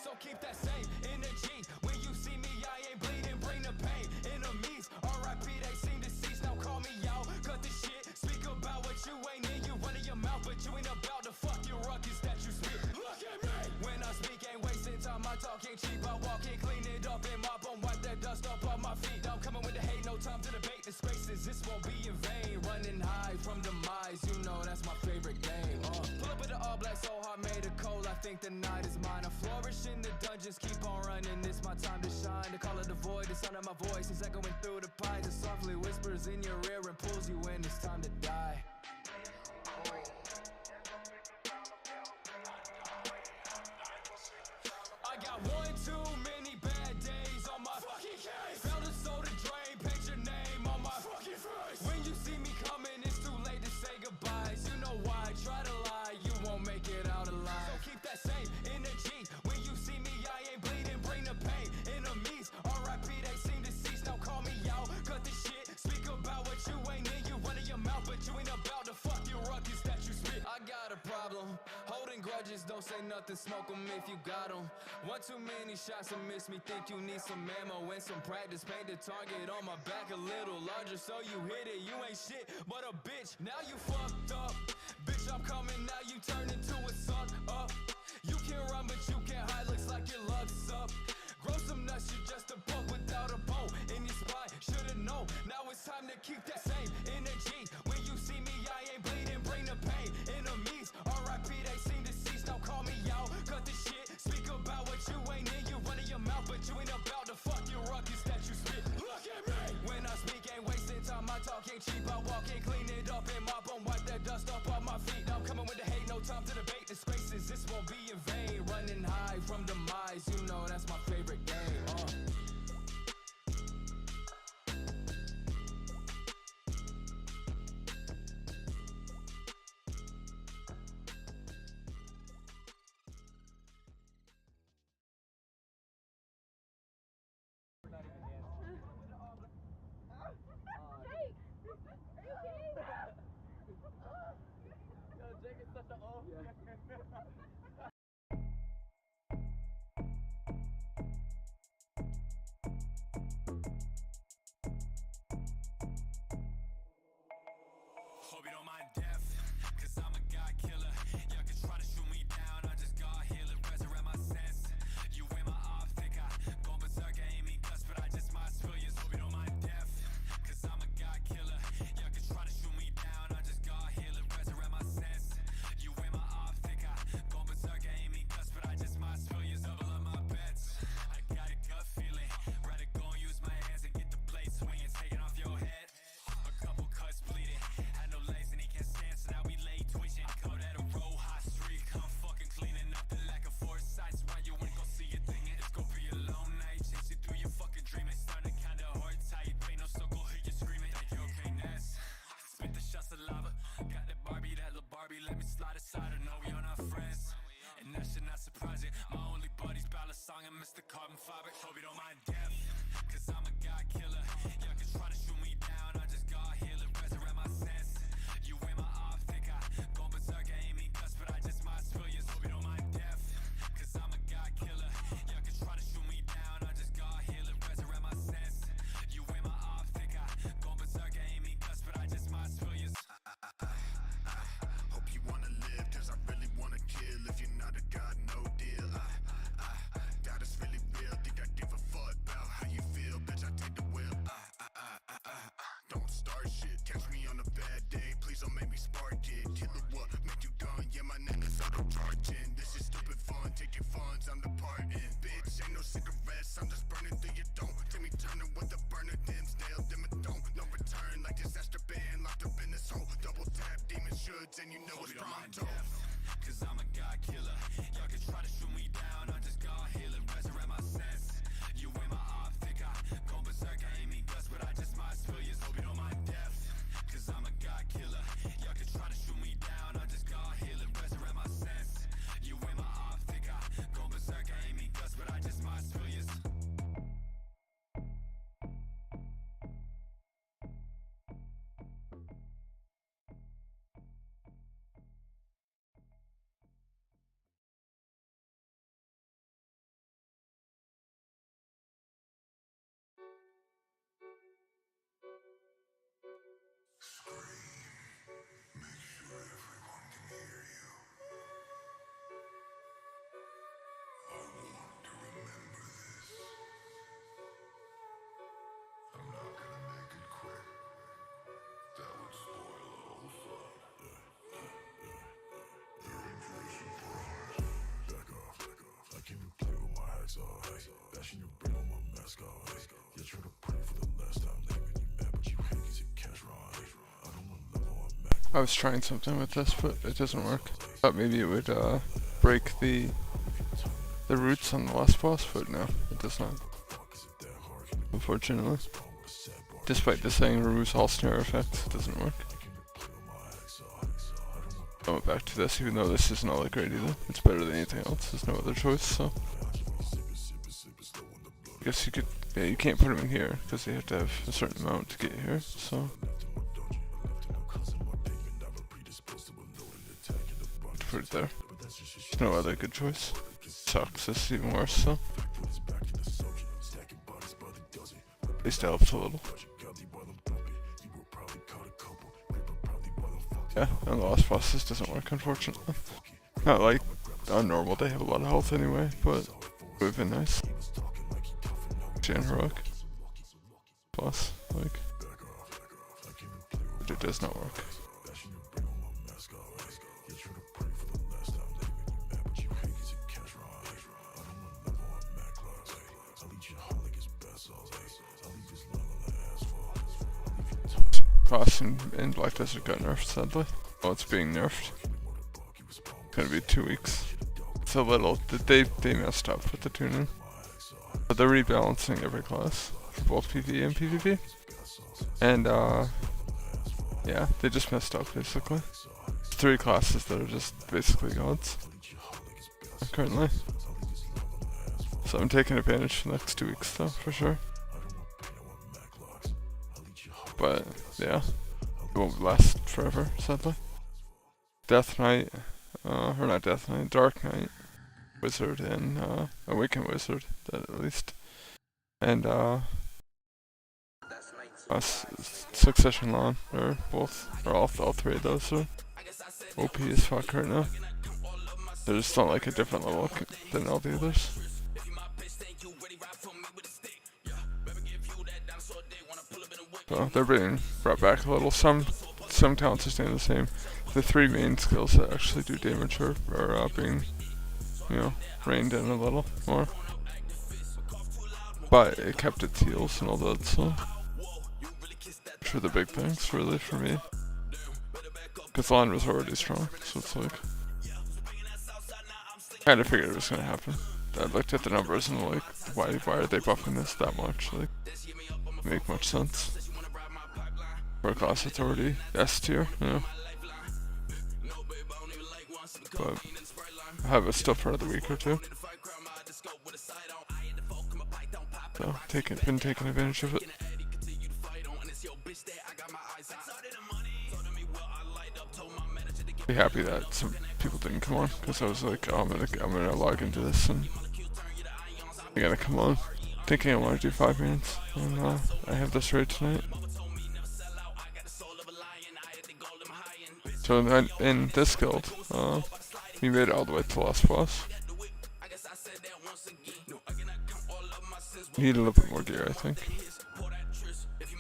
So keep that same energy. When you see me, I ain't bleeding, bring the pain. Enemies, R.I.P. they seem deceased. Now call me out, cut the shit. Speak about what you ain't in. You running your mouth, but you ain't about to fuck your ruckus that you spit. Look at me! When I speak, ain't wasting time. I talk ain't cheap. I walk in, clean it up and mop and wipe that dust off of my feet. I'm coming with the hate, no time to debate disgraces. This won't be in vain. Running high from demise, you know that's my favorite game. Pull up with the all black, so hard, made of cold. I think the night is mine. I flourish in the dungeons, keep on running. It's my time to shine. The call of the void, the sound of my voice is echoing through the pines. It softly whispers in your ear and pulls you in. It's time to die. I got one too many bad days on my fucking case. Felt a soul to drain, paint your name on my fucking face. When you see me coming, it's too late to say goodbyes. You know why, try to lie, you won't make it out alive. So keep that same energy. When you see me, I ain't bleeding, bring the pain. Enemies, R.I.P. they seem deceased. Now call me out, cut the shit. Speak about what you ain't in. You running your mouth, but you ain't about to fuck your ruckus that you spit. I got a problem, holding grudges, don't say nothing, smoke them if you got them. One too many shots will miss me, think you need some ammo and some practice. Paint the target on my back a little larger so you hit it. You ain't shit but a bitch, now you fucked up. Bitch, I'm coming, now you turn into a suck up. You can run but you can't hide, looks like your luck's up. Grow some nuts, you're just a bump without a bone in your spine, should've known. Now it's time to keep that same energy. When you see me, I ain't bleeding, bring the pain. Enemies, R.I.P. they seem deceased. Now call me out, cut the shit. Speak about what you ain't in. You running your mouth, but you ain't about to fuck your ruckus that you spit. Look at me! When I speak, ain't wasting time. I talk ain't cheap. I walk in, clean it up and mop and wipe that dust off of my feet. I'm coming with the hate, no time to debate disgraces. This won't be in vain. Running high from demise, you know that's my favorite game. Jake! Are you kidding? Yo, Jake is such a oaf. Hope you don't mind death, cause I'm a god killer. Y'all can try to shoot me down, I just got healer, resurrect my sense. You in my off, think I go berserker, ain't me cuss, but I just might spill you. Hope you don't mind death, cause I'm a god killer. Y'all can try to shoot me down, I just got healer, resurrect my sense. You in my off, think I go berserker, ain't me cuss, but I just might spill you. Double up my bets, I got a gut feeling. Rather go and use my hands and get the blade swinging, taking off your head. A couple cuts bleeding, had no legs and he can't stand, so now we lay twitching. Call that a roll hot streak, I'm fucking cleaning up the lack of foresight. So why you ain't gon' see it thinking it's gon' be a long night, chase you through your fucking dream. It's starting kinda hard tight, ain't no circle, hear you screaming. Like you okay, Ness? Spit the shots of lava, got that Barbie, that little Barbie, let me slide aside. I know we are not friends, and that should not surprise you. My only buddy's Ballad Song and Mr. Carbon Fiber. Hope you don't mind death, cause I'm a god killer. Y'all can try to shoot me down, I just got healer, resurrect my sense. You in my off, think I go berserker, ain't me cuss, but I just might spill you. Hope you don't mind death, cause I'm a god killer. Y'all can try to shoot me down, I just got healer, resurrect my sense. You in my off, think I go berserker, ain't me cuss, but I just might spill you. Hope you wanna live, cause I really wanna kill. If you're not a god, no deal. God is really real, think I give a fuck about how you feel. Bitch, I take the wheel. Don't start shit, catch me on a bad day. Please don't make me spark it. Killer what, make you done. Yeah, my name is auto charging. This is stupid fun, take your funds, I'm departing. Bitch, ain't no cigarettes, I'm just burning through your dome. Timmy Turner with the burner, dims, nailed them and don't. No return, like disaster band, locked up in this hole. Double tap, demon shoulds, and you know it's pronto. Cause I'm a god killer. Y'all can try to shoot me down, I just got healer, resurrect my sense. You in my off, think I go berserker, ain't me guts, but I just might spill you. Hope you don't mind death, cause I'm a god killer. Y'all can try to shoot me down, I just got healer, resurrect my sense. You in my off, think I go berserker, ain't me guts, but I just might spill you. I was trying something with this, but it doesn't work. Thought maybe it would break the roots on the last boss, but no, it does not. Unfortunately. Despite this saying removes all snare effects, it doesn't work. I went back to this, even though this isn't all that great either. It's better than anything else, there's no other choice, so. I guess you could, yeah, you can't put them in here, because they have to have a certain amount to get here, so. Put it there. There's no other good choice. Sucks, this is even worse, so. At least it helps a little. Yeah, and the last boss this doesn't work, unfortunately. Not like on normal, they have a lot of health anyway, but it would have been nice. Jan heroic. Plus, like. But it does not work. Boss in Black Desert got nerfed, sadly. Well, it's being nerfed. It's gonna be 2 weeks. It's a little, they messed up with the tuning. But they're rebalancing every class for both PvE and PvP. And yeah, they just messed up basically. 3 classes that are just basically gods currently. So I'm taking advantage for the next 2 weeks though, for sure. But yeah, it won't last forever, sadly. Death Knight, or not Death Knight, Dark Knight, Wizard, and Awakened Wizard, that at least. And Succession Lawn, or both, or all 3 of those are OP as fuck right now. They're just on like a different level than all the others. So they're being brought back a little. Some talents are staying the same. The 3 main skills that actually do damage are being, you know, reined in a little more. But it kept its heals and all that, so. Which were the big things, really, for me. Because Lawn was already strong, so it's like. I kinda figured it was gonna happen. I looked at the numbers and like, why are they buffing this that much? Like, make much sense. For a class that's already S tier, you know. But I have it still for another week or 2. So been taking advantage of it. Be happy that some people didn't come on, because I was like, oh, I'm gonna log into this and I gotta come on. Thinking I want to do 5 minutes, and I have this raid tonight. So in this guild, we made it all the way to the last boss. Need a little bit more gear, I think.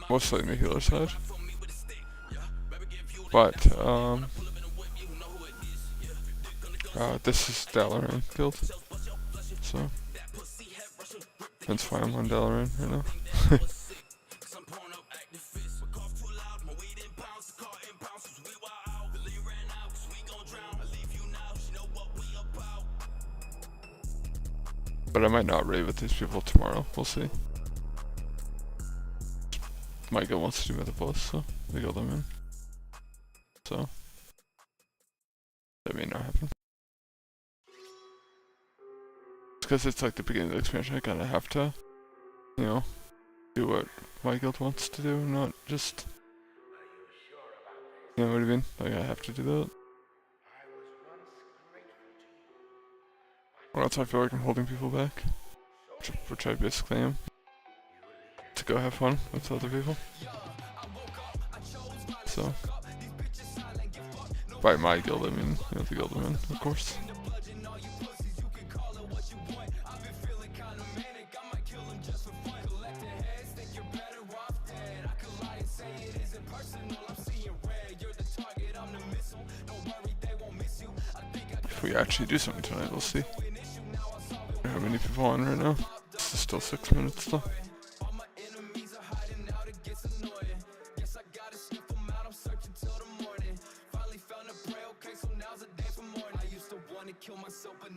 Mostly in the healer side. But, this is Dalaran guild. So, that's why I'm on Dalaran right now. But I might not raid with these people tomorrow, we'll see. My guild wants to do with the boss, so we guild them in. So, that may not happen. Because it's like the beginning of the expansion, I kinda have to, you know, do what my guild wants to do, not just, you know what I mean? Like, I have to do that. Or else I feel like I'm holding people back, which I basically am, to go have fun with other people. So so. By my guild, I mean, you know, the guild I'm in, of course. If we actually do something tonight, we'll see. How many people on right now? This is still 6 minutes though.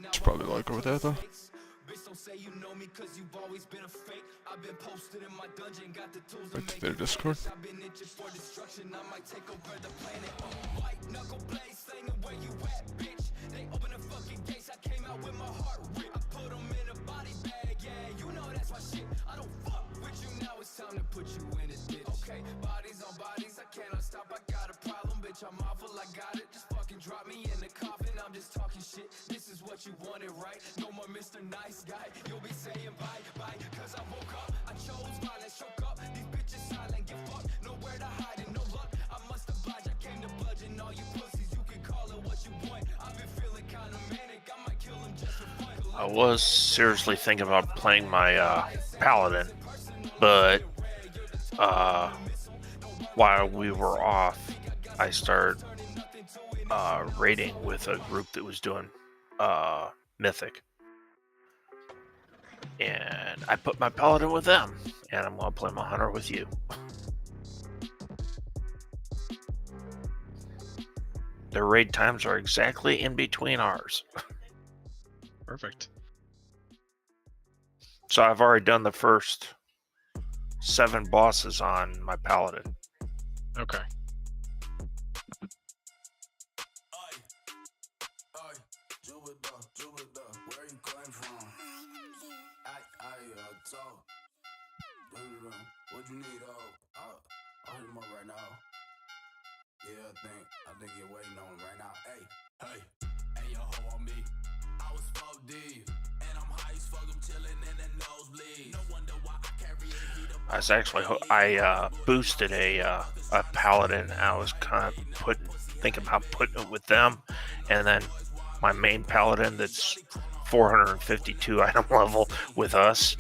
It's probably like over there though. Right to their Discord. Time to put you in a ditch. Okay, bodies on bodies, I cannot stop. I got a problem, bitch. I'm awful, I got it. Just fucking drop me in the coffin. I'm just talking shit. This is what you wanted, right? No more Mr. Nice Guy. You'll be saying bye, bye. Cause I woke up, I chose violence, choke up. These bitches silent, get fucked. Nowhere to hide and no luck. I must oblige, I came to bludgeon all you pussies. You can call it what you want. I've been feeling kinda manic. I might kill him just for fun. I was seriously thinking about playing my paladin, but while we were off, I started raiding with a group that was doing Mythic, and I put my paladin with them, and I'm gonna play my hunter with you. Their raid times are exactly in between ours. Perfect. So I've already done the first 7 bosses on my paladin. Okay. What you need, I'll hit him up right now. Yeah, I think you're waiting on him right now. Hey, yo, ho on me. I was fuck deep, and I'm high as fuck. I'm chilling in the nosebleed. No wonder why I carry a heat. I was actually I boosted a paladin. I was kind of thinking about putting it with them, and then my main paladin that's 452 item level with us,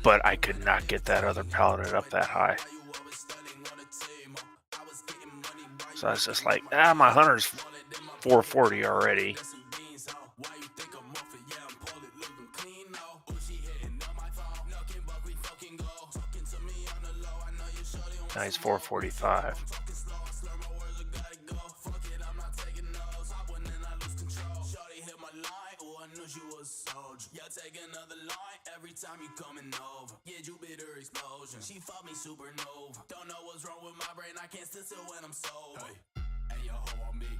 but I could not get that other paladin up that high. So I was just like, my hunter's 440 already. Now he's 445. Every time you coming over, yeah, Jupiter explosion. She fuck me supernova. Don't know what's wrong with my brain. I can't sit still when I'm sober. Hey, yo, ho on me.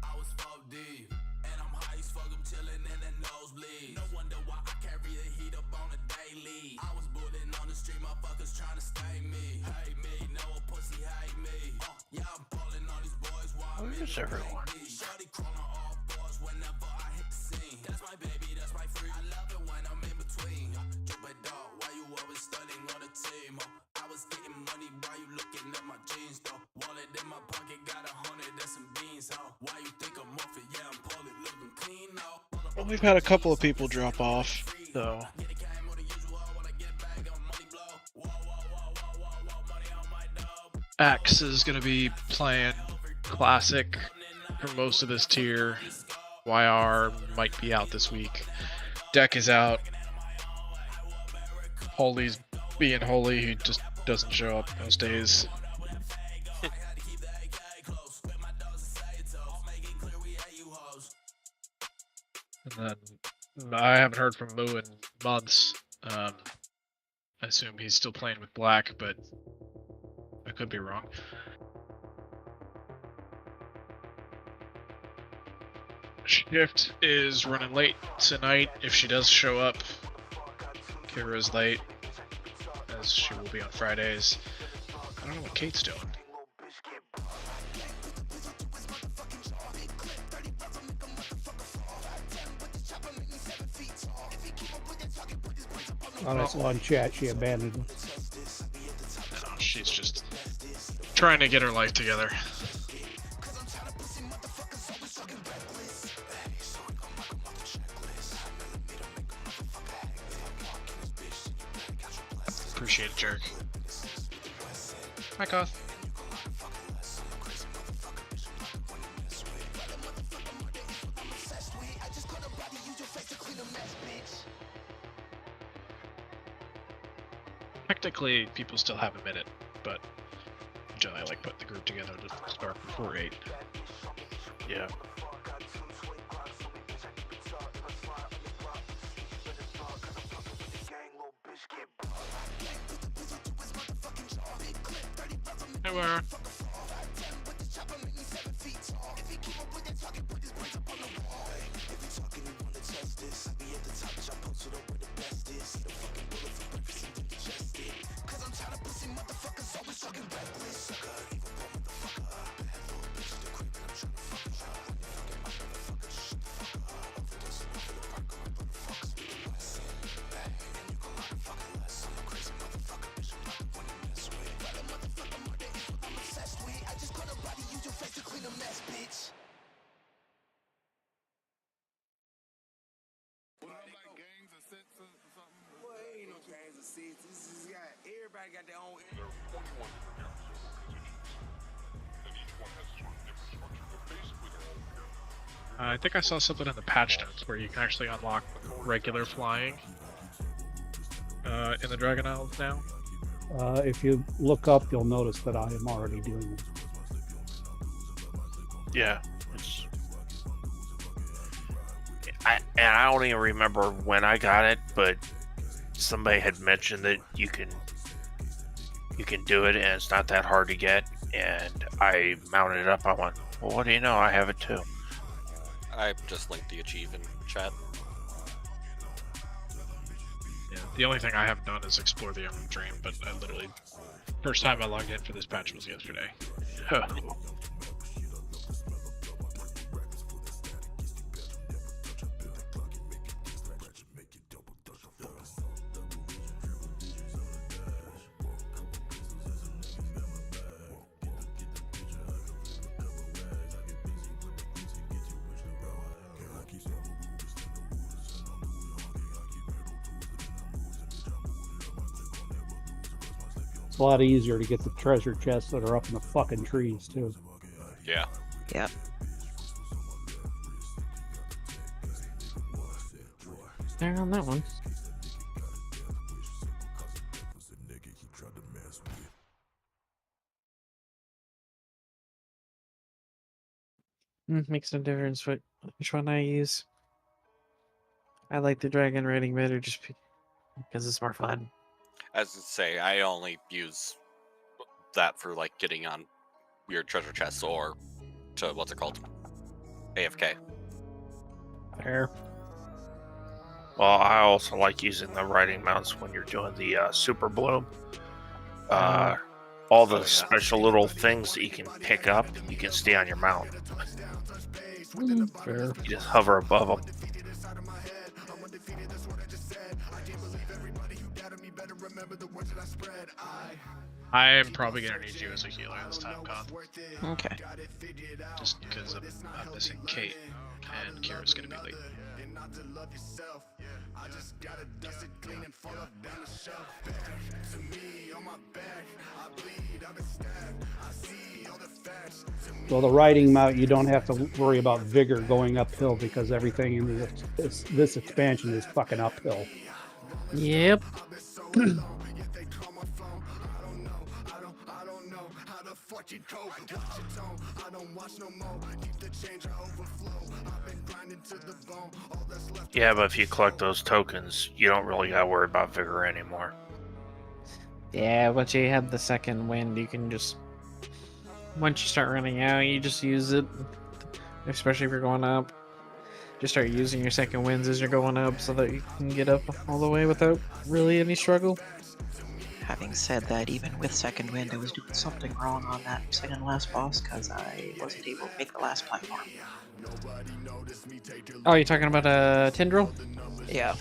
I was fuck deep, and I'm high as fuck. I'm chilling in the nosebleed. No wonder why I carry the heat up on the daily. I was bullying on the street, motherfuckers trying to stay me. Hate me, no a pussy hate me. Yeah, I'm pulling on these boys while I'm in everyone. Shorty crawling off boards whenever I hit the scene. That's my baby, that's my free. I love it when I'm in between. Jump dog, why you always studying on the team? I was getting money, why you looking at my jeans though? Wallet in my pocket, got 100 and some beans, ho. Why you think I'm off it? Yeah, I'm pulling, looking clean now. Well, we've had a couple of people drop off, so. Axe is going to be playing Classic for most of this tier. YR might be out this week. Deck is out. Holy's being holy. He just doesn't show up most days. And then I haven't heard from Moo in months. I assume he's still playing with Black, but I could be wrong. Shift is running late tonight. If she does show up, Kira's late, as she will be on Fridays. I don't know what Kate's doing. Oh, that's on chat. She abandoned him. No, she's just trying to get her life together. Appreciate it, jerk. Hi, Koth. Technically, people still have a minute, but generally I like putting the group together to start before 8. Yeah. Hey, where? Everybody got their own. I think I saw something in the patch notes where you can actually unlock regular flying in the Dragon Isles now. If you look up, you'll notice that I am already doing it. Yeah. I don't even remember when I got it, but somebody had mentioned that you can do it and it's not that hard to get. And I mounted it up. I went, well, what do you know? I have it too. I just linked the achieve in chat. Yeah, the only thing I haven't done is explore the Emerald Dream, but I literally first time I logged in for this patch was yesterday. It's a lot easier to get the treasure chests that are up in the fucking trees, too. Yeah. Yep. There on that one. Makes no difference which one I use. I like the dragon riding better just because it's more fun. As I say, I only use that for like getting on weird treasure chests or to what's it called? AFK. Fair. Well, I also like using the riding mounts when you're doing the super bloom. All the special little things that you can pick up, you can stay on your mount. Fair. You just hover above them. I am probably gonna need you as a healer this time, Con. Okay. Just because I'm missing Kate, and Kira's gonna be late. So the riding mount, you don't have to worry about vigor going uphill because everything in this expansion is fucking uphill. Yep. Yeah, but if you collect those tokens, you don't really gotta worry about vigor anymore. Yeah, once you have the second wind, you can just... Once you start running out, you just use it. Especially if you're going up. Just start using your second winds as you're going up so that you can get up all the way without really any struggle. Having said that, even with second wind, I was doing something wrong on that second last boss because I wasn't able to make the last platform. Oh, you're talking about a tendril? Yeah.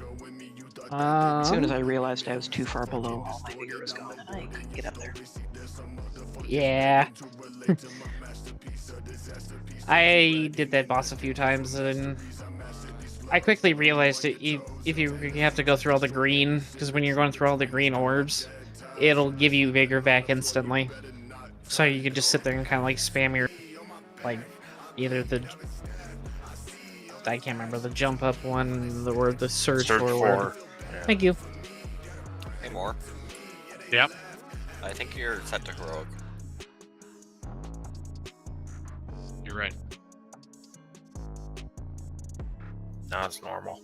As soon as I realized I was too far below, all my vigor was gone and I couldn't get up there. Yeah. I did that boss a few times, and I quickly realized that if you have to go through all the green, because when you're going through all the green orbs, it'll give you vigor back instantly. So you can just sit there and kind of like spam your, like, either the, I can't remember, the jump up one or the surge forward. Yeah. Thank you. Hey, more. Yep. I think you're set to heroic. You're right. Now it's normal.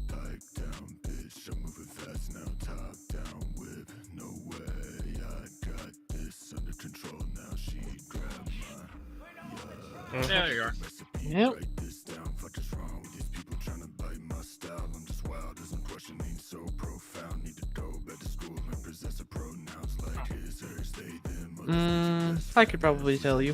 Pipe down, bitch, I'm moving fast now. Top down whip, no way. I got this under control now. She grabbed my Yeah, there you are. recipe. Yep. Write this down. Fuck is wrong with these people trying to bite my style? I'm just wild as I'm questioning so profound. Need to go back to school and possess pronouns like his, hers, they, them. I could probably tell you.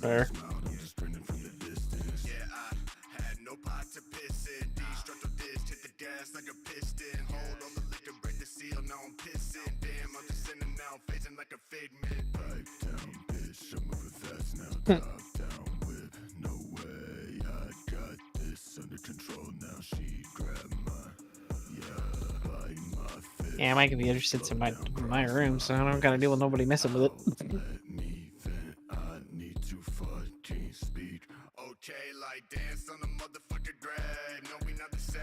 Fair. I'm just grinning from the distance. Yeah, I had no pot to piss in. Destructo disc, hit the gas like a piston. Hold on the liquor, break the seal, now I'm pissing. Damn, I'm just in and out, phasing like a figment. Pipe down, bitch, I'm moving fast now. Top down whip, no way. I got this under control now. She grabbed my fist. Yeah, my computer sits in my room, so I don't gotta deal with nobody messing with it. Let me vent, I need to fucking speak. Okay, like dance on the motherfucker grave. No, we not the same.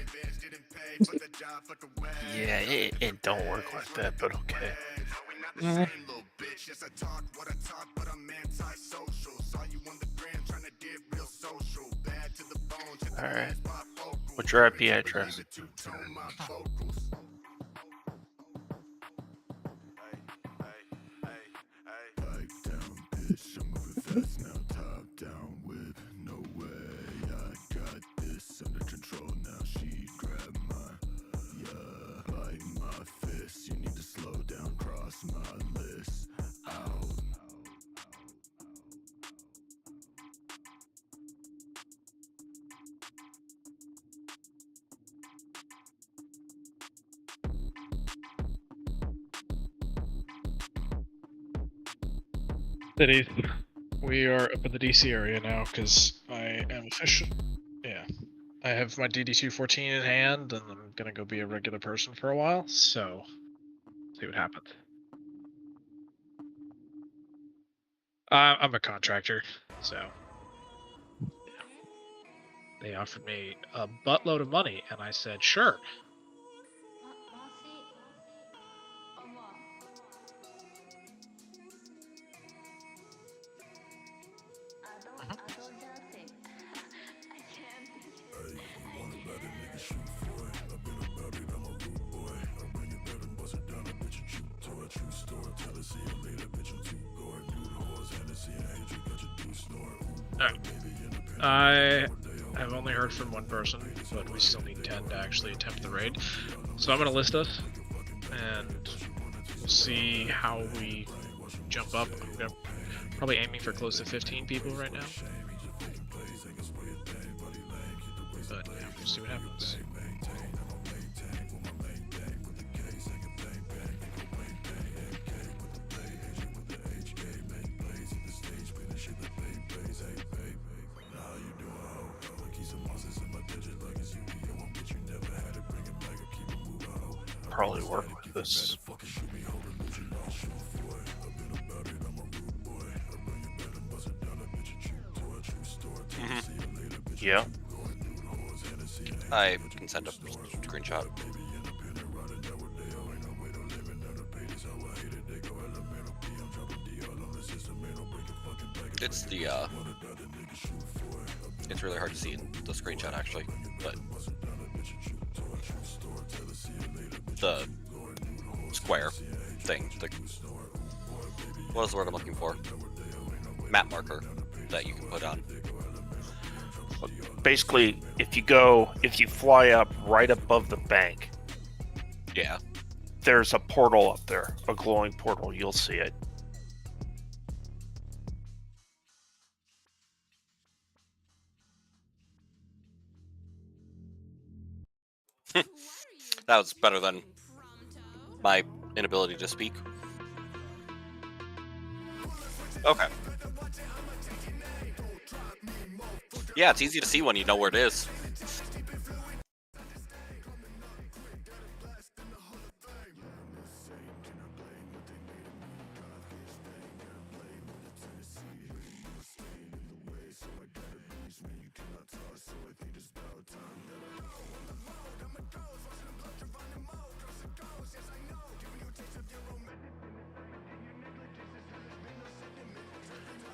Vince didn't pay for the job, fuck away. Yeah, it don't work like that, but okay. No, we not the same, little bitch. Yes, I talk what I talk, but I'm antisocial. Saw you on the gram trying to get real social. Bad to the bone, to the Alright. bifocal. What's your IP address? Leave it to tone my vocals. Pipe down, bitch, I'm moving fast now. Top down whip, no way. I got this under control now. She grabbed bite my fist. You need to slow down, cross my list. Out. Cities. We are up in the DC area now because I am official. Yeah. I have my DD214 in hand and I'm gonna go be a regular person for a while, so see what happens. I'm a contractor, so yeah. They offered me a buttload of money and I said sure. I have only heard from one person, but we still need 10 to actually attempt the raid. So I'm going to list us, and we'll see how we jump up. I'm gonna probably aiming for close to 15 people right now. But yeah, we'll see what happens. Probably work with this. Yeah. I can send a screenshot. It's the it's really hard to see in the screenshot actually, but the square thing, what is the word I'm looking for? Map marker that you can put on. Basically, if you fly up right above the bank, Yeah. there's a portal up there, a glowing portal. You'll see it. That was better than my inability to speak. Okay. Yeah, it's easy to see when you know where it is.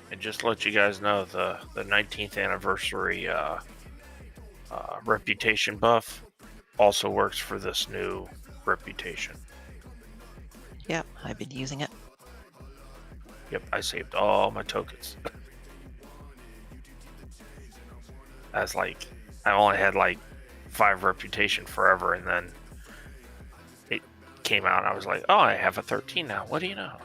And just to let you guys know, the 19th anniversary reputation buff also works for this new reputation. Yep, I've been using it. Yep, I saved all my tokens. As like, I only had like 5 reputation forever, and then it came out, and I was like, oh, I have a 13 now. What do you know?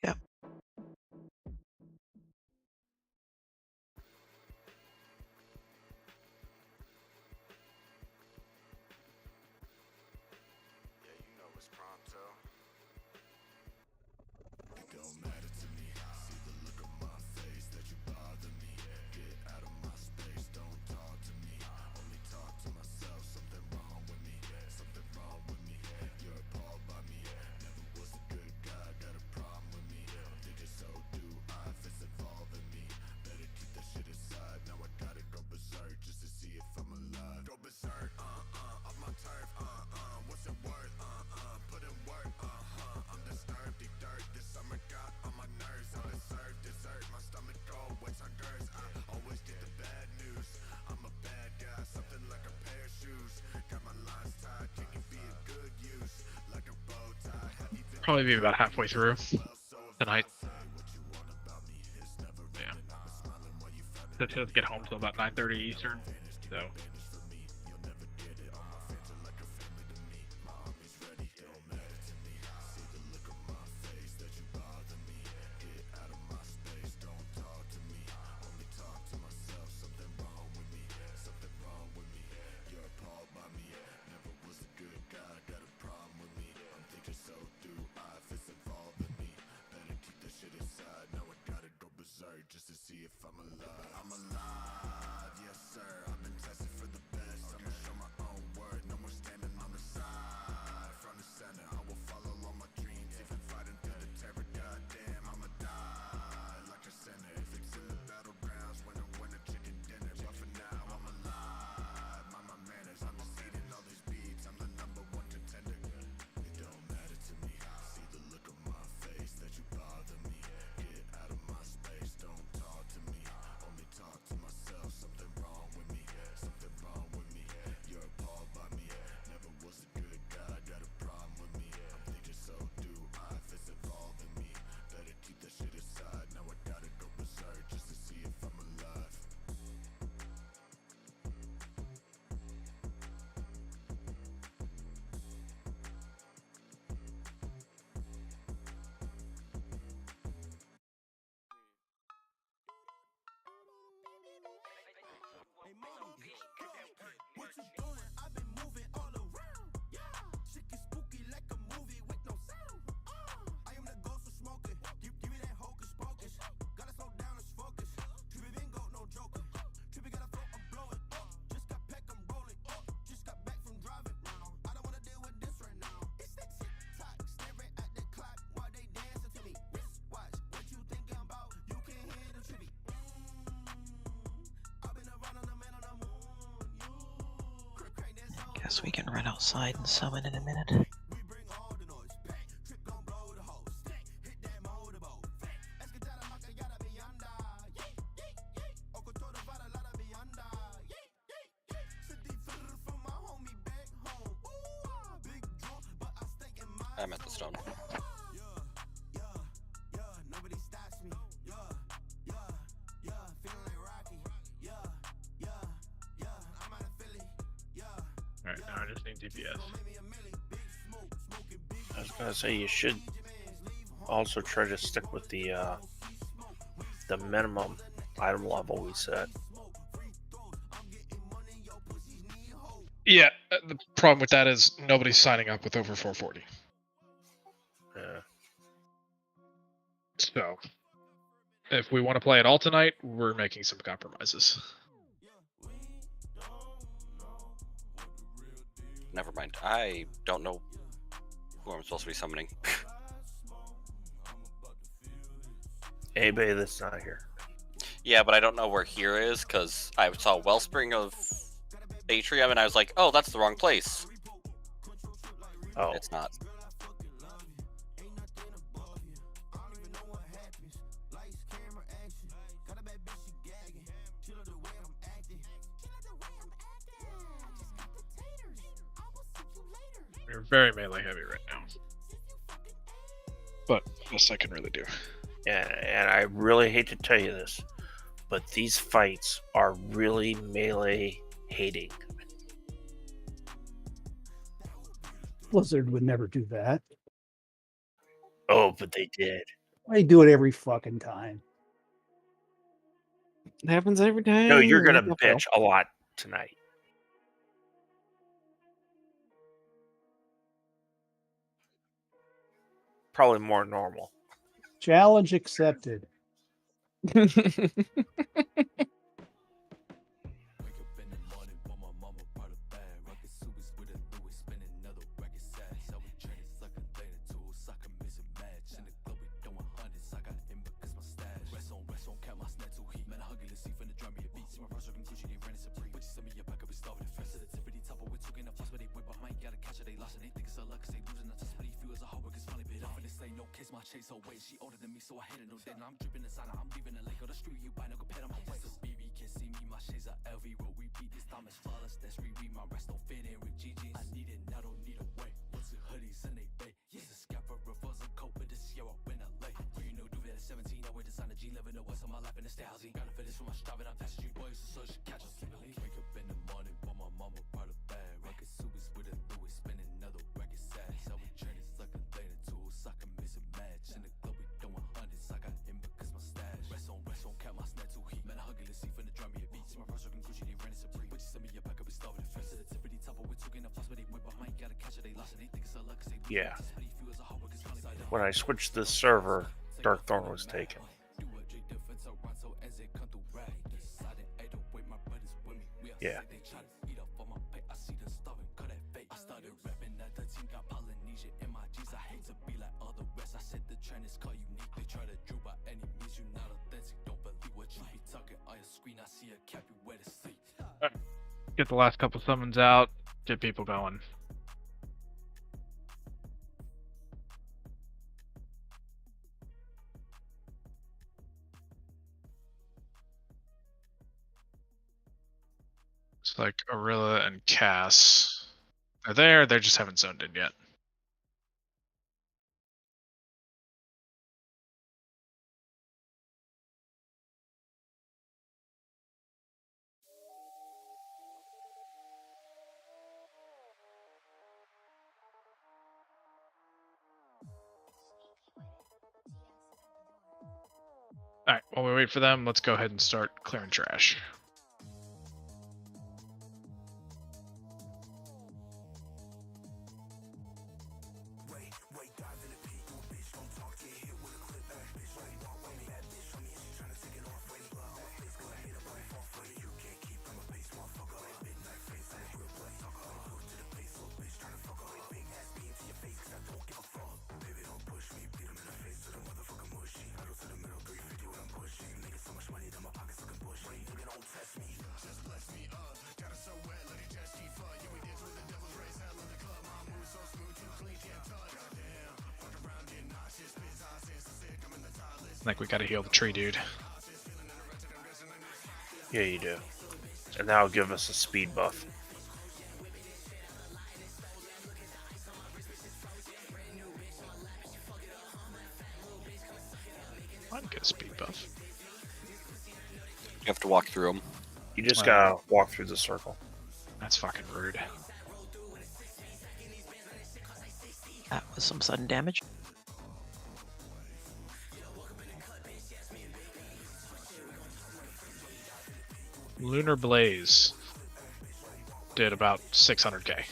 Yep. Yeah, you know it's pronto. Probably be about halfway through tonight. Yeah. So she'll get home till about 9:30 Eastern. So. Just to see if I'm alive. I'm alive, yes sir. I've been tested for the Guess we can run outside and summon in a minute. I'm at the stone. Alright, now I just need DPS. I was gonna say you should also try to stick with the minimum item level we set. Yeah, the problem with that is nobody's signing up with over 440. Yeah. So, if we want to play it all tonight, we're making some compromises. Never mind. I don't know who I'm supposed to be summoning. Anybody that's not here. Yeah, but I don't know where here is because I saw Wellspring of Atrium and I was like, oh, that's the wrong place. Oh, It's not. We're very melee heavy right now. But best I can really do. and I really hate to tell you this, but these fights are really melee hating. Blizzard would never do that. Oh, but they did. They do it every fucking time. It happens every time. No, you're gonna What the hell? bitch a lot tonight. Probably more normal. Challenge accepted. Chase away, she older than me, so I hit it no then I'm dripping inside, I'm leaving the lake, or the street, you buy no go pet on my waist. So BB can see me, my shades are LV, roll repeat, this time is flawless, that's reread, my rest don't fit in with GG's. I need it, I don't need a way, what's it hoodies and they bay, yes, a scapper, reverse a coat, but this year I win LA. You know, do that at 17, I wear designer G, living the west on my lap in the Stasi. Gotta finish for my striving, I'm past you boys, so she catch us. Wake up in the morning, but my mama part of bad, rocket suits with a Louis, spinning another racket sad. So we turn this like a lane to a soccer miss a match. In the club we doing hundreds, I got in because my stash. Rest on, cap my snap too heat. Man, I hug it, see from the drum, me a beat. My bros rockin' Gucci, they ran it supreme. But you send me your back up, we starving the first. Sensitivity top, but we're talking a fuss, but they went behind, gotta catch it, they lost it, they think it's a luck, say Yeah. When I switched the server, Darkthorn was taken. Yeah. Get the last couple summons out, get people going. It's like Orilla and Cass. They're there, they just haven't zoned in yet. Alright, while we wait for them, let's go ahead and start clearing trash. I think we gotta heal the tree dude. Yeah, you do. And that'll give us a speed buff. I'd get a speed buff. You have to walk through them. You just gotta walk through the circle. That's fucking rude. That was some sudden damage. Lunar Blaze did about 600k.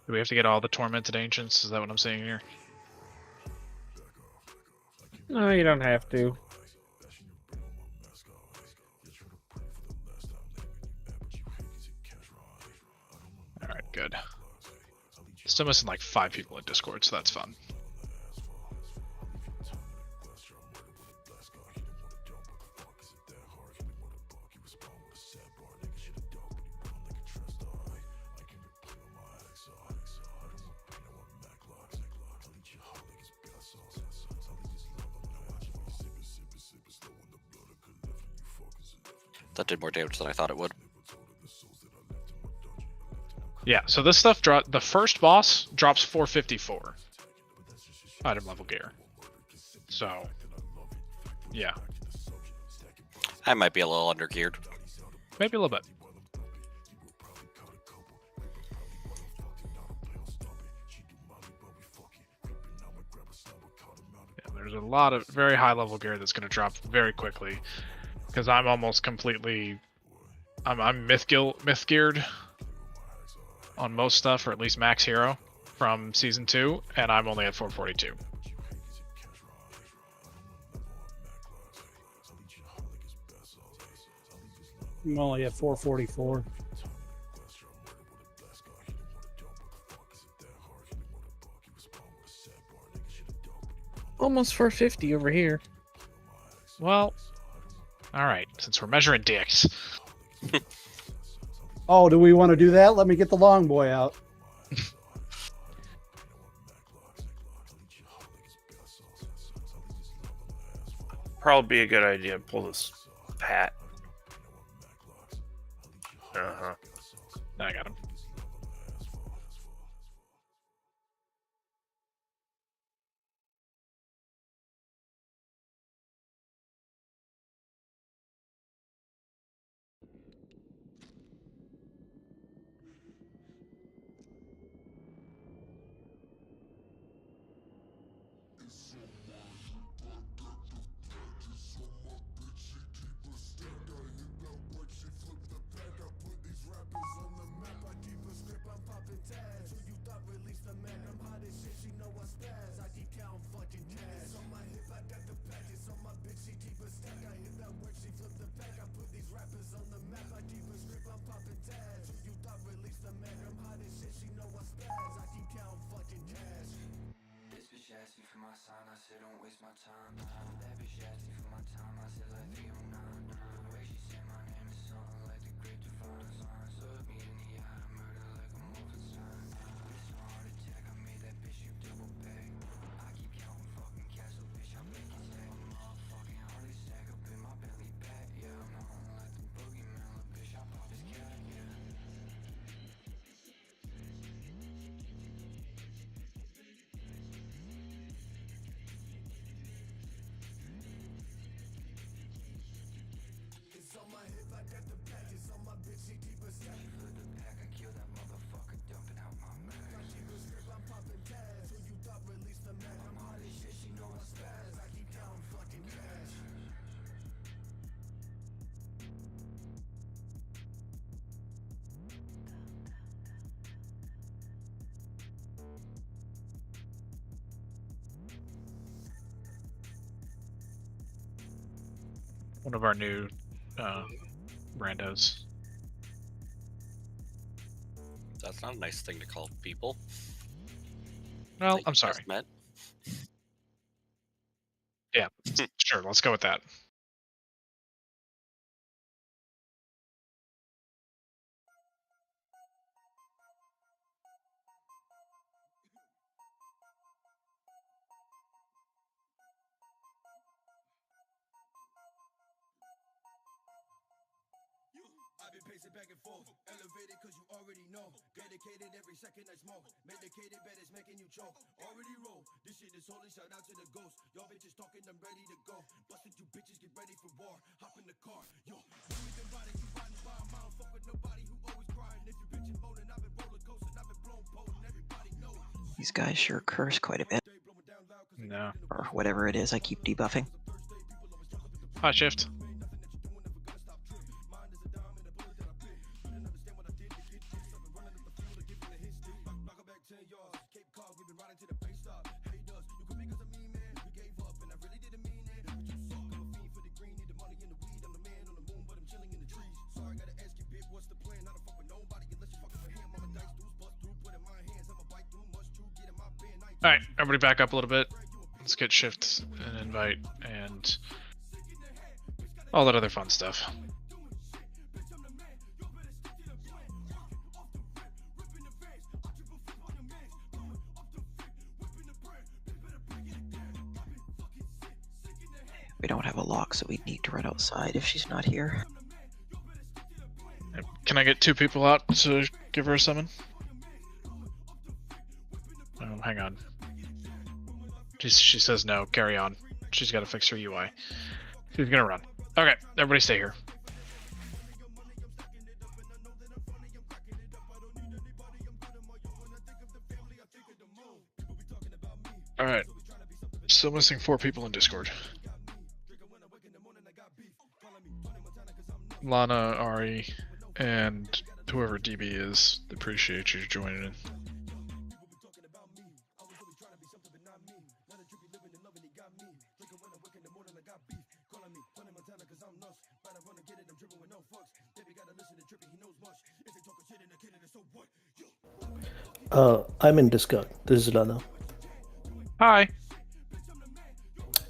Do we have to get all the tormented ancients? Is that what I'm saying here? No, you don't have to. Alright, good. Still missing like 5 people in Discord, so that's fun. That did more damage than I thought it would. Yeah, so this stuff the first boss drops 454 item level gear. So, yeah, I might be a little under geared. maybe a little bit. Yeah, there's a lot of very high level gear that's going to drop very quickly because I'm almost completely I'm myth geared on most stuff, or at least max hero from season 2, and I'm only at 442. I'm only at 444. Almost 450 over here. Well, all right, since we're measuring dicks. Oh, do we want to do that? Let me get the long boy out. Probably be a good idea to pull this hat. Uh-huh. I got him. One of our new randos. That's not a nice thing to call people. Well, that I'm you sorry. just met. Yeah, sure. Let's go with that. I've been pacing back and forth, elevated cause you already know. Dedicated every second I smoke. Medicated bet is making you choke. Already roll, this shit is holy, shout out to the ghost. Y'all bitches talking, I'm ready to go. Busted you bitches, get ready for war. Hop in the car, yo. You with them body, you riding by a mile. Fuck with nobody who always crying. If you bitchin' moaning, I've been roller coasting, I've been blown potent. Everybody knows. These guys sure curse quite a bit. No. Or whatever it is I keep debuffing. Hot shift. Alright, everybody back up a little bit. Let's get shift and invite and all that other fun stuff. We don't have a lock, so we'd need to run outside if she's not here. Can I get 2 people out to give her a summon? Oh, hang on. She says no. Carry on. She's got to fix her UI. She's gonna run. Okay, everybody stay here. Alright. Still missing 4 people in Discord. Lana, Ari, and whoever DB is. Appreciate you joining in. I'm in Discord. This is Lana. Hi.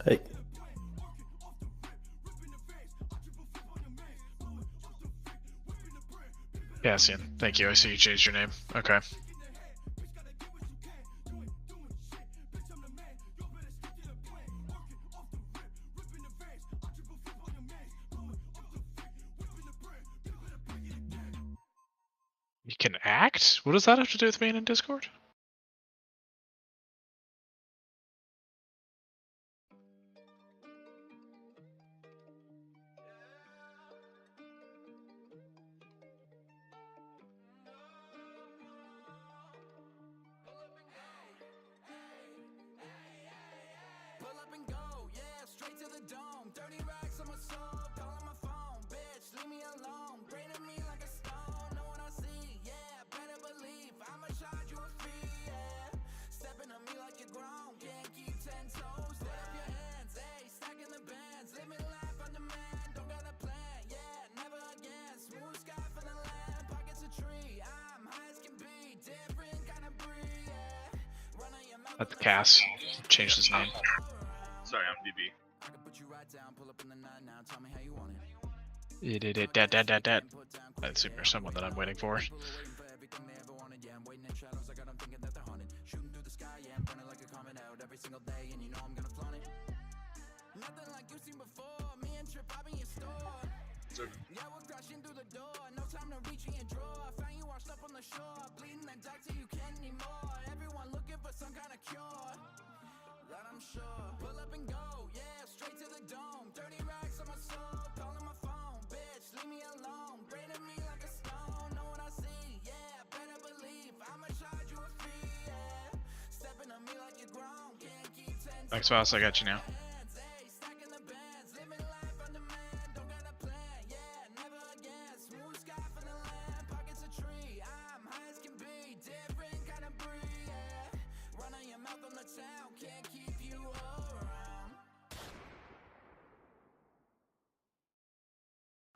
Hey. Cassian, thank you. I see you changed your name. Okay. You can act? What does that have to do with being in Discord? Pull up and go, yeah, straight to the dome. 30 racks on my soul, calling my phone. Bitch, leave me alone. Braiding me like a stone. Know what I see, yeah, better believe. I'ma charge you a fee, yeah. Stepping on me like you're grown. Can't keep 10 toes. Put up your hands, ayy, stacking the bands. Living life on demand, don't got a plan, yeah, never again. Smooth sky for the land, pockets a tree. I'm high as can be, different kind of breed, yeah. Run on your mouth. That's Cass. Changed his name. Sorry, I'm DB. I can put you right down, pull up in the night now. Tell me how you want it. That. I assume you're someone that I'm waiting for. Waiting for everything they ever wanted, yeah. I'm waiting in shadows, I got them thinking that they're haunted. Shooting through the sky, yeah. I'm burning like a comet out every single day, and you know I'm gonna flaunt it. Nothing like you've seen before. Me and Trip up in your store. Yeah, we're crashing through the door. No time to reach in your drawer. Found you washed up on the shore, bleeding and dark till you can't anymore. Everyone looking for some kind of cure. That I'm sure. Pull up and go, yeah, straight to the dome. 30 racks on my soul, calling my phone. Bitch, leave me alone. Braiding me like a stone. Know what I see, yeah, better believe. I'ma charge you a fee, yeah. Stepping on me like you're grown. Can't keep 10 Thanks, boss. I got you now. hands, ayy, stacking the bands. Living life on demand, don't got a plan, yeah, never again. Smooth sky for the land, pockets a tree. I'm high as can be, different kind of breed, yeah. Run on your mouth on the town, can't keep you around.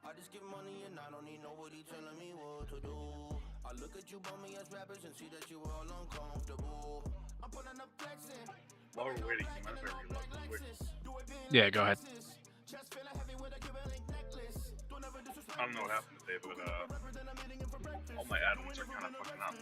I just get money and I don't need nobody telling me what to do. I look at you bummy as rappers and see that you all uncomfortable. I'm putting up flexing. While we're waiting, you mind if I reload real quick? Yeah, go ahead. I don't know what happened today, but all my add-ons are kind of fucking up.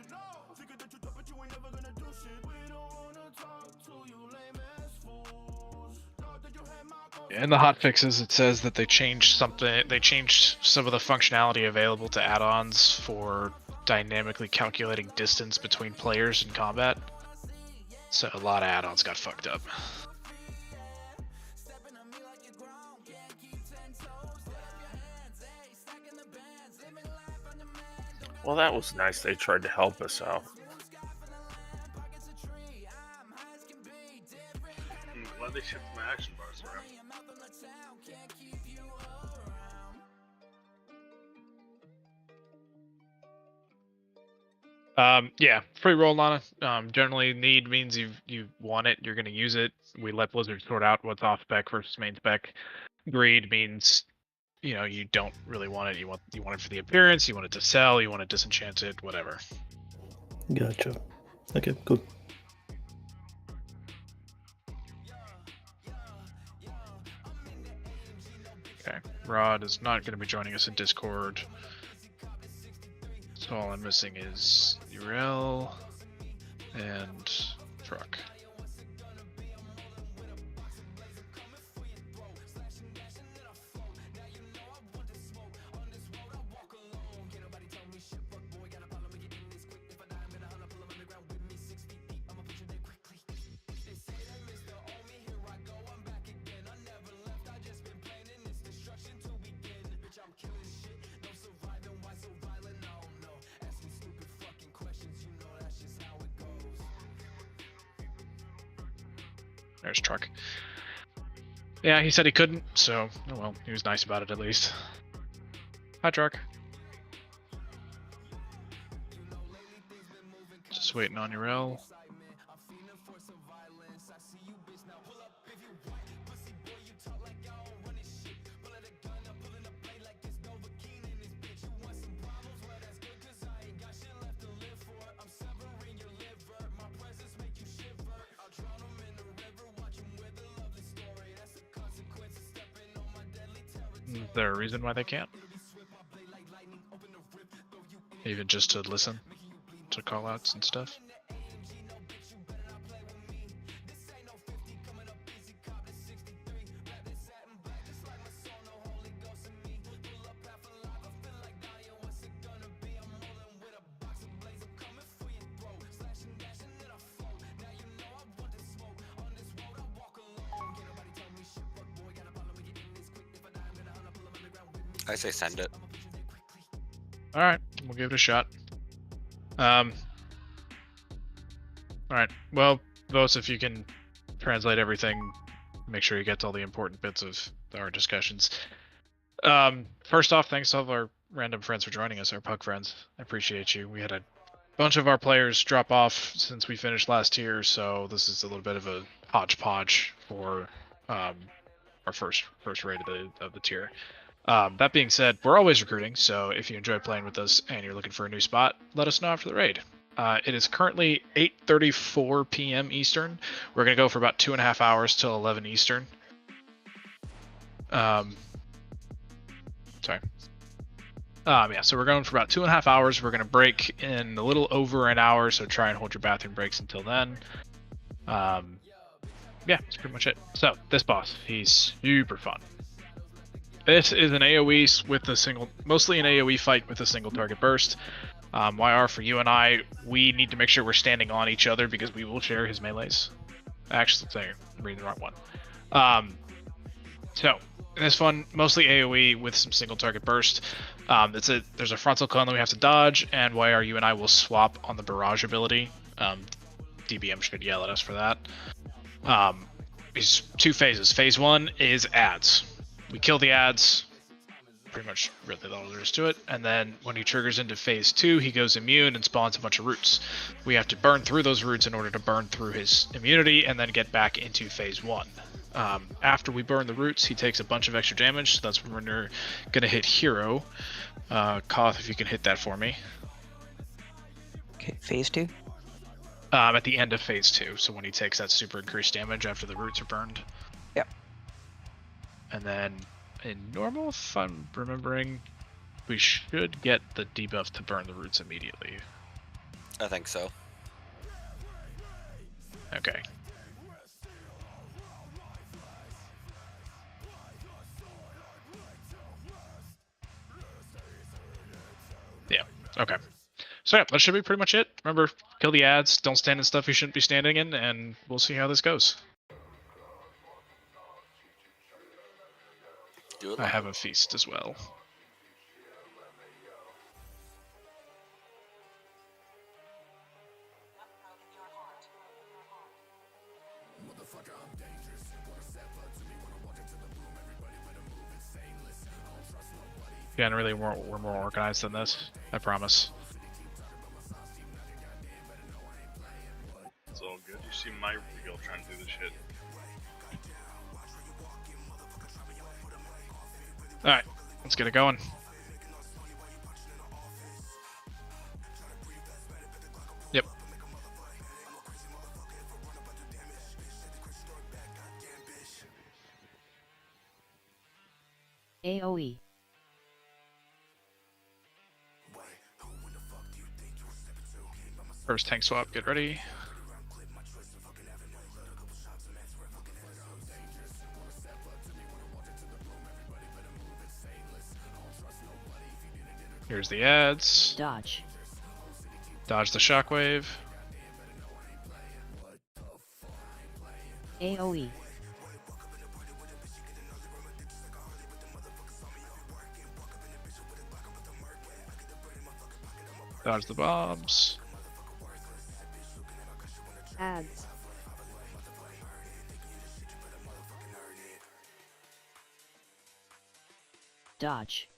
In the hotfixes, it says that they changed something. They changed some of the functionality available to add-ons for dynamically calculating distance between players in combat. So a lot of add-ons got fucked up. Well, that was nice. They tried to help us out. I'm glad they shifted my action bars around. Yeah, free roll on it. Generally, need means you want it, you're gonna use it. We let Blizzard sort out what's off spec versus main spec. Greed means, you know, you don't really want it. You want it for the appearance. You want it to sell. You want it disenchanted. Whatever. Gotcha. Okay, cool. Okay. Rod is not going to be joining us in Discord. So all I'm missing is Urel and Truck. There's Truck. Yeah, he said he couldn't, so oh well, he was nice about it at least. Hi, Truck. Just waiting on Urel. Is there a reason why they can't? Even just to listen to callouts and stuff? I say send it. Alright, we'll give it a shot. Alright, well, Vos, if you can translate everything, make sure you get to all the important bits of our discussions. First off, thanks to all of our random friends for joining us, our pug friends. I appreciate you. We had a bunch of our players drop off since we finished last year, so this is a little bit of a hodgepodge for our first raid of the tier. That being said, we're always recruiting, so if you enjoy playing with us and you're looking for a new spot, let us know after the raid. It is currently 8:34 p.m. Eastern. We're going to go for about 2.5 hours till 11 Eastern. Yeah, so we're going for about 2.5 hours. We're going to break in a little over an hour, so try and hold your bathroom breaks until then. Yeah, that's pretty much it. So, this boss, he's super fun. This is an AoE with a single, mostly an AoE fight with a single target burst. YR, for you and I, we need to make sure we're standing on each other because we will share his melees. Actually, sorry, I'm reading the wrong one. So, this one, mostly AoE with some single target burst. There's a frontal cone that we have to dodge, and YR, you and I will swap on the barrage ability. DBM should yell at us for that. It's 2 phases. Phase 1 is ads. We kill the ads, pretty much really all there is to it, and then when he triggers into phase 2, he goes immune and spawns a bunch of roots. We have to burn through those roots in order to burn through his immunity and then get back into phase 1. After we burn the roots, he takes a bunch of extra damage, so that's when we're gonna hit Hero. Koth, if you can hit that for me. Okay, phase 2. At the end of phase 2, so when he takes that super increased damage after the roots are burned. Yep. And then in normal, if I'm remembering, we should get the debuff to burn the roots immediately. I think so. Okay. Yeah, okay. So yeah, that should be pretty much it. Remember, kill the ads, don't stand in stuff you shouldn't be standing in, and we'll see how this goes. Do it I live. have a feast as well. Yeah, and really, we're more organized than this. I promise. It's all good. You see my reel trying to do this shit. Alright, let's get it going. Yep. AoE. First tank swap, get ready. Here's the ads. Dodge. Dodge the shockwave. AoE. Dodge the bombs. Ads. Dodge.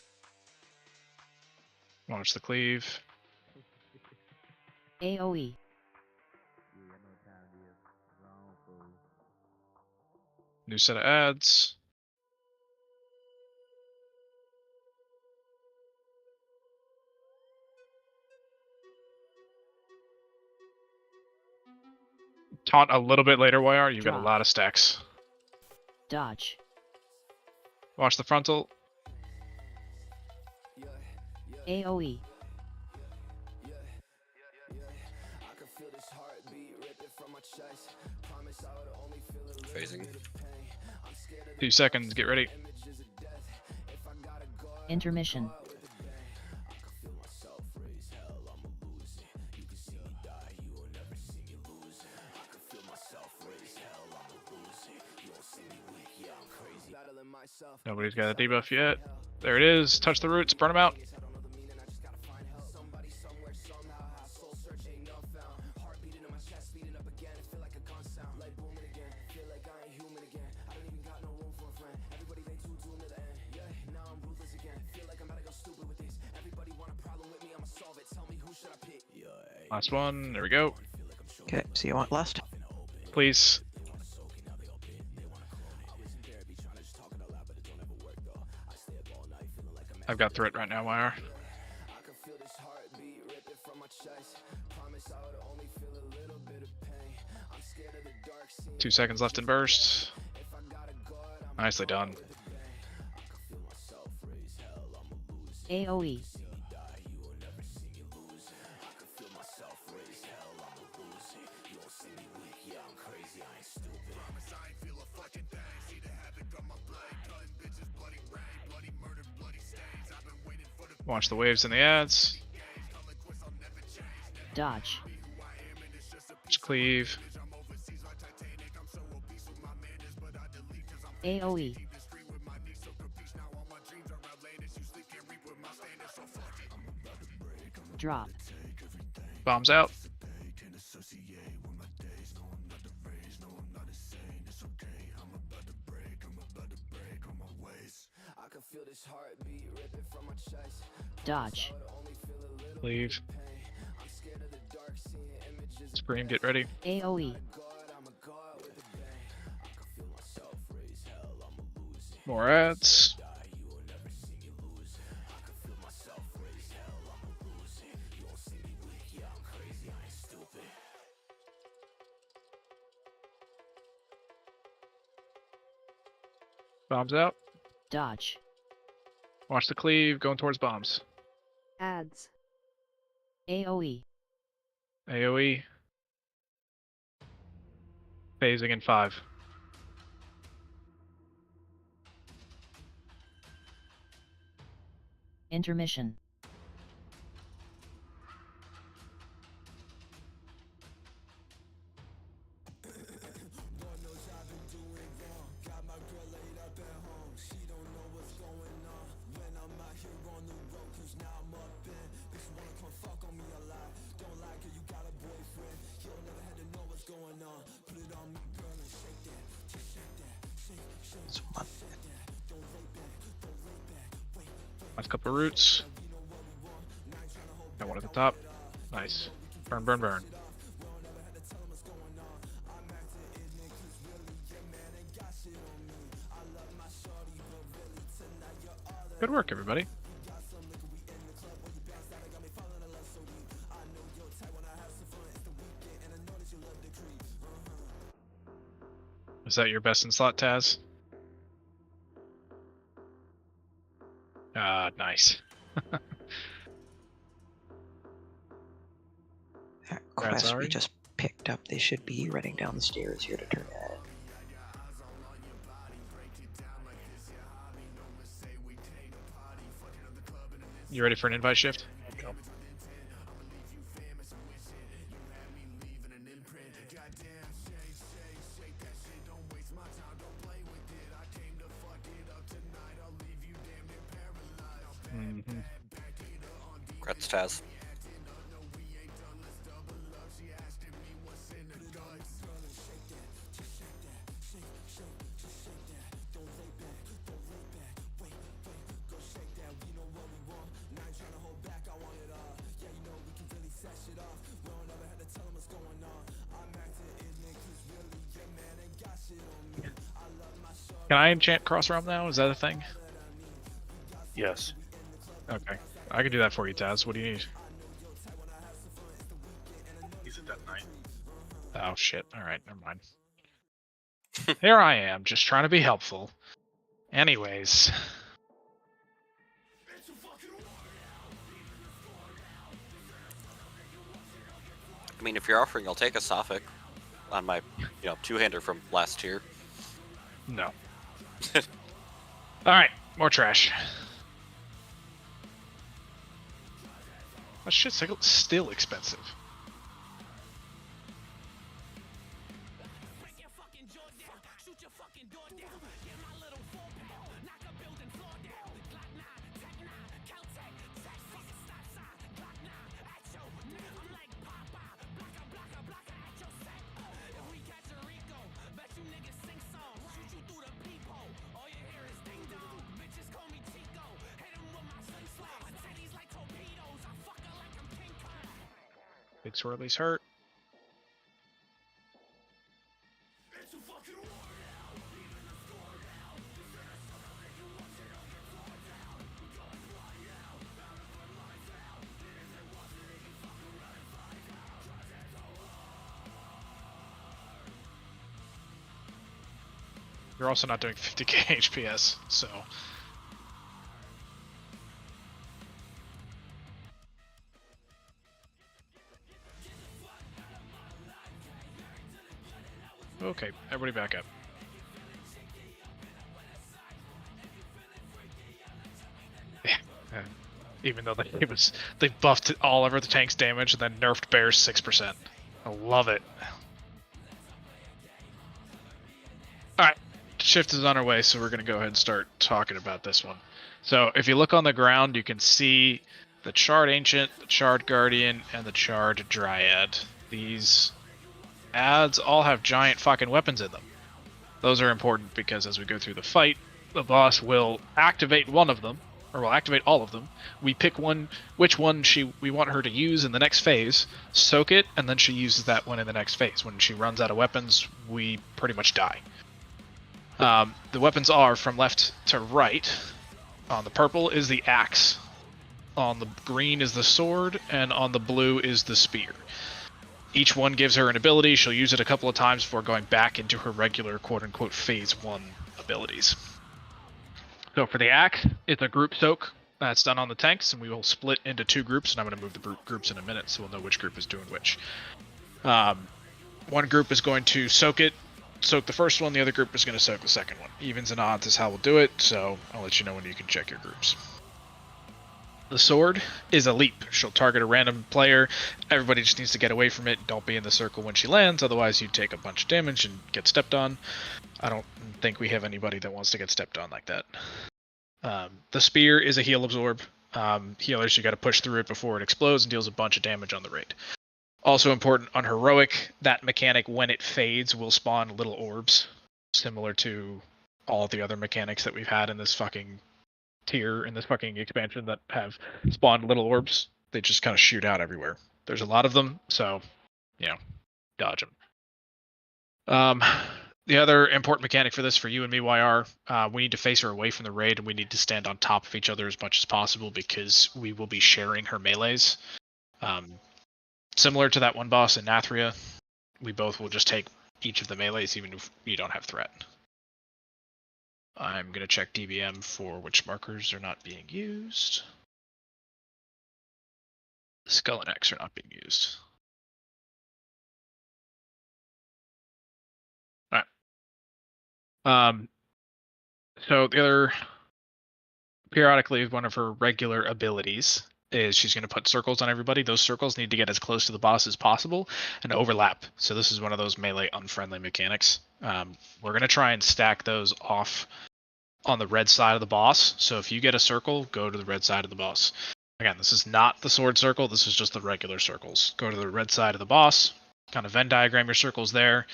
Launch the cleave. AoE. New set of ads. Taunt a little bit later, YR. You've got a Drop. lot of stacks. Dodge. Watch the frontal. AoE. Phasing. 2 seconds, get ready. Intermission. Nobody's got a debuff yet. There it is. Touch the roots, burn them out. Last one. There we go. Okay, so you want last? Please. I've got threat right now, YR. 2 seconds left in burst. Nicely done. AoE. Watch the waves in the ads. Dodge. Just cleave. AoE. Drop. Bombs out. Dodge. Cleave. Scream, get ready. AoE. More ads. Bombs out. Dodge. Watch the cleave going towards bombs. Ads. AoE. AoE. Phasing in 5. Intermission. Last couple of roots. Got one at the top. Nice. Burn, burn, burn. Good work, everybody. Is that your best in slot, Taz? Nice. That quest we just picked up, they should be running down the stairs here to turn it. You ready for an invite shift? Go. Mm-hmm. Congrats, Taz. Can I enchant cross realm now? Is that a thing? Yes. Okay. I can do that for you, Taz. What do you need? He's a death knight. Oh shit. Alright, never mind. Here I am, just trying to be helpful. Anyways. I mean, if you're offering, I'll take a Sophic on my, two-hander from last tier. No. Alright, more trash. That shit's still expensive. Big swirly's hurt. You're also not doing 50k HPS, so. Okay, everybody back up. Yeah, even though they buffed all over the tank's damage and then nerfed Bear's 6%. I love it. Alright, shift is on our way, so we're going to go ahead and start talking about this one. So if you look on the ground, you can see the Charred Ancient, the Charred Guardian, and the Charred Dryad. These ads all have giant fucking weapons in them. Those are important because as we go through the fight, the boss will activate one of them, or will activate all of them. We pick one, which one we want her to use in the next phase, soak it, and then she uses that one in the next phase. When she runs out of weapons, we pretty much die. The weapons are from left to right. On the purple is the axe. On the green is the sword, and on the blue is the spear. Each one gives her an ability. She'll use it a couple of times before going back into her regular quote-unquote phase 1 abilities. So for the axe, it's a group soak that's done on the tanks, and we will split into 2 groups, and I'm going to move the groups in a minute so we'll know which group is doing which. One group is going to soak the first one, the other group is going to soak the second one. Evens and odds is how we'll do it, so I'll let you know when you can check your groups. The sword is a leap. She'll target a random player. Everybody just needs to get away from it. Don't be in the circle when she lands, otherwise you take a bunch of damage and get stepped on. I don't think we have anybody that wants to get stepped on like that. The spear is a heal absorb. Healers, you got to push through it before it explodes and deals a bunch of damage on the raid. Also important on heroic, that mechanic, when it fades, will spawn little orbs, similar to all the other mechanics that we've had in this fucking tier, in this fucking expansion, that have spawned little orbs. They just kind of shoot out everywhere. There's a lot of them, so, dodge them. The other important mechanic for this, for you and me, YR, we need to face her away from the raid, and we need to stand on top of each other as much as possible, because we will be sharing her melees. Similar to that one boss in Nathria, we both will just take each of the melees, even if you don't have threat. I'm going to check DBM for which markers are not being used. The Skull and X are not being used. Alright. So the other, periodically, one of her regular abilities is she's going to put circles on everybody. Those circles need to get as close to the boss as possible and overlap. So this is one of those melee unfriendly mechanics. We're going to try and stack those off on the red side of the boss. So if you get a circle, go to the red side of the boss. Again, this is not the sword circle. This is just the regular circles. Go to the red side of the boss. Kind of Venn diagram your circles there.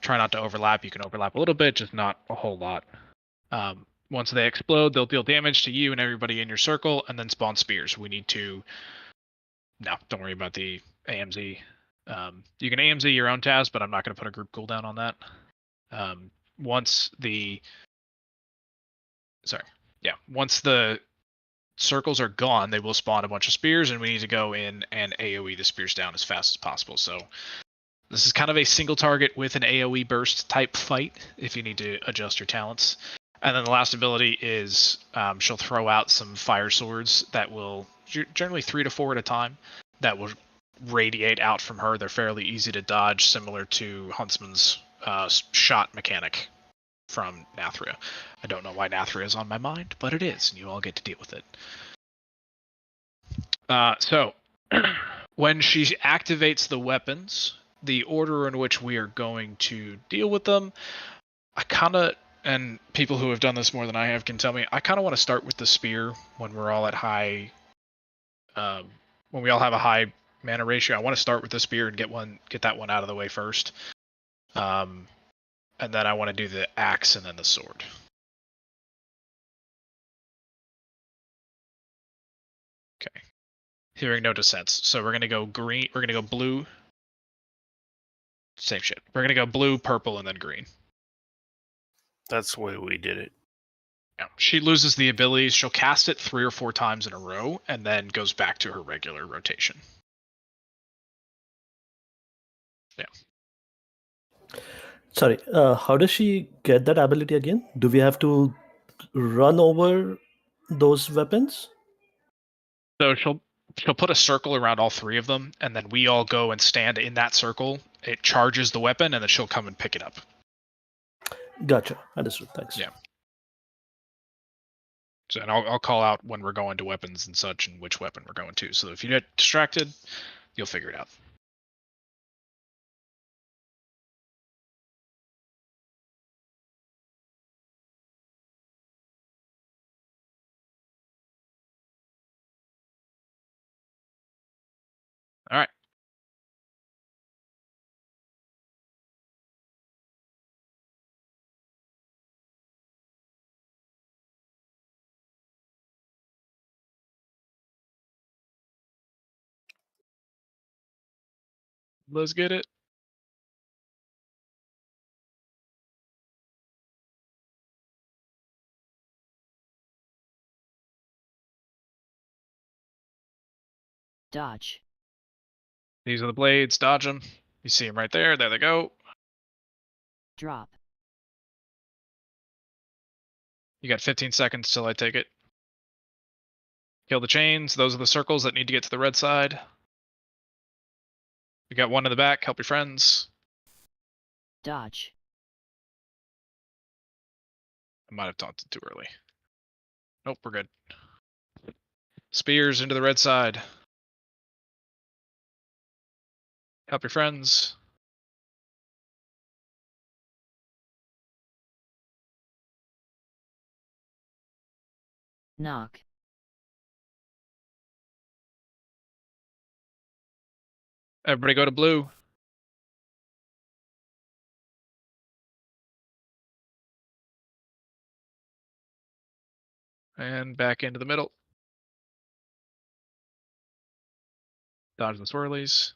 Try not to overlap. You can overlap a little bit, just not a whole lot. Once they explode, they'll deal damage to you and everybody in your circle, and then spawn spears. We need to... No, don't worry about the AMZ. You can AMZ your own TAS, but I'm not going to put a group cooldown on that. Once the circles are gone, they will spawn a bunch of spears, and we need to go in and AoE the spears down as fast as possible. So this is kind of a single target with an AoE burst type fight, if you need to adjust your talents. And then the last ability is she'll throw out some fire swords that will, generally 3 to 4 at a time, that will radiate out from her. They're fairly easy to dodge, similar to Huntsman's shot mechanic from Nathria. I don't know why Nathria is on my mind, but it is, and you all get to deal with it. So, when she activates the weapons, the order in which we are going to deal with them, I kind of, and people who have done this more than I have can tell me, I kind of want to start with the spear when we're all at high, when we all have a high mana ratio. I want to start with the spear and get that one out of the way first. And then I want to do the axe and then the sword. Okay. Hearing no dissents. So we're going to go green. We're going to go blue. Same shit. We're going to go blue, purple, and then green. That's the way we did it. Yeah. She loses the abilities. She'll cast it 3 or 4 times in a row and then goes back to her regular rotation. Yeah. Sorry, how does she get that ability again? Do we have to run over those weapons? So she'll put a circle around all 3 of them, and then we all go and stand in that circle. It charges the weapon, and then she'll come and pick it up. Gotcha. Understood. Thanks. Yeah. So, and I'll call out when we're going to weapons and such, and which weapon we're going to. So if you get distracted, you'll figure it out. All right. Let's get it. Dodge. These are the blades. Dodge them. You see them right there. There they go. Drop. You got 15 seconds till I take it. Kill the chains. Those are the circles that need to get to the red side. You got one in the back. Help your friends. Dodge. I might have taunted too early. Nope, we're good. Spears into the red side. Help your friends. Knock. Everybody go to blue. And back into the middle. Dodge the swirlies.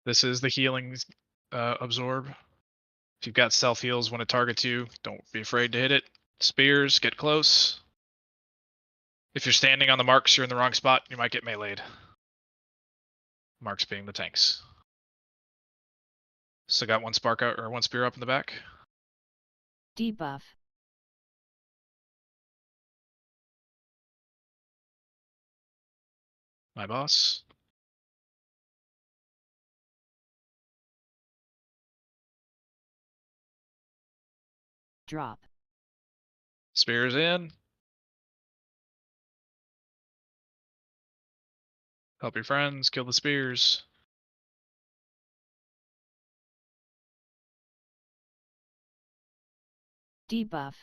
This is the healing absorb. If you've got self heals when it targets you, don't be afraid to hit it. Spears, get close. If you're standing on the marks, you're in the wrong spot, you might get meleeed. Marks being the tanks. So got one spark out or one spear up in the back. Debuff. My boss. Drop. Spears in. Help your friends, kill the spears. Debuff.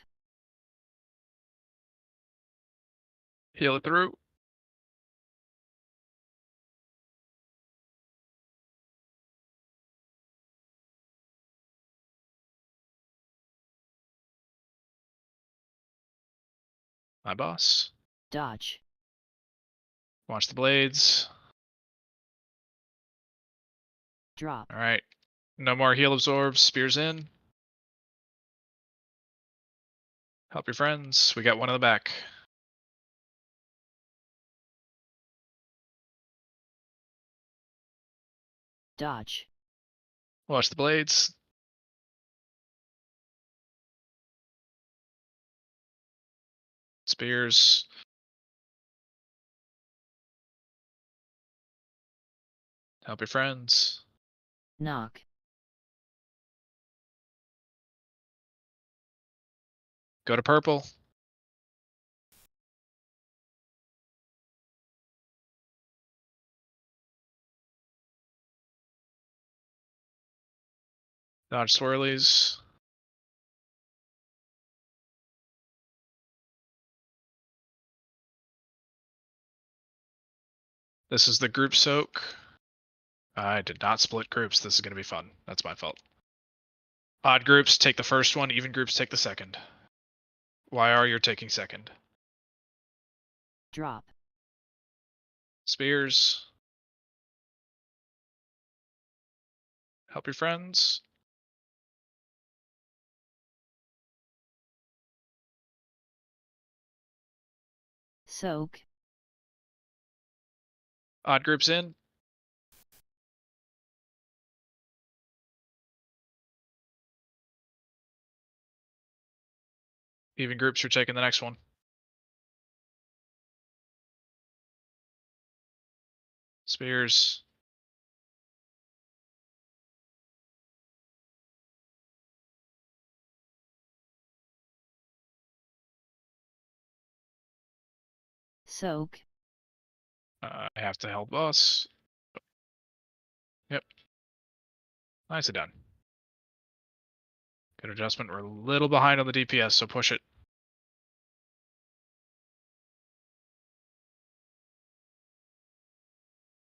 Heal it through. My boss. Dodge. Watch the blades. Drop. Alright. No more heal absorbs. Spears in. Help your friends. We got one in the back. Dodge. Watch the blades. Spears. Help your friends. Knock. Go to purple. Dodge swirlies. This is the group soak. I did not split groups. This is going to be fun. That's my fault. Odd groups take the first one. Even groups take the second. YR, you're taking second. Drop. Spears. Help your friends. Soak. Odd groups in. Even groups, you're taking the next one. Spears. Soak. I have to help boss. Yep. Nicely done. Good adjustment. We're a little behind on the DPS, so push it.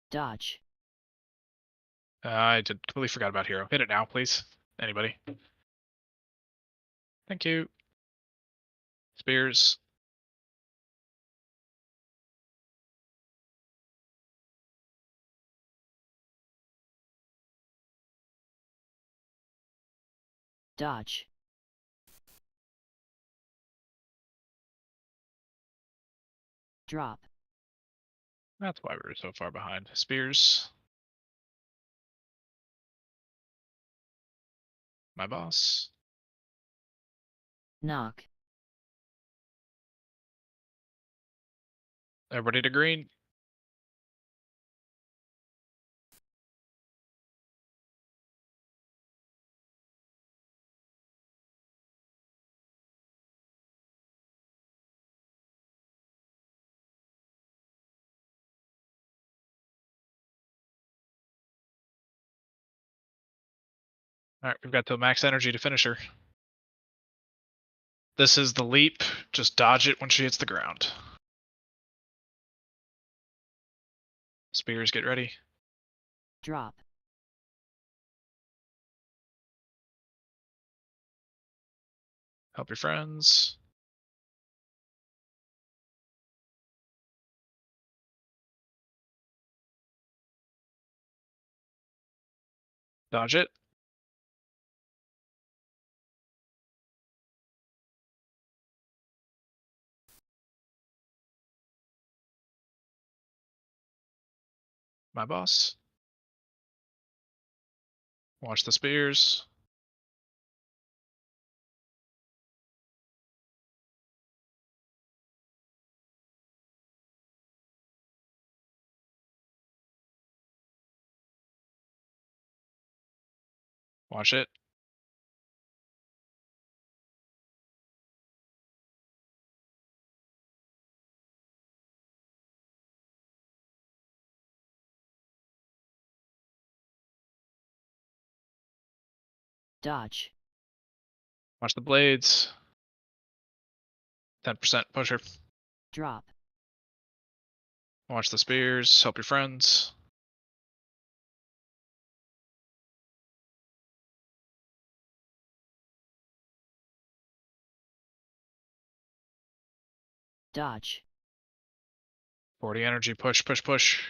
Dodge. I completely forgot about hero. Hit it now, please. Anybody? Thank you. Spears. Dodge. Drop. That's why we were so far behind. Spears. My boss. Knock. Everybody to green. Alright, we've got the max energy to finish her. This is the leap. Just dodge it when she hits the ground. Spears, get ready. Drop. Help your friends. Dodge it. My boss. Watch the spears. Watch it. Dodge. Watch the blades. 10% pusher. Drop. Watch the spears. Help your friends. Dodge. 40 energy. Push, push, push.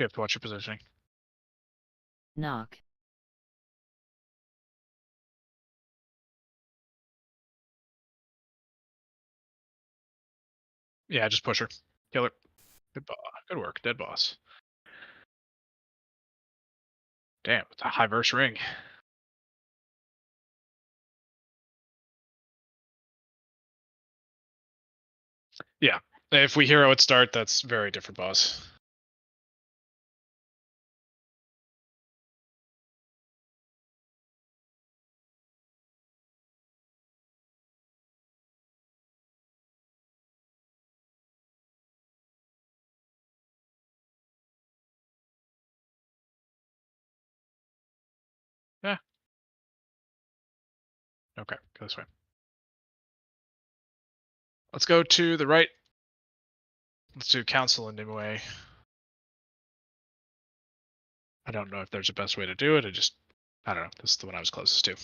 Shift. Watch your positioning. Knock. Yeah, just push her. Kill her. Good work. Dead boss. Damn, it's a high verse ring. Yeah. If we hero at start, that's very different boss. Yeah. Okay, go this way. Let's go to the right. Let's do council in Nimue. I don't know if there's a best way to do it. I don't know. This is the one I was closest to.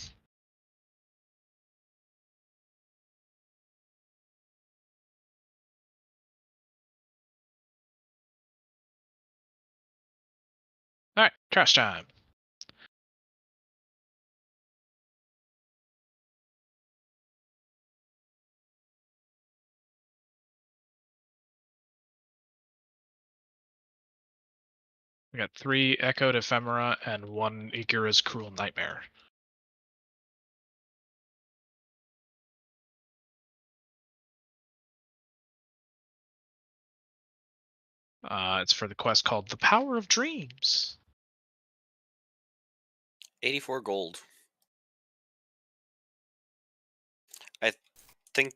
All right, trash time. We got 3 Echoed Ephemera and 1 Ikira's Cruel Nightmare. It's for the quest called The Power of Dreams. 84 gold. I think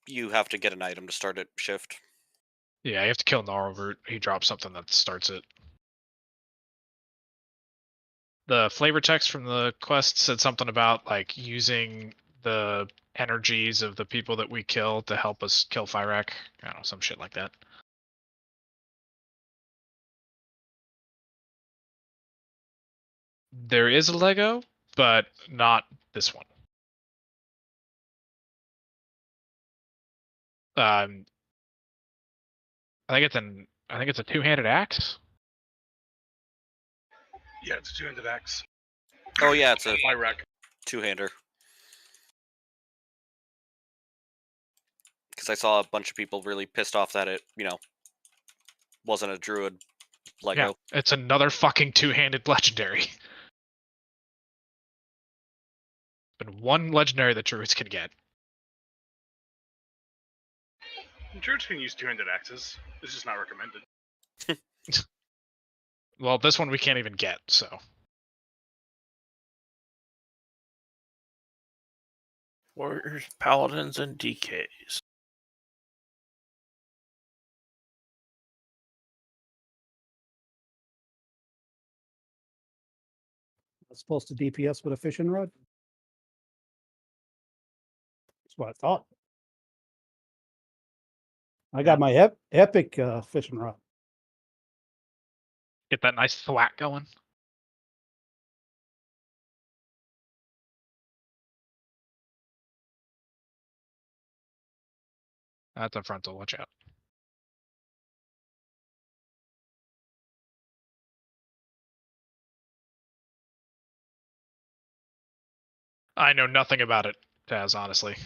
you have to get an item to start it shift. Yeah, you have to kill Gnarlroot. He drops something that starts it. The flavor text from the quest said something about like using the energies of the people that we kill to help us kill Fyrak. I don't know, some shit like that. There is a Lego, but not this one. I think it's a two-handed axe. Yeah, it's a two-handed axe. Oh yeah, it's a I wreck. two-hander. Because I saw a bunch of people really pissed off that it, wasn't a druid Lego. Yeah, it's another fucking two-handed legendary. But one legendary that druids can get. Druids can use two-handed axes. It's just not recommended. Well, this one we can't even get, so. Warriors, paladins, and DKs. It's supposed to DPS with a fishing rod. That's what I thought. I got my epic fishing rod. Get that nice thwack going. That's a frontal, watch out. I know nothing about it, Taz, honestly.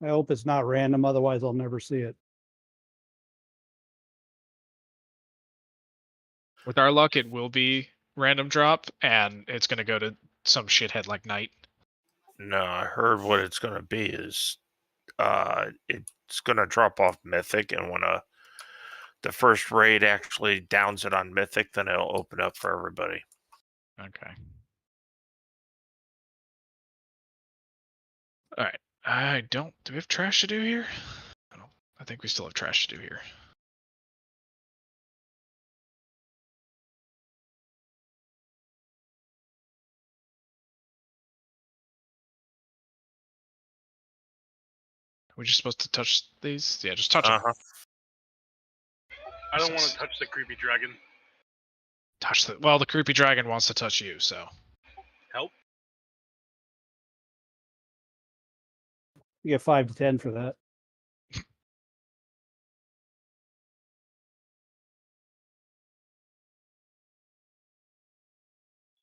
I hope it's not random, otherwise I'll never see it. With our luck, it will be random drop, and it's going to go to some shithead like Knight. No, I heard what it's going to be is it's going to drop off Mythic, and when the first raid actually downs it on Mythic, then it'll open up for everybody. Okay. Alright. Do we have trash to do here? I think we still have trash to do here. Are we just supposed to touch these? Yeah, just touch them. I don't want to touch the creepy dragon. Well, the creepy dragon wants to touch you, so. Help? You get 5 to 10 for that.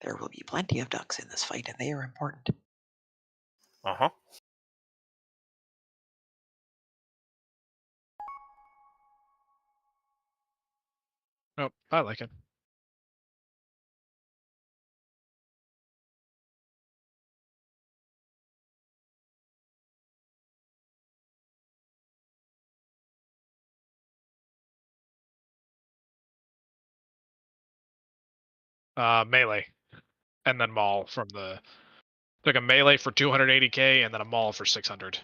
There will be plenty of ducks in this fight, and they are important. Uh-huh. Oh, I like it. Melee. And then Maul from the... Like a melee for 280k, and then a Maul for 600.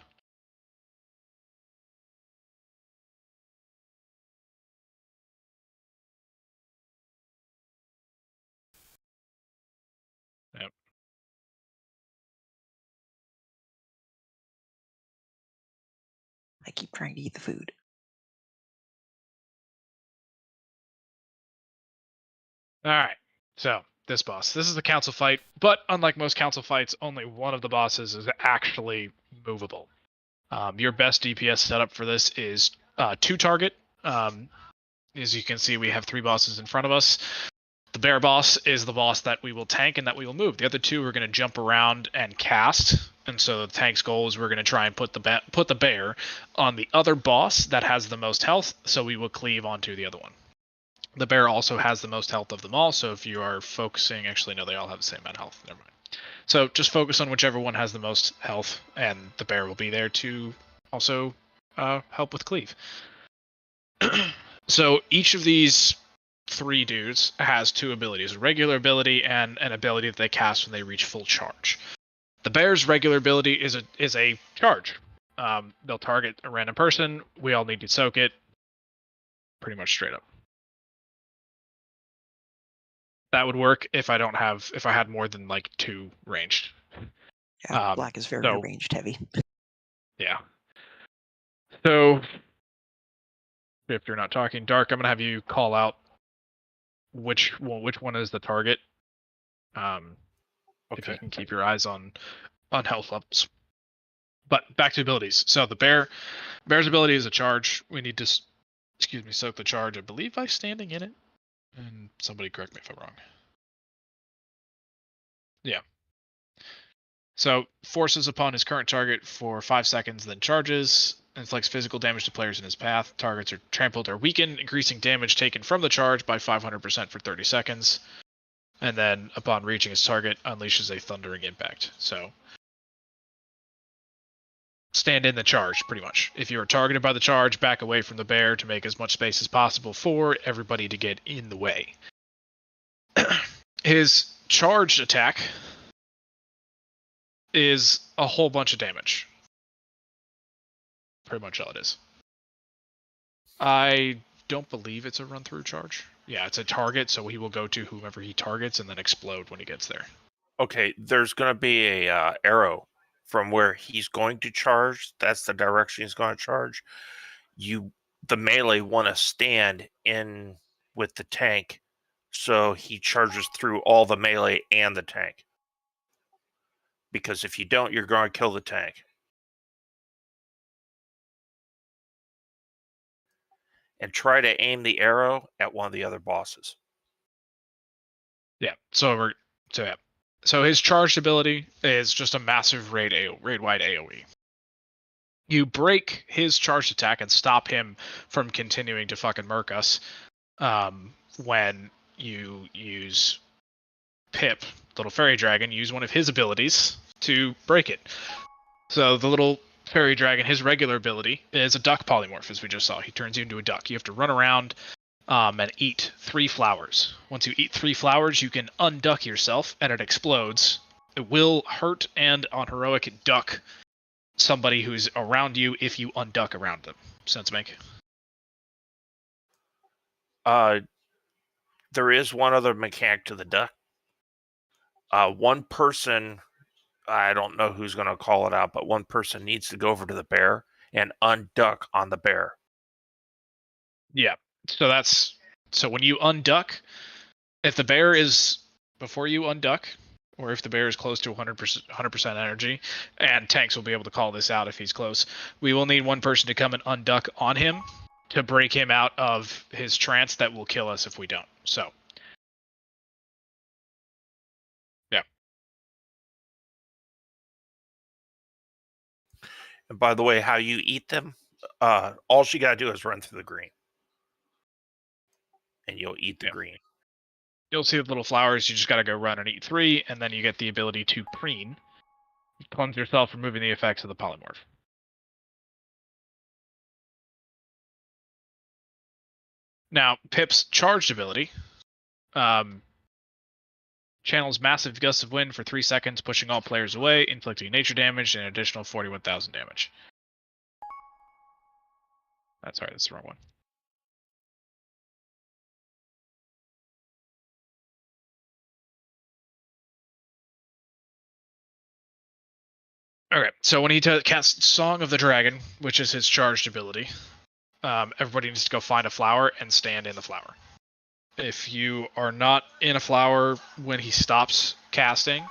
Yep. I keep trying to eat the food. Alright, so this boss. This is the council fight, but unlike most council fights, only one of the bosses is actually movable. Your best DPS setup for this is 2 target. As you can see, we have 3 bosses in front of us. The bear boss is the boss that we will tank and that we will move. The other 2 are going to jump around and cast. And so the tank's goal is we're going to try and put the bear on the other boss that has the most health, so we will cleave onto the other one. The bear also has the most health of them all, so if you are focusing... Actually, no, they all have the same amount of health. Never mind. So just focus on whichever one has the most health, and the bear will be there to also help with cleave. So each of these 3 dudes has 2 abilities, a regular ability and an ability that they cast when they reach full charge. The bear's regular ability is a charge. They'll target a random person. We all need to soak it. Pretty much straight up. That would work if I had more than like 2 ranged. Yeah, black is very ranged heavy. Yeah. So if you're not talking. Dark, I'm gonna have you call out which one is the target. If you Okay. can keep your eyes on health levels. But back to abilities. So the bear's ability is a charge. We need to, soak the charge. I believe by standing in it. And somebody correct me if I'm wrong. Yeah. So forces upon his current target for 5 seconds, then charges. Inflicts physical damage to players in his path. Targets are trampled or weakened, increasing damage taken from the charge by 500% for 30 seconds. And then, upon reaching his target, unleashes a thundering impact. So, stand in the charge, pretty much. If you are targeted by the charge, back away from the bear to make as much space as possible for everybody to get in the way. His charged attack is a whole bunch of damage. Pretty much all it is. I don't believe it's a run-through charge. Yeah, it's a target, so he will go to whomever he targets and then explode when he gets there. Okay, there's going to be a arrow from where he's going to charge. That's the direction he's going to charge. The melee want to stand in with the tank, so he charges through all the melee and the tank. Because if you don't, you're going to kill the tank. And try to aim the arrow at one of the other bosses. Yeah. So his charged ability is just a massive raid wide AoE. You break his charged attack and stop him from continuing to fucking murk us when you use Pip, little fairy dragon, use one of his abilities to break it. So the little fairy dragon, his regular ability is a duck polymorph, as we just saw. He turns you into a duck. You have to run around and eat 3 flowers. Once you eat 3 flowers, you can unduck yourself, and it explodes. It will hurt and, on heroic, duck somebody who's around you if you unduck around them. Sense make? There is one other mechanic to the duck. One person, I don't know who's going to call it out, but one person needs to go over to the bear and unduck on the bear. Yeah. So when you unduck, if the bear is before you unduck, or if the bear is close to 100% energy, and tanks will be able to call this out if he's close, we will need one person to come and unduck on him to break him out of his trance that will kill us if we don't. So, yeah. And by the way, how you eat them, all you got to do is run through the green. And you'll eat the green. You'll see the little flowers. You just got to go run and eat 3, and then you get the ability to preen. Cleanse yourself, removing the effects of the polymorph. Now, Pip's charged ability channels massive gusts of wind for 3 seconds, pushing all players away, inflicting nature damage and an additional 41,000 damage. That's the wrong one. Okay, so when he casts Song of the Dragon, which is his charged ability, everybody needs to go find a flower and stand in the flower. If you are not in a flower when he stops casting,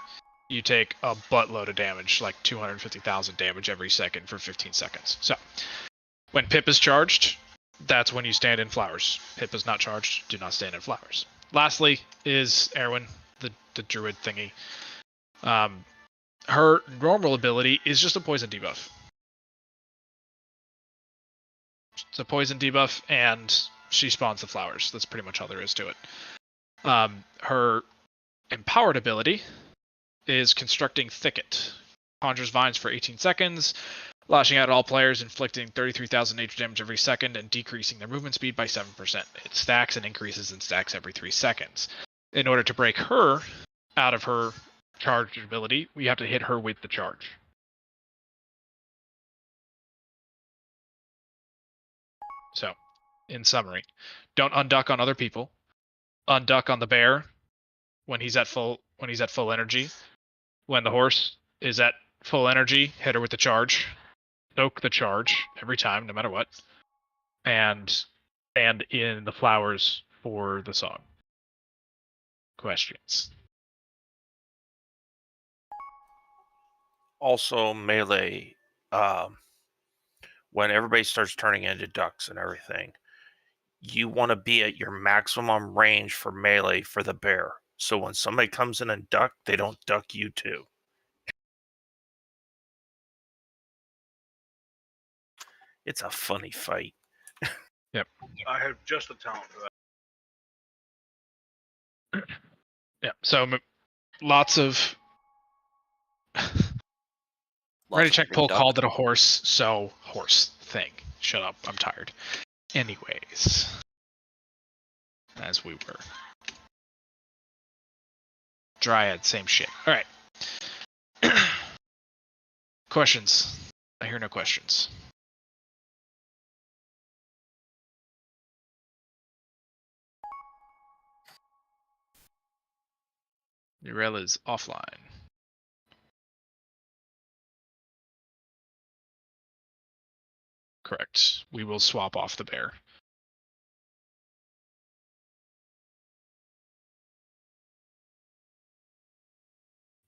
you take a buttload of damage, like 250,000 damage every second for 15 seconds. So, when Pip is charged, that's when you stand in flowers. Pip is not charged, do not stand in flowers. Lastly is Erwin, the druid thingy. Her normal ability is just a poison debuff. It's a poison debuff, and she spawns the flowers. That's pretty much all there is to it. Her empowered ability is Constructing Thicket. Conjures vines for 18 seconds, lashing out at all players, inflicting 33,000 nature damage every second, and decreasing their movement speed by 7%. It stacks and increases in stacks every 3 seconds. In order to break her out of her charged ability, we have to hit her with the charge. So, in summary, don't unduck on other people. Unduck on the bear when he's at full energy. When the horse is at full energy, hit her with the charge. Soak the charge every time, no matter what. And and in the flowers for the song. Questions? Also, melee. When everybody starts turning into ducks and everything, you want to be at your maximum range for melee for the bear. So when somebody comes in and duck, they don't duck you too. It's a funny fight. Yep. I have just the talent for that. Yeah. So lots of. Ready check poll called it a horse, so horse thing. Shut up. I'm tired. Anyways, as we were. Dryad, same shit. All right. Questions? I hear no questions. Urel is offline. Correct. We will swap off the bear.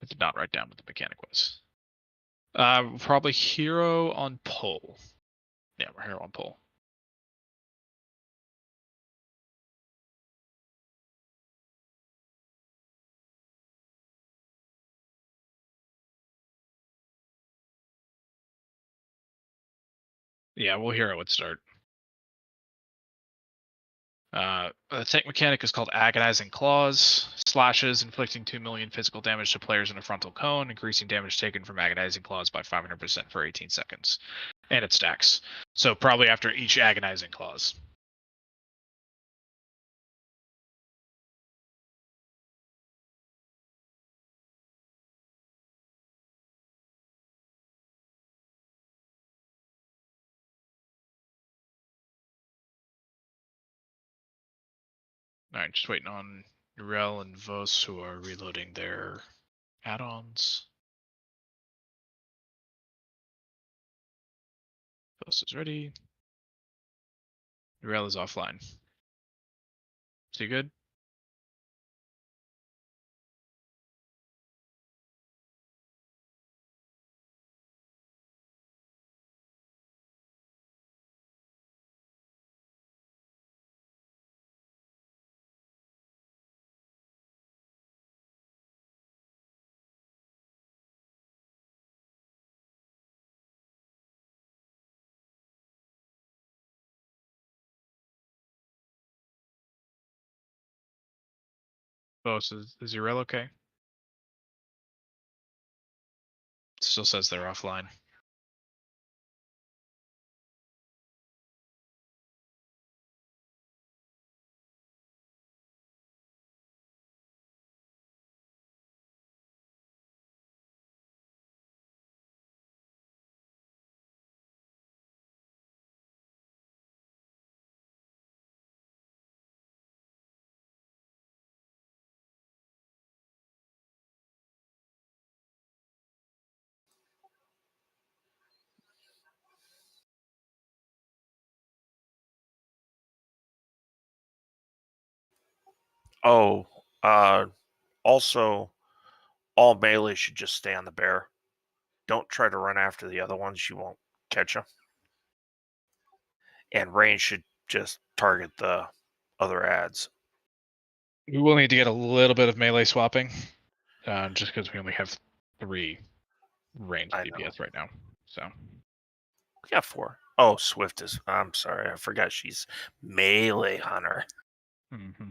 I did not write down what the mechanic was. Probably hero on pull. Yeah, we're hero on pull. Yeah, we'll hero at start. The tank mechanic is called Agonizing Claws. Slashes, inflicting 2 million physical damage to players in a frontal cone, increasing damage taken from Agonizing Claws by 500% for 18 seconds. And it stacks. So probably after each Agonizing Claws. Alright, just waiting on Urel and Vos who are reloading their add-ons. Vos is ready. Urel is offline. Is he good? Vos, is Urel okay? Still says they're offline. Oh, also, all melee should just stay on the bear. Don't try to run after the other ones. You won't catch them. And range should just target the other ads. We will need to get a little bit of melee swapping, just because we only have 3 ranged DPS right now. So We got 4. Oh, Swift is. I'm sorry, I forgot she's melee hunter. Mm-hmm.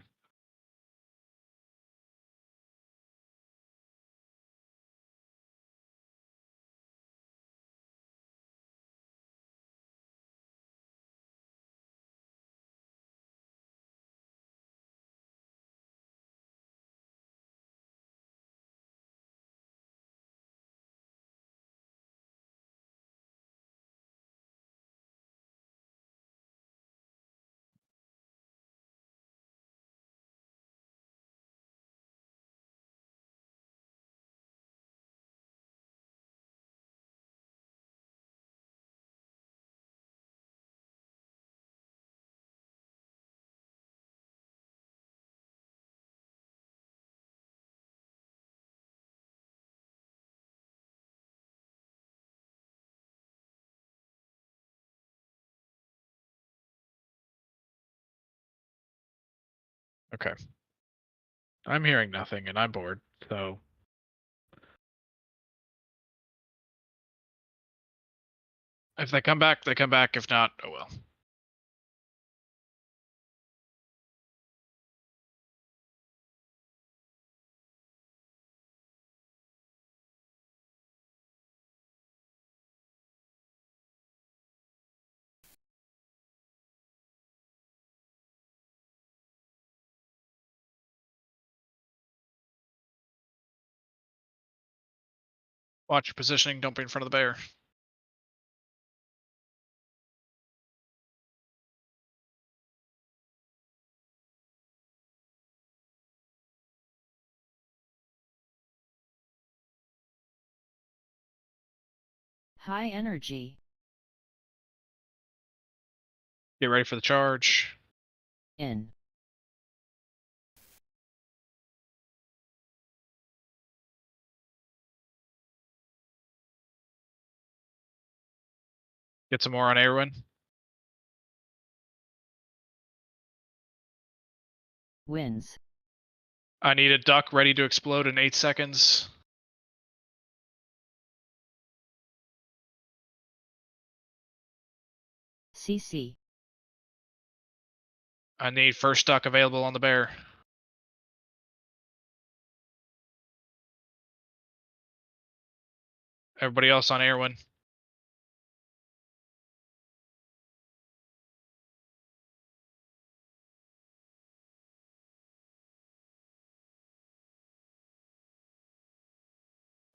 Okay. I'm hearing nothing and I'm bored, so. If they come back, they come back. If not, oh well. Watch your positioning, don't be in front of the bear. High energy. Get ready for the charge. In. Get some more on Erwin. Wins. I need a duck ready to explode in 8 seconds. CC. I need first duck available on the bear. Everybody else on Erwin.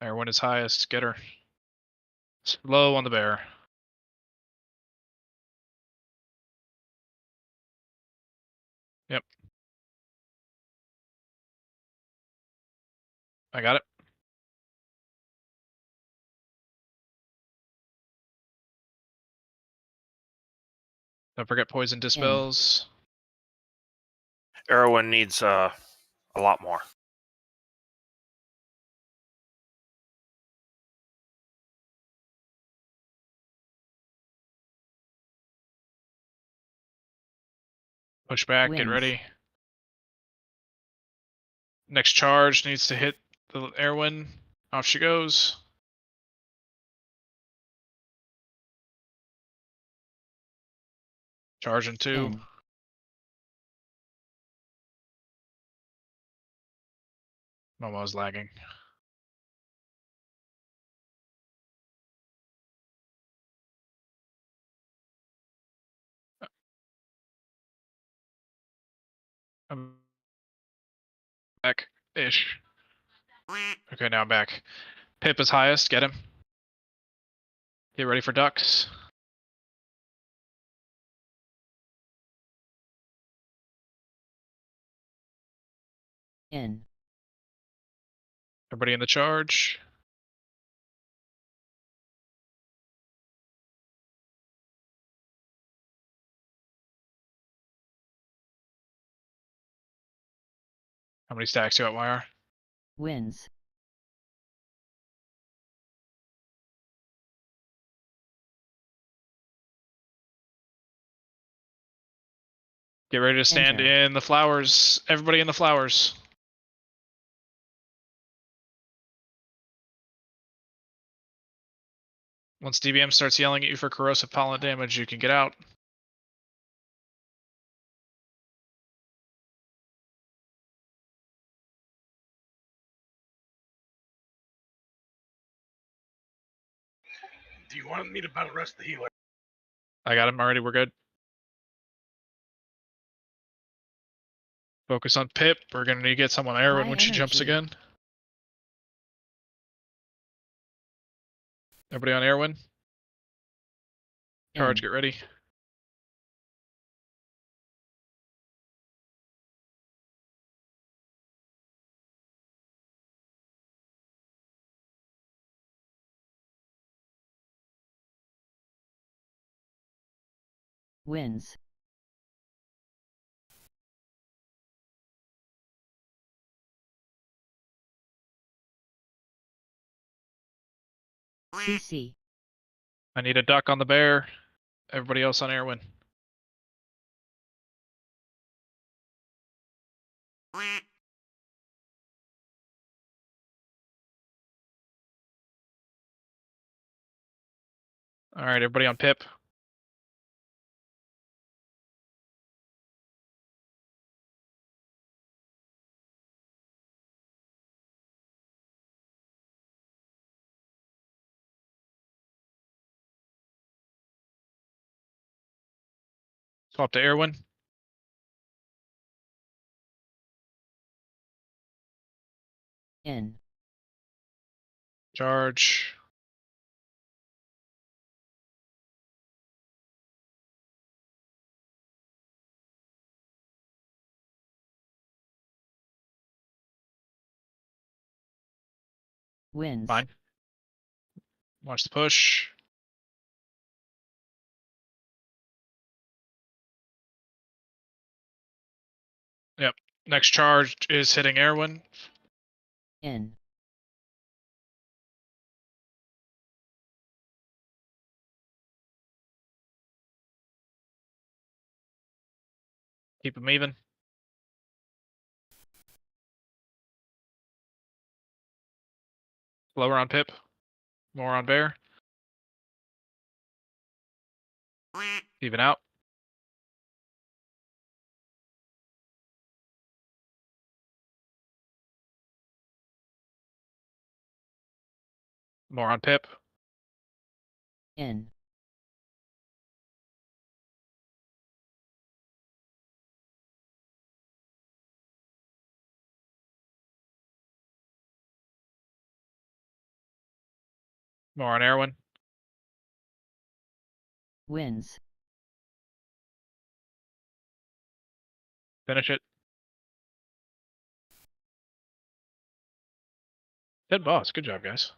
Erwin is highest. Get her. Slow on the bear. Yep. I got it. Don't forget poison dispels. Erwin needs a lot more. Push back, get Wins. ready. Next charge needs to hit the Erwin. Off she goes. Charge in 2. In. Momo's lagging. I'm back-ish. Okay, now I'm back. Pip is highest, get him. Get ready for ducks. In. Everybody in the charge. How many stacks you got, YR? Wins. Get ready to stand Enter. in the flowers. Everybody in the flowers. Once DBM starts yelling at you for corrosive pollen damage, you can get out. Do you want me to battle rest the healer? I got him already, we're good. Focus on Pip. We're gonna need to get someone Erwin High when she jumps energy. again. Everybody on Erwin. Charge, In. get ready. Wins. CC. I need a duck on the bear. Everybody else on Erwin. All right, everybody on Pip. Swap to Erwin. N. Charge. Wins. Fine. Watch the push. Yep. Next charge is hitting Erwin. N. Keep him even. Lower on Pip. More on Bear. Even out. More on Pip. N. More on Erwin. Wins. Finish it. Dead boss. Good job, guys.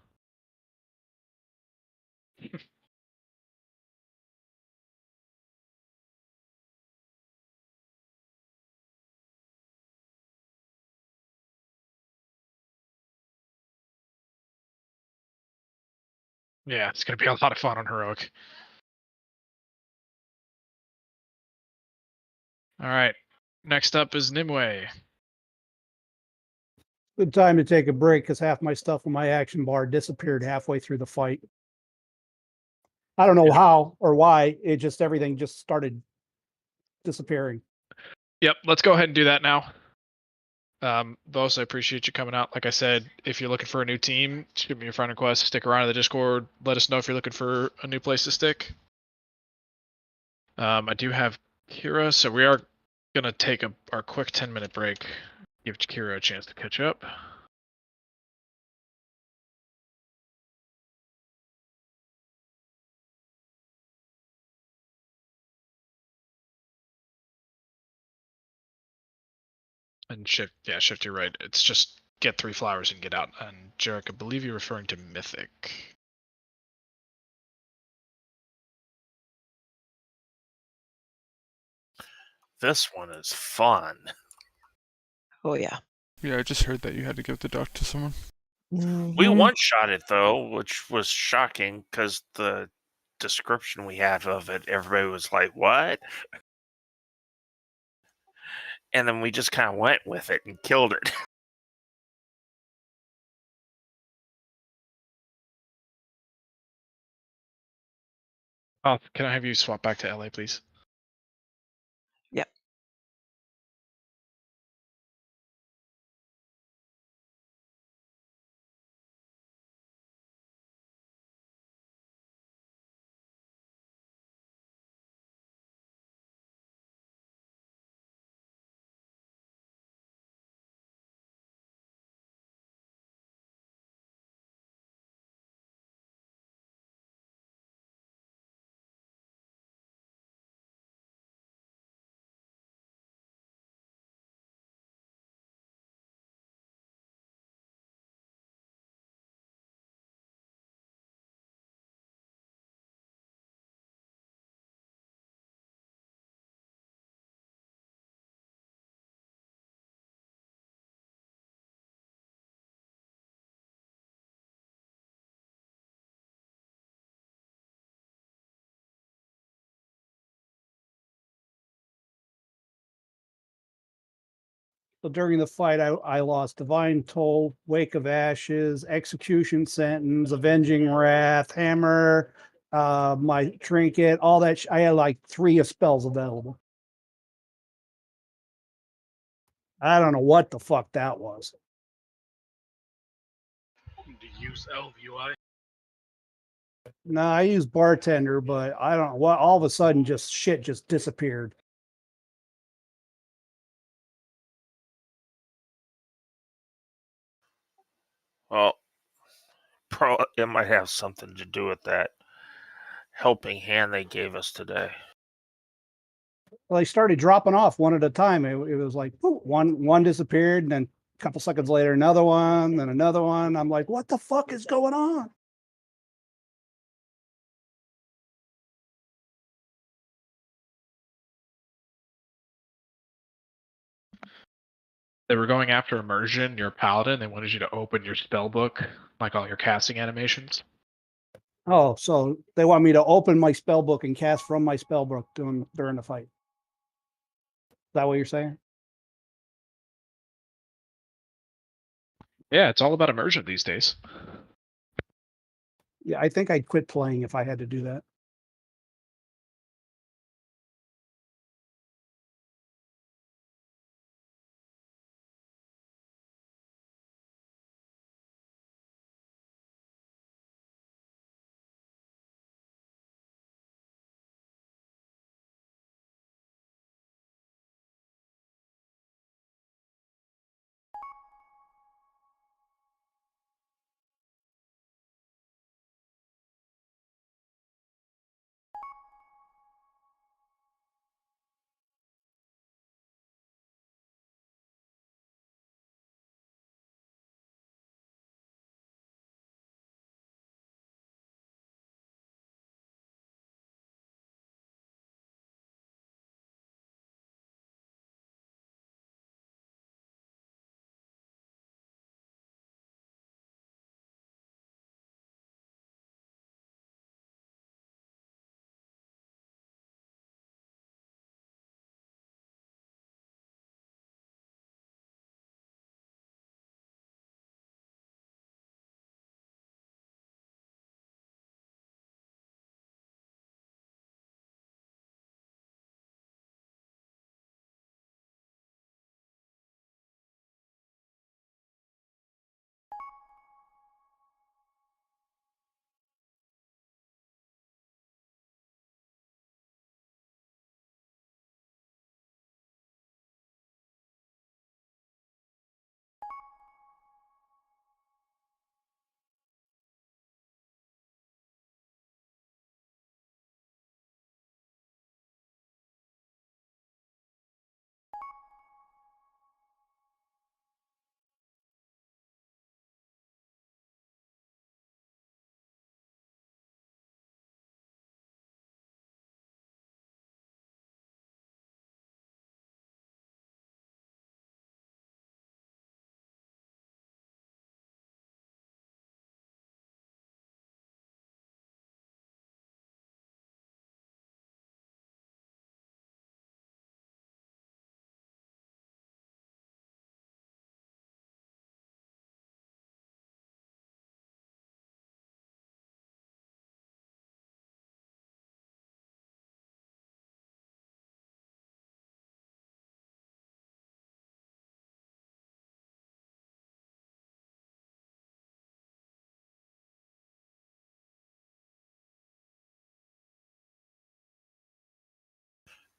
Yeah, it's gonna be a lot of fun on Heroic. All right. Next up is Nimue. Good time to take a break because half my stuff on my action bar disappeared halfway through the fight. I don't know how or why. It just everything just started disappearing. Yep, let's go ahead and do that now. Boss, I appreciate you coming out. Like I said, if you're looking for a new team, shoot me a friend request. Stick around in the Discord. Let us know if you're looking for a new place to stick. I do have Kira, so we are gonna take our quick 10-minute break. Give Kira a chance to catch up. And shift your right. It's just get 3 flowers and get out. And Jarek, I believe you're referring to Mythic. This one is fun. Oh yeah. Yeah, I just heard that you had to give the duck to someone. We one-shot it though, which was shocking because the description we had of it, everybody was like, "What?" And then we just kind of went with it and killed it. Oh, can I have you swap back to LA, please? Yep. So during the fight, I lost Divine Toll, Wake of Ashes, Execution Sentence, Avenging Wrath, Hammer, my Trinket, all that. I had like 3 spells available. I don't know what the fuck that was. Do you use LVUI? No, I use Bartender, but I don't know what. All of a sudden, just shit just disappeared. Well, it might have something to do with that helping hand they gave us today. Well, they started dropping off one at a time. It was like one disappeared, and then a couple seconds later, another one, then another one. I'm like, what the fuck is going on? They were going after immersion, your paladin. They wanted you to open your spell book, like all your casting animations. Oh, so they want me to open my spell book and cast from my spell book during the fight. Is that what you're saying? Yeah, it's all about immersion these days. Yeah, I think I'd quit playing if I had to do that.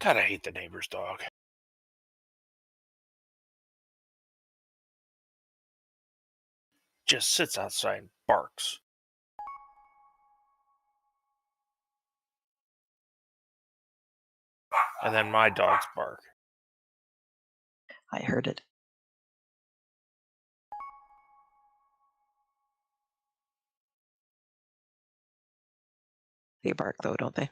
God, I hate the neighbor's dog. Just sits outside and barks. And then my dogs bark. I heard it. They bark though, don't they?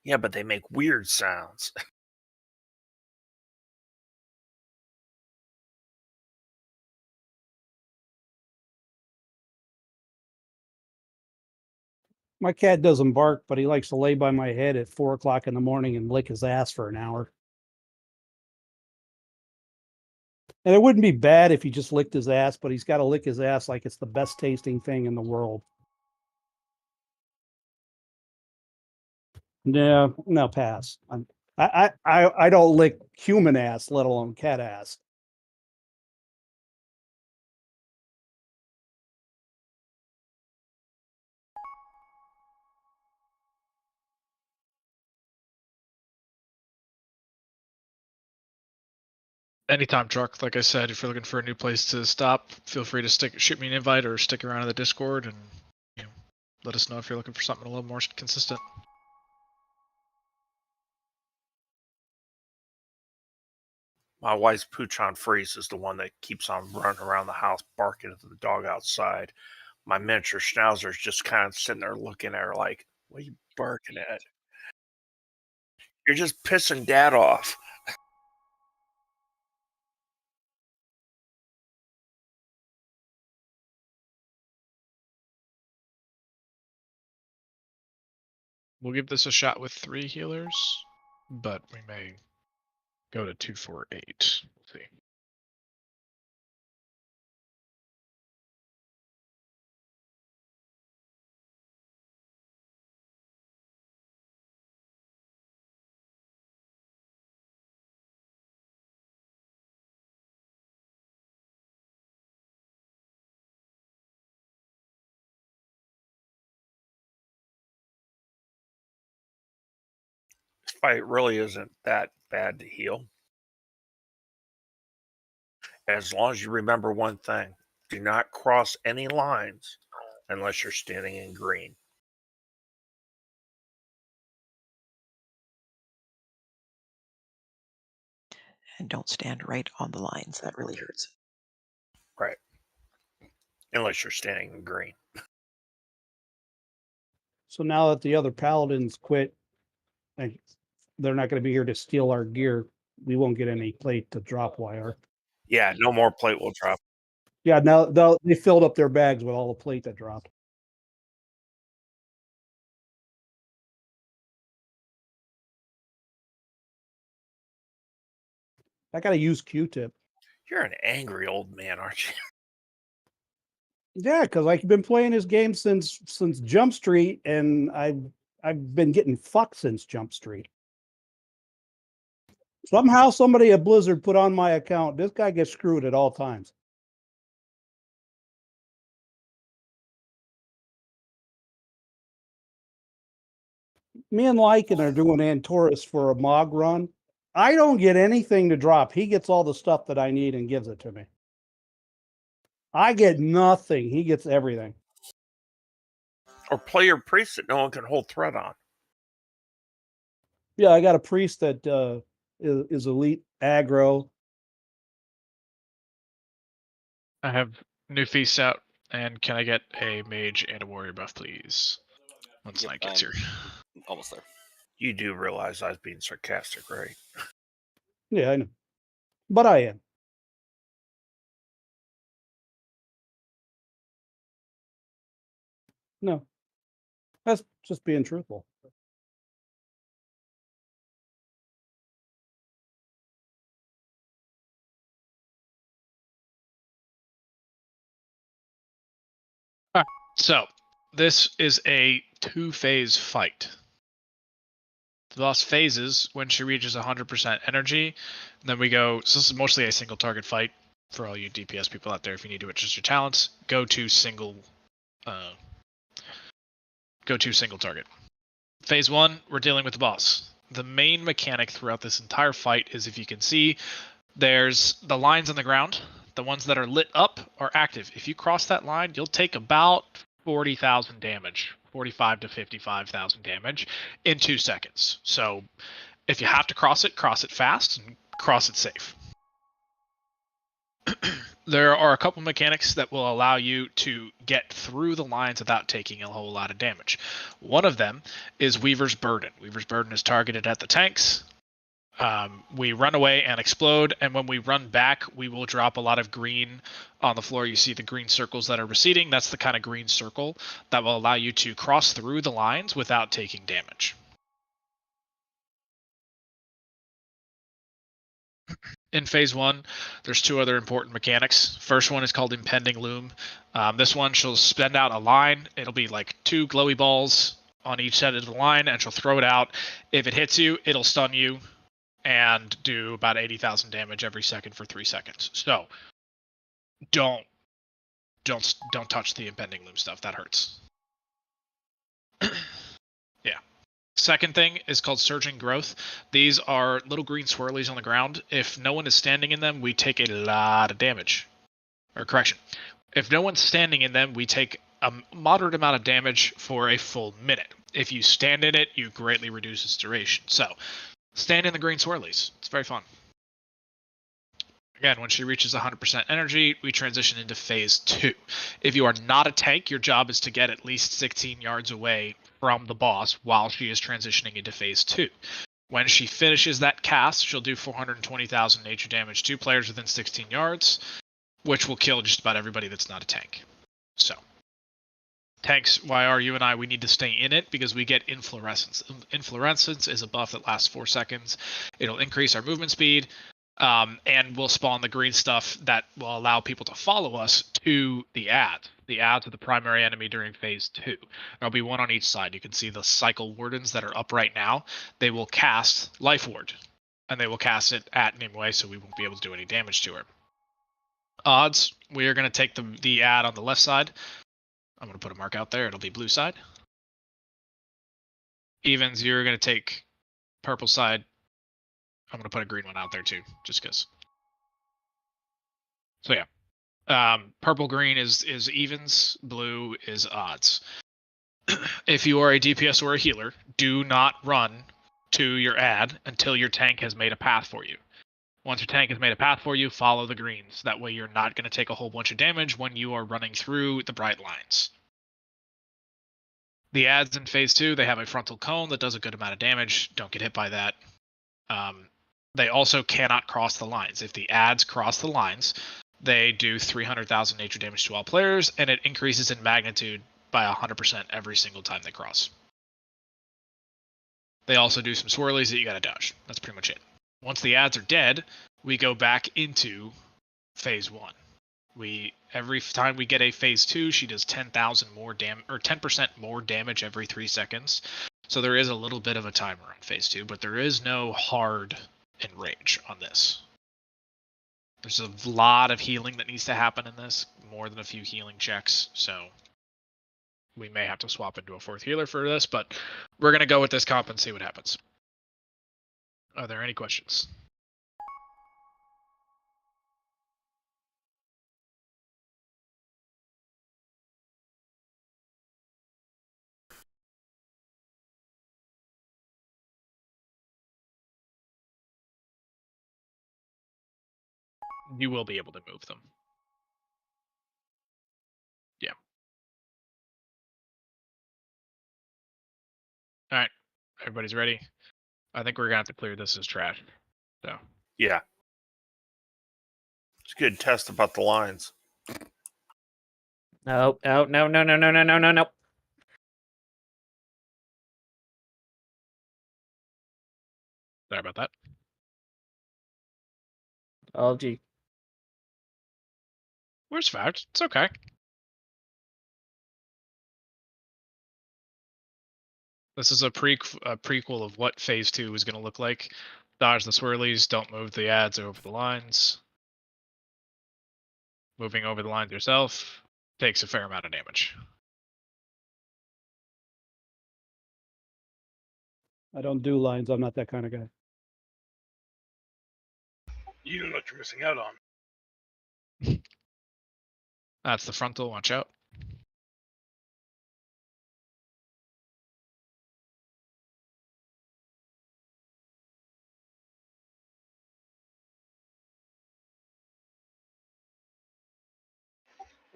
Yeah, but they make weird sounds. My cat doesn't bark, but he likes to lay by my head at 4 o'clock in the morning and lick his ass for an hour. And it wouldn't be bad if he just licked his ass, but he's got to lick his ass like it's the best tasting thing in the world. No, pass. I don't lick human ass, let alone cat ass. Anytime, truck. Like I said, if you're looking for a new place to stop, feel free to shoot me an invite or stick around in the Discord and let us know if you're looking for something a little more consistent. My wife's Pooch on Freeze is the one that keeps on running around the house barking at the dog outside. My miniature Schnauzer's just kind of sitting there looking at her like, what are you barking at? You're just pissing Dad off. We'll give this a shot with 3 healers, but we may go to 2, 4, 8. We'll see. This fight really isn't that bad to heal. As long as you remember one thing, do not cross any lines unless you're standing in green. And don't stand right on the lines. That really hurts. Right. Unless you're standing in green. So now that the other paladins quit, and they're not going to be here to steal our gear, we won't get any plate to drop wire. Yeah, no more plate will drop. Yeah, now they filled up their bags with all the plate that dropped. I got to use Q-tip. You're an angry old man, aren't you? Yeah, because I've been playing this game since Jump Street, and I've been getting fucked since Jump Street. Somehow somebody at Blizzard put on my account, this guy gets screwed at all times. Me and Lycan are doing Antorus for a Mog run. I don't get anything to drop. He gets all the stuff that I need and gives it to me. I get nothing. He gets everything. Or play your priest that no one can hold threat on. Yeah, I got a priest that is elite aggro. I have new feasts out, and can I get a mage and a warrior buff, please? Once night gets here. Almost there. You do realize I was being sarcastic, right? Yeah, I know. But I am. No. That's just being truthful. So, this is a 2-phase fight. The boss phases when she reaches 100% energy. And then we go. So this is mostly a single target fight for all you DPS people out there. If you need to adjust your talents, go to single target. Phase 1, we're dealing with the boss. The main mechanic throughout this entire fight is, if you can see, there's the lines on the ground. The ones that are lit up are active. If you cross that line, you'll take about 40,000 damage, 45 to 55,000 damage in 2 seconds. So if you have to cross it fast and cross it safe. There are a couple mechanics that will allow you to get through the lines without taking a whole lot of damage. One of them is Weaver's Burden. Weaver's Burden is targeted at the tanks. We run away and explode, and when we run back, we will drop a lot of green on the floor. You see the green circles that are receding. That's the kind of green circle that will allow you to cross through the lines without taking damage. In phase 1, there's 2 other important mechanics. First one is called Impending Loom. This one, she'll spend out a line. It'll be like 2 glowy balls on each side of the line, and she'll throw it out. If it hits you, it'll stun you and do about 80,000 damage every second for 3 seconds. So don't touch the Impending Loom stuff. That hurts. Yeah. Second thing is called Surging Growth. These are little green swirlies on the ground. If no one is standing in them, we take a lot of damage. Or correction. If no one's standing in them, we take a moderate amount of damage for a full minute. If you stand in it, you greatly reduce its duration. So, stand in the green swirlies. It's very fun. Again, when she reaches 100% energy, we transition into phase 2. If you are not a tank, your job is to get at least 16 yards away from the boss while she is transitioning into phase 2. When she finishes that cast, she'll do 420,000 nature damage to players within 16 yards, which will kill just about everybody that's not a tank. So, tanks, YR, you and I, we need to stay in it because we get Inflorescence. Inflorescence is a buff that lasts 4 seconds. It'll increase our movement speed, and we'll spawn the green stuff that will allow people to follow us to the ads. The ads are the primary enemy during phase 2. There'll be 1 on each side. You can see the cycle wardens that are up right now. They will cast Life Ward, and they will cast it at Nimue, so we won't be able to do any damage to her. Odds, we are going to take the ad on the left side. I'm going to put a mark out there. It'll be blue side. Evens, you're going to take purple side. I'm going to put a green one out there too, just because. So yeah, purple green is evens, blue is odds. If you are a DPS or a healer, do not run to your ad until your tank has made a path for you. Once your tank has made a path for you, follow the greens. That way you're not going to take a whole bunch of damage when you are running through the bright lines. The ads in phase 2, they have a frontal cone that does a good amount of damage. Don't get hit by that. They also cannot cross the lines. If the ads cross the lines, they do 300,000 nature damage to all players, and it increases in magnitude by 100% every single time they cross. They also do some swirlies that you gotta dodge. That's pretty much it. Once the ads are dead, we go back into phase 1. Every time we get a phase 2, she does 10,000 more or 10% more damage every 3 seconds. So there is a little bit of a timer on phase 2, but there is no hard enrage on this. There's a lot of healing that needs to happen in this, more than a few healing checks, so we may have to swap into a 4th healer for this, but we're going to go with this comp and see what happens. Are there any questions? You will be able to move them. Yeah. All right. Everybody's ready? I think we're going to have to clear this as trash. So. Yeah. It's a good test about the lines. No. Sorry about that. Oh, gee. Where's fact? It's okay. This is a prequel of what phase 2 is going to look like. Dodge the swirlies, don't move the ads over the lines. Moving over the lines yourself takes a fair amount of damage. I don't do lines. I'm not that kind of guy. You know what you're missing out on. That's the frontal, watch out.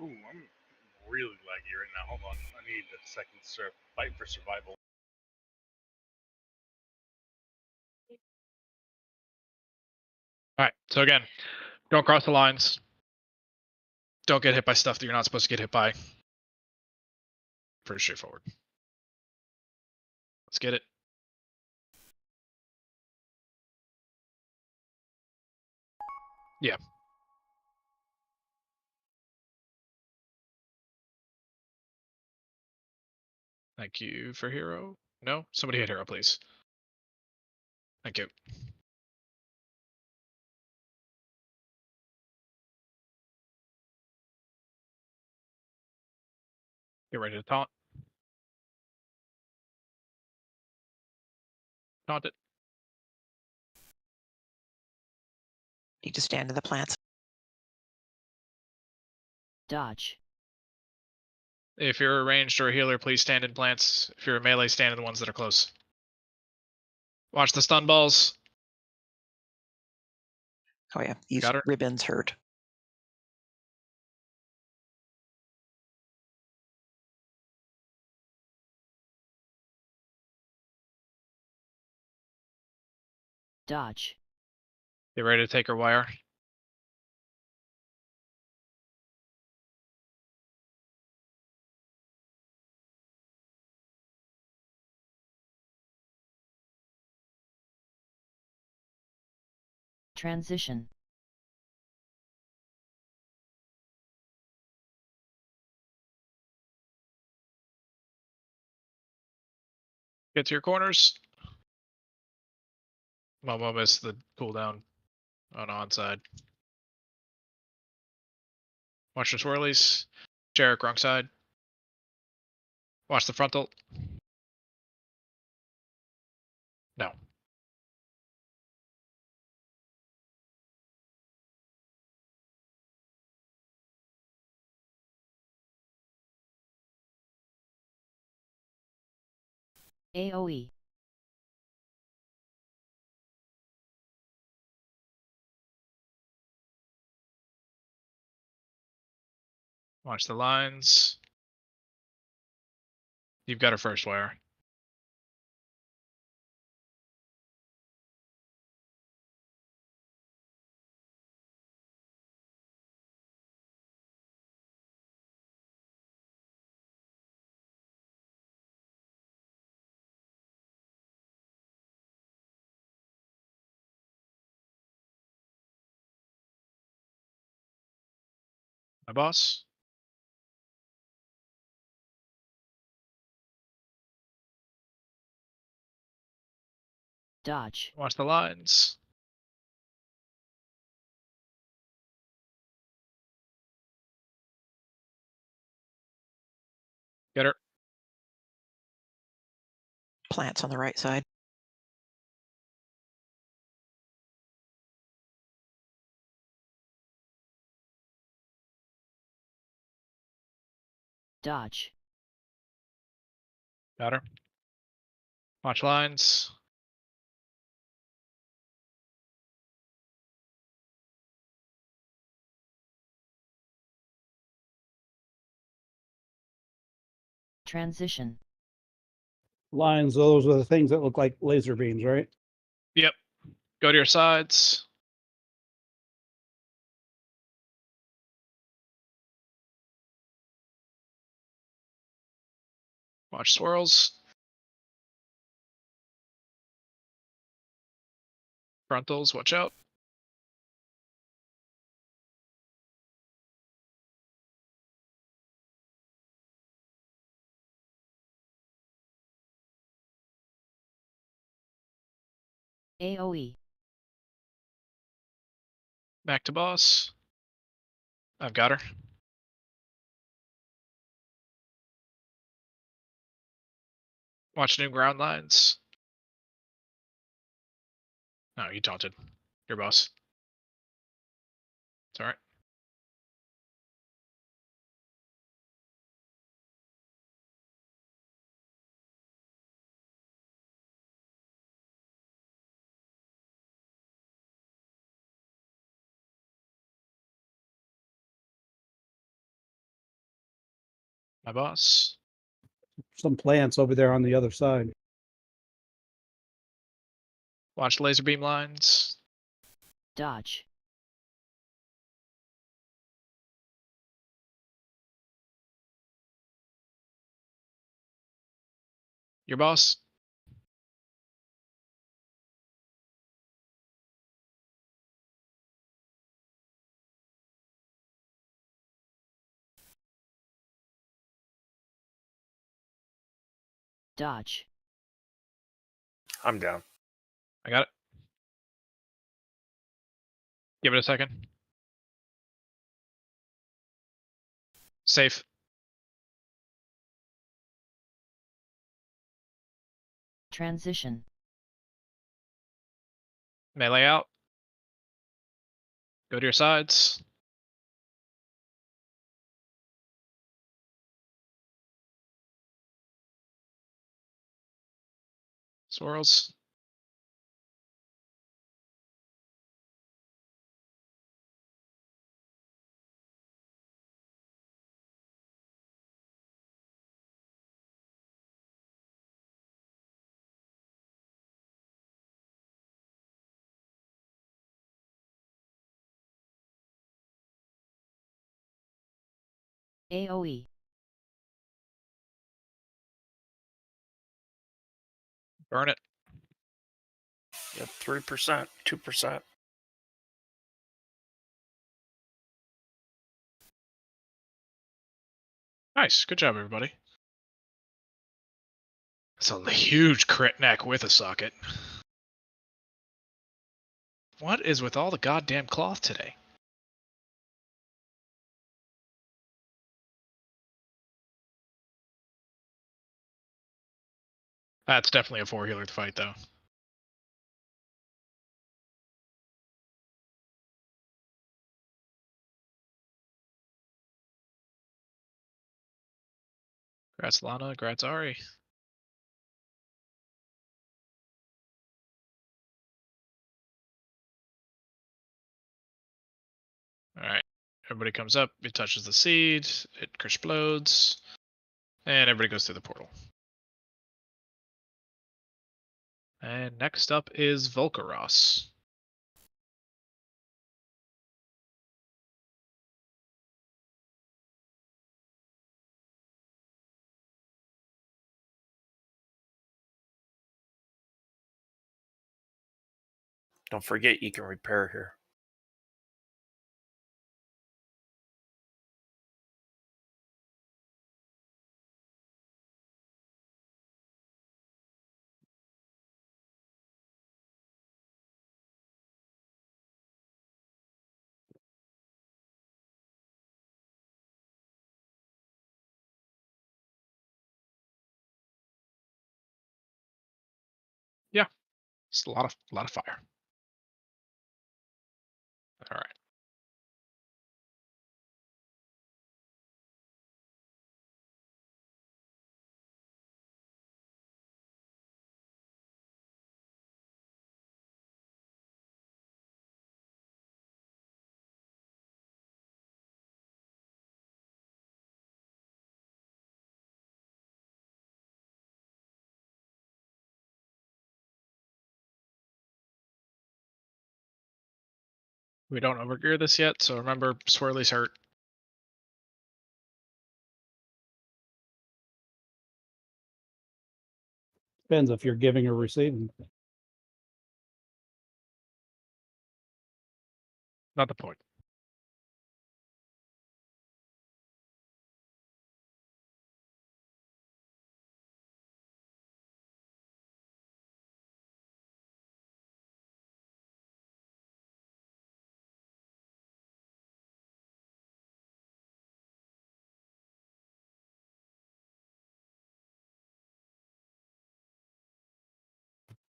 Ooh, I'm really laggy right now. Hold on. I need a second to fight for survival. Alright, so again, don't cross the lines. Don't get hit by stuff that you're not supposed to get hit by. Pretty straightforward. Let's get it. Yeah. Thank you for hero. No? Somebody hit hero, please. Thank you. Get ready to taunt. Taunt it. Need to stand in the plants. Dodge. If you're a ranged or a healer, please stand in plants. If you're a melee, stand in the ones that are close. Watch the stun balls. Oh yeah, use Got her. ribbons hurt. Dodge. Get ready to take her wire. Transition. Get to your corners. Momo missed the cooldown on onside. Watch the swirlies. Jarek, wrong side. Watch the frontal. No. AoE. Watch the lines. You've got her first wire. My boss. Dodge. Watch the lines. Get her. Plants on the right side. Dodge. Got her. Watch lines. Transition. Lines, those are the things that look like laser beams, right? Yep. Go to your sides. Watch swirls. Frontals, watch out. AoE. Back to boss. I've got her. Watch new ground lines. No, you taunted. Your boss. It's alright. My boss. Some plants over there on the other side. Watch laser beam lines. Dodge. Your boss. Dodge. I'm down. I got it. Give it a second. Safe. Transition. Melee out. Go to your sides. Swirls. AoE. Burn it. Yep, 3%, 2%. Nice. Good job, everybody. That's a huge crit neck with a socket. What is with all the goddamn cloth today? That's definitely a 4 healer to fight, though. Grats Lana, grats Ari. Alright. Everybody comes up, it touches the seed, it explodes, and everybody goes through the portal. And next up is Volcaros. Don't forget you can repair here. Yeah, it's a lot of fire. All right. We don't overgear this yet, so remember, Swirly's hurt. Depends if you're giving or receiving. Not the point.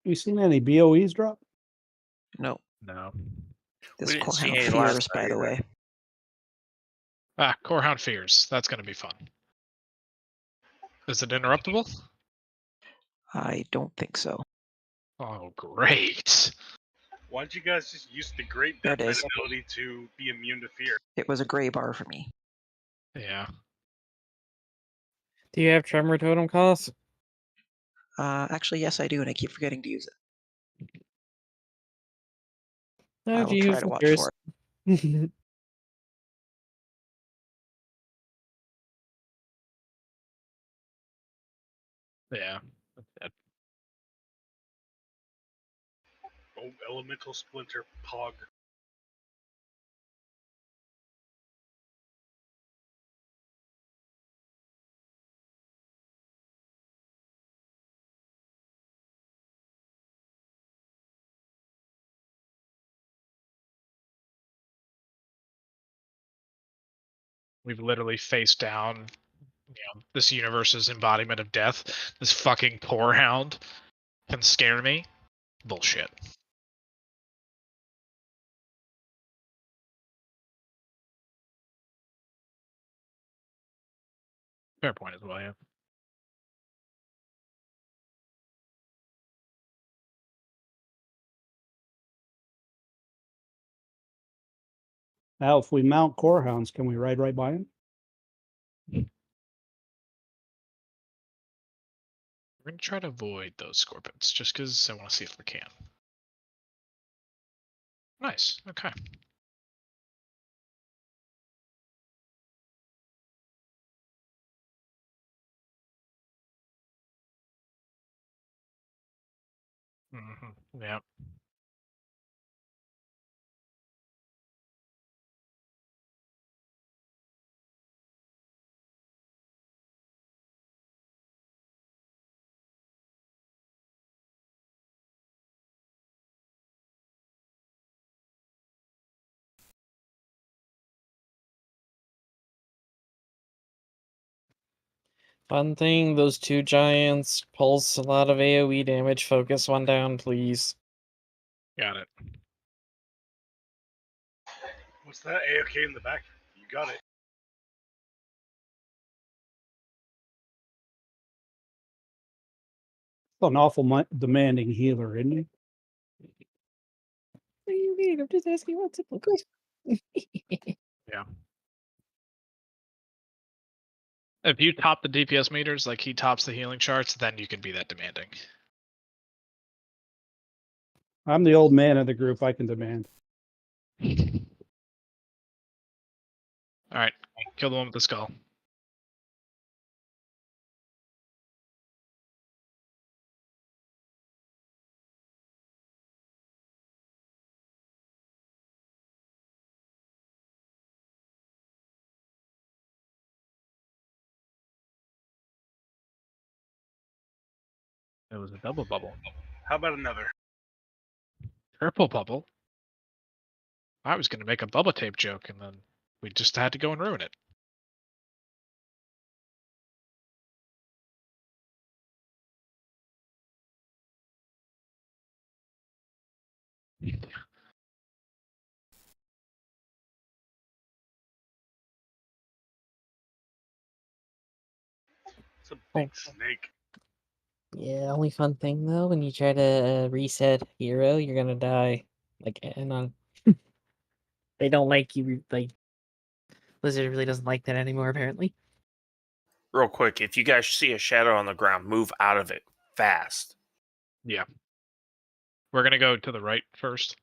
You seen any BOEs drop? No. No. This We didn't see Corehound any last Fears, by night the either. way. Ah, Corehound Fears. That's going to be fun. Is it interruptible? I don't think so. Oh, great. Why don't you guys just use the great There it death is. ability to be immune to fear? It was a gray bar for me. Yeah. Do you have Tremor Totem calls? Actually, yes, I do, and I keep forgetting to use it. Oh, I will gee, try who to watch cares? for it. Yeah. Oh, elemental splinter pog. We've literally faced down, this universe's embodiment of death. This fucking poor hound can scare me. Bullshit. Fair point as well, yeah. Now, if we mount core hounds, can we ride right by him? We're gonna try to avoid those scorpions, just because I want to see if we can. Nice. Okay. Yeah. Fun thing, those two giants pulse a lot of AoE damage. Focus one down, please. Got it. What's that? AFK in the back? You got it. An awful demanding healer, isn't he? What do you mean? I'm just asking one simple question. Yeah. If you top the DPS meters like he tops the healing charts, then you can be that demanding. I'm the old man of the group. I can demand. Alright, kill the one with the skull. It was a double bubble. How about another? Triple bubble? I was gonna make a bubble tape joke and then we just had to go and ruin it. It's a big snake. Yeah, only fun thing though, when you try to reset hero, you're gonna die. Like, and on. They don't like you. Like, Blizzard really doesn't like that anymore, apparently. Real quick, if you guys see a shadow on the ground, move out of it fast. Yeah. We're gonna go to the right first.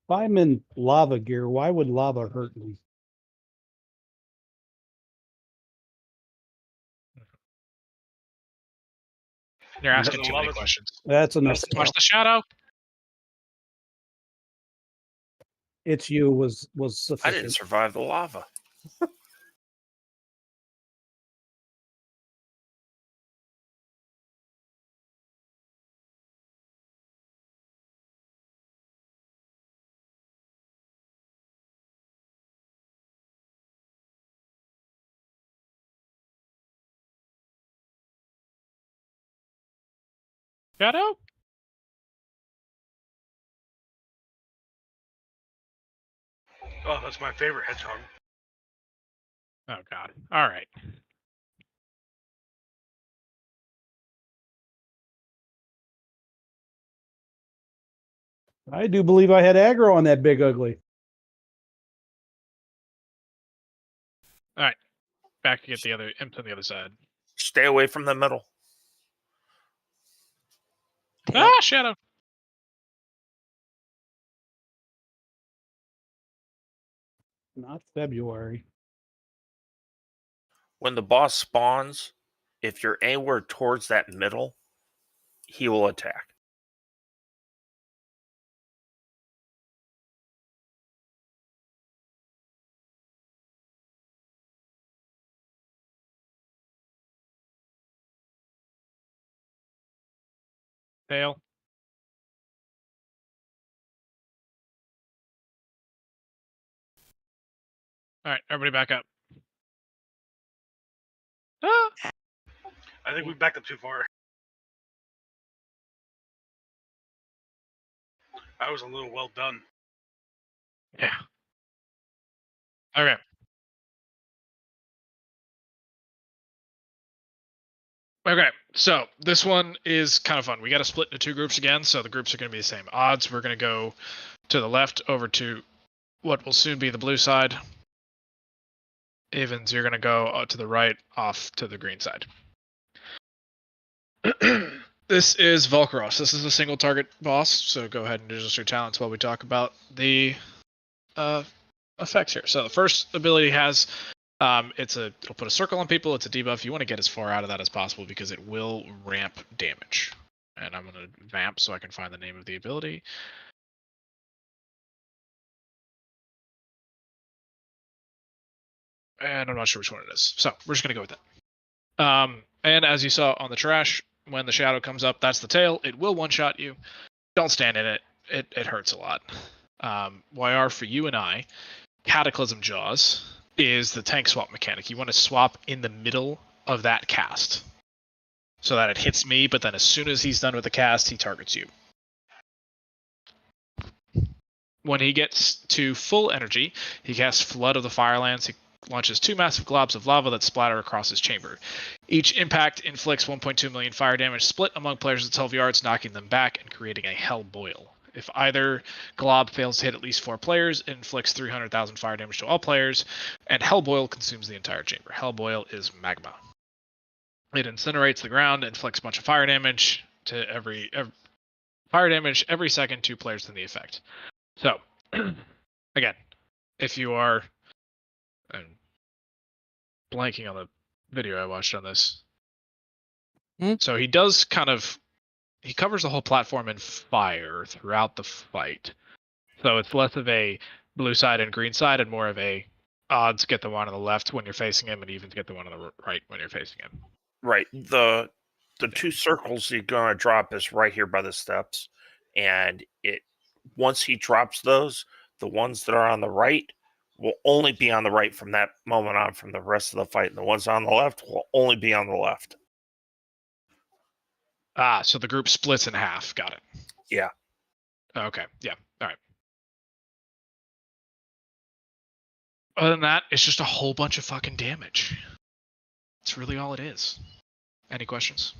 If I'm in lava gear, why would lava hurt me? You're asking Because too a lot many of- questions. That's enough. Watch the shadow. It's you was I didn't sufficient. survive the lava. Shadow? Oh, that's my favorite hedgehog. Oh god. Alright. I do believe I had aggro on that big ugly. Alright. Back to get the other imp on the other side. Stay away from the middle. Tail. Ah, shadow. Not February. When the boss spawns, if you're anywhere towards that middle, he will attack. Tail. All right, everybody back up. Ah! I think we backed up too far. I was a little well done. Yeah. Okay. Okay, so this one is kind of fun. We got to split into two groups again, so the groups are going to be the same. Odds, we're going to go to the left over to what will soon be the blue side. Evens, you're going to go to the right off to the green side. This is Volcaros. This is a single target boss, so go ahead and use your talents while we talk about the effects here. So the first ability has it'll put a circle on people. It's a debuff. You want to get as far out of that as possible because it will ramp damage. And I'm going to vamp so I can find the name of the ability. And I'm not sure which one it is. So we're just going to go with that. And as you saw on the trash, when the shadow comes up, that's the tail. It will one-shot you. Don't stand in it. It hurts a lot. YR for you and I, Cataclysm Jaws is the tank swap mechanic. You want to swap in the middle of that cast so that it hits me, but then as soon as he's done with the cast, he targets you. When he gets to full energy, he casts Flood of the Firelands. He launches 2 massive globs of lava that splatter across his chamber. Each impact inflicts 1.2 million fire damage split among players at 12 yards, knocking them back and creating a hell boil. If either glob fails to hit at least 4 players, it inflicts 300,000 fire damage to all players, and Hellboil consumes the entire chamber. Hellboil is magma. It incinerates the ground, inflicts a bunch of fire damage to every second 2 players in the effect. So, again, if you are blanking on the video I watched on this. So he does he covers the whole platform in fire throughout the fight. So it's less of a blue side and green side and more of a odds get the one on the left when you're facing him and evens get the one on the right when you're facing him. Right. The 2 circles he's gonna drop is right here by the steps, and once he drops those, the ones that are on the right will only be on the right from that moment on from the rest of the fight, and the ones on the left will only be on the left. So the group splits in half. Got it. Yeah. Okay. Yeah. All right. Other than that, it's just a whole bunch of fucking damage. It's really all it is. Any questions?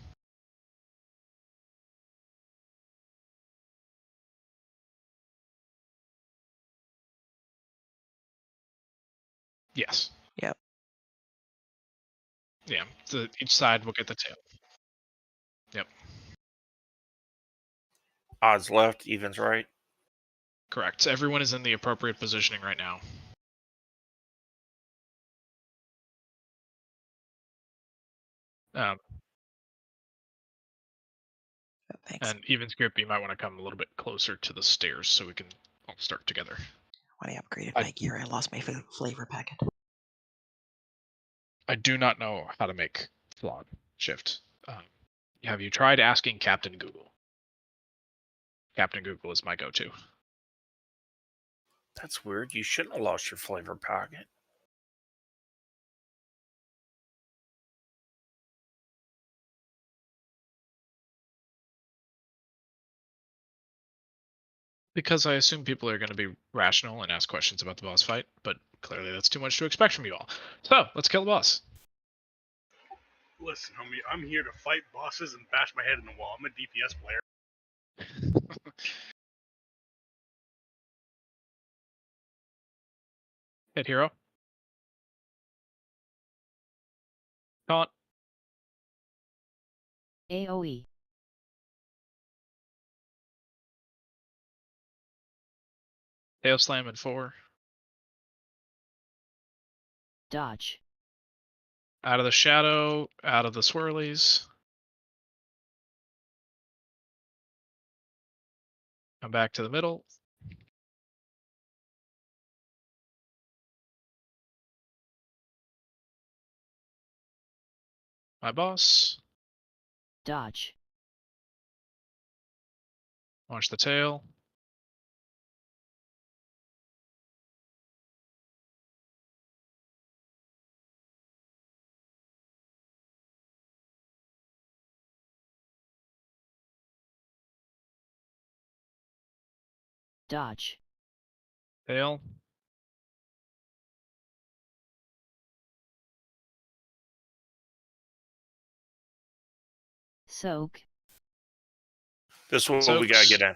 Yes. Yep. Yeah. Each side will get the tail. Yep. Odds left, evens right. Correct. Everyone is in the appropriate positioning right now. Thanks. And evens group, you might want to come a little bit closer to the stairs so we can all start together. When I upgraded my gear, I lost my flavor packet. I do not know how to make flawed shift. Have you tried asking Captain Google? Captain Google is my go-to. That's weird. You shouldn't have lost your flavor packet. Because I assume people are going to be rational and ask questions about the boss fight, but clearly that's too much to expect from you all. So, let's kill the boss. Listen, homie, I'm here to fight bosses and bash my head in the wall. I'm a DPS player. Hit hero. Taunt. AoE. Tail slam in 4. Dodge. Out of the shadow, out of the swirlies. Come back to the middle. My boss. Dodge. Launch the tail. Dodge. Tail. Soak. This one we gotta get in.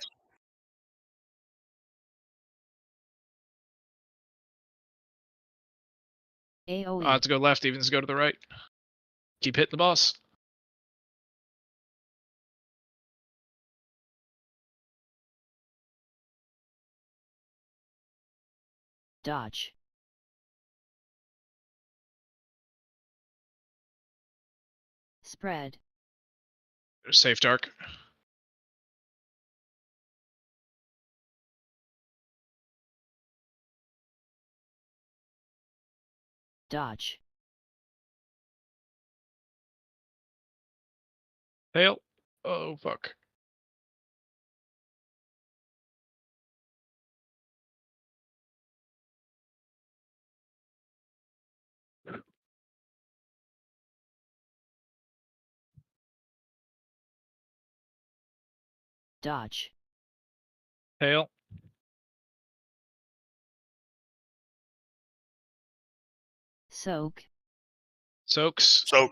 AoE. Odds go left, evens go to the right. Keep hitting the boss. Dodge. Spread. There's safe dark. Dodge. Tail. Oh, fuck. Dodge. Tail. Soak. Soaks. Soak.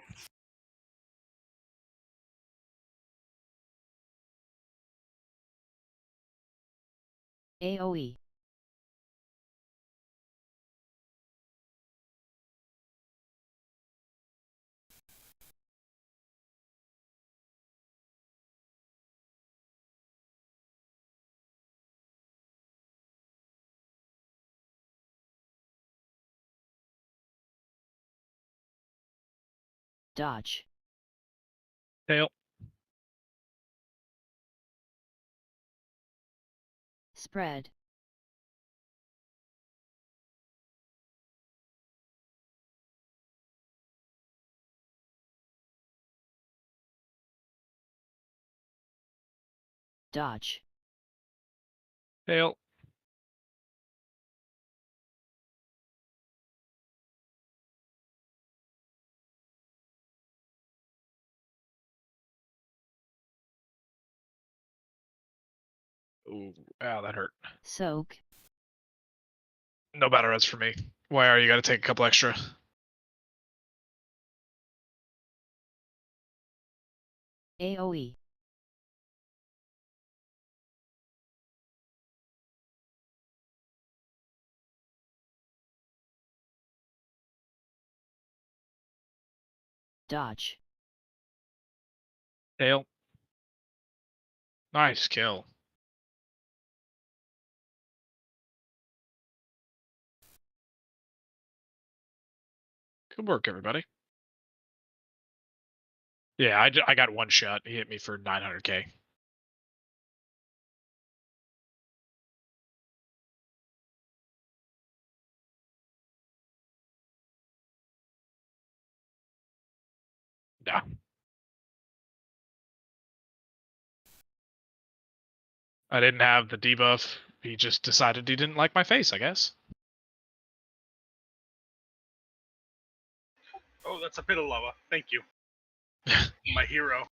AoE. Dodge. Tail. Spread. Dodge. Tail. Ooh, ow, that hurt. Soak. No battle reds for me. Why are you gotta take a couple extra? AoE. Dodge. Tail. Nice kill. Good work, everybody. Yeah, I got one shot. He hit me for 900k. Yeah. I didn't have the debuff. He just decided he didn't like my face, I guess. Oh, that's a bit of lava. Thank you. My hero.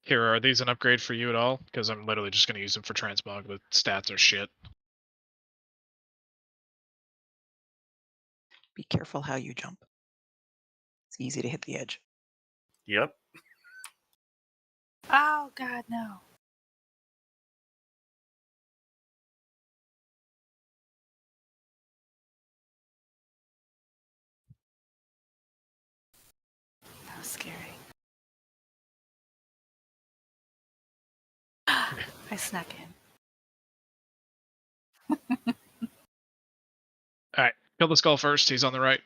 Here, are these an upgrade for you at all? Because I'm literally just going to use them for transmog. The stats are shit. Be careful how you jump. It's easy to hit the edge. Yep. Oh, God, no. That was scary. I snuck in. Alright, kill the skull first. He's on the right.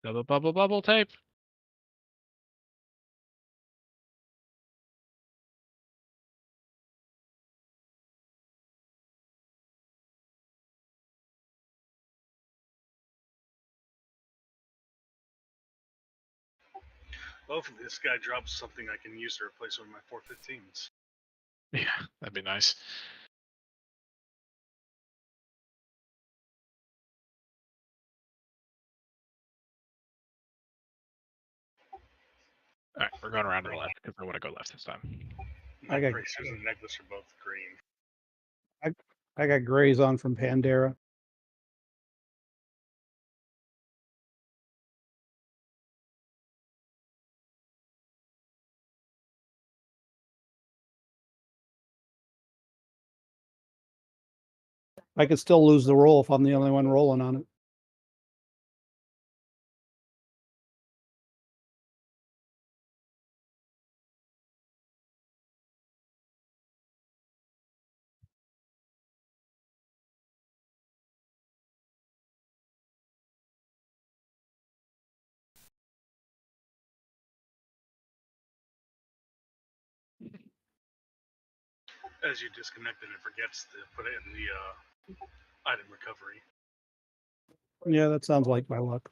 Double bubble tape. Hopefully this guy drops something I can use to replace one of my 415s. Yeah, that'd be nice. Alright, we're going around to the left because I want to go left this time. My I got- bracers and necklace are both green. I got grays on from Pandera. I could still lose the roll if I'm the only one rolling on it. As you disconnect it, it forgets to put it in the item recovery. Yeah, that sounds like my luck.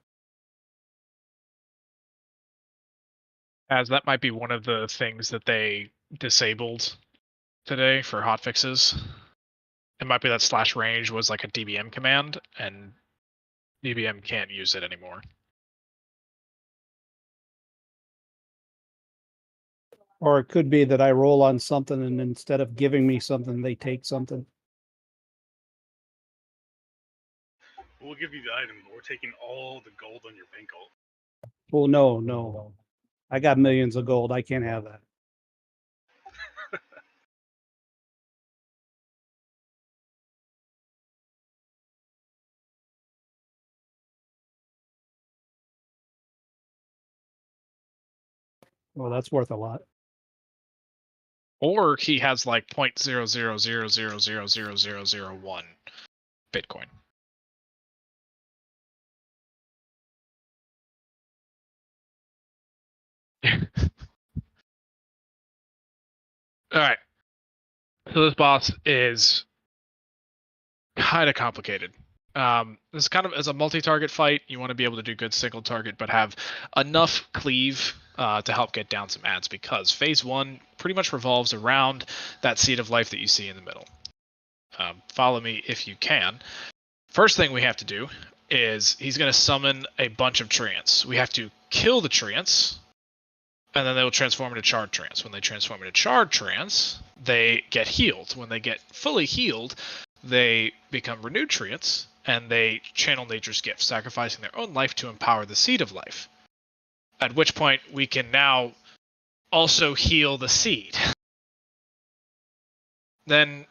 As that might be one of the things that they disabled today for hotfixes. It might be that slash range was like a DBM command, and DBM can't use it anymore. Or it could be that I roll on something and instead of giving me something, they take something. We'll give you the item, but we're taking all the gold on your bank alt. Well, no. I got millions of gold. I can't have that. Well, that's worth a lot. Or he has like 0.00000001 Bitcoin. Alright. So this boss is kind of complicated. This kind of as a multi-target fight, you want to be able to do good single target, but have enough cleave to help get down some ads, because phase 1 pretty much revolves around that seed of life that you see in the middle. Follow me if you can. First thing we have to do is he's going to summon a bunch of treants. We have to kill the treants, and then they will transform into charred treants. When they transform into charred treants, they get healed. When they get fully healed, they become renewed treants, and they channel nature's gift, sacrificing their own life to empower the seed of life. At which point, we can now also heal the seed. Then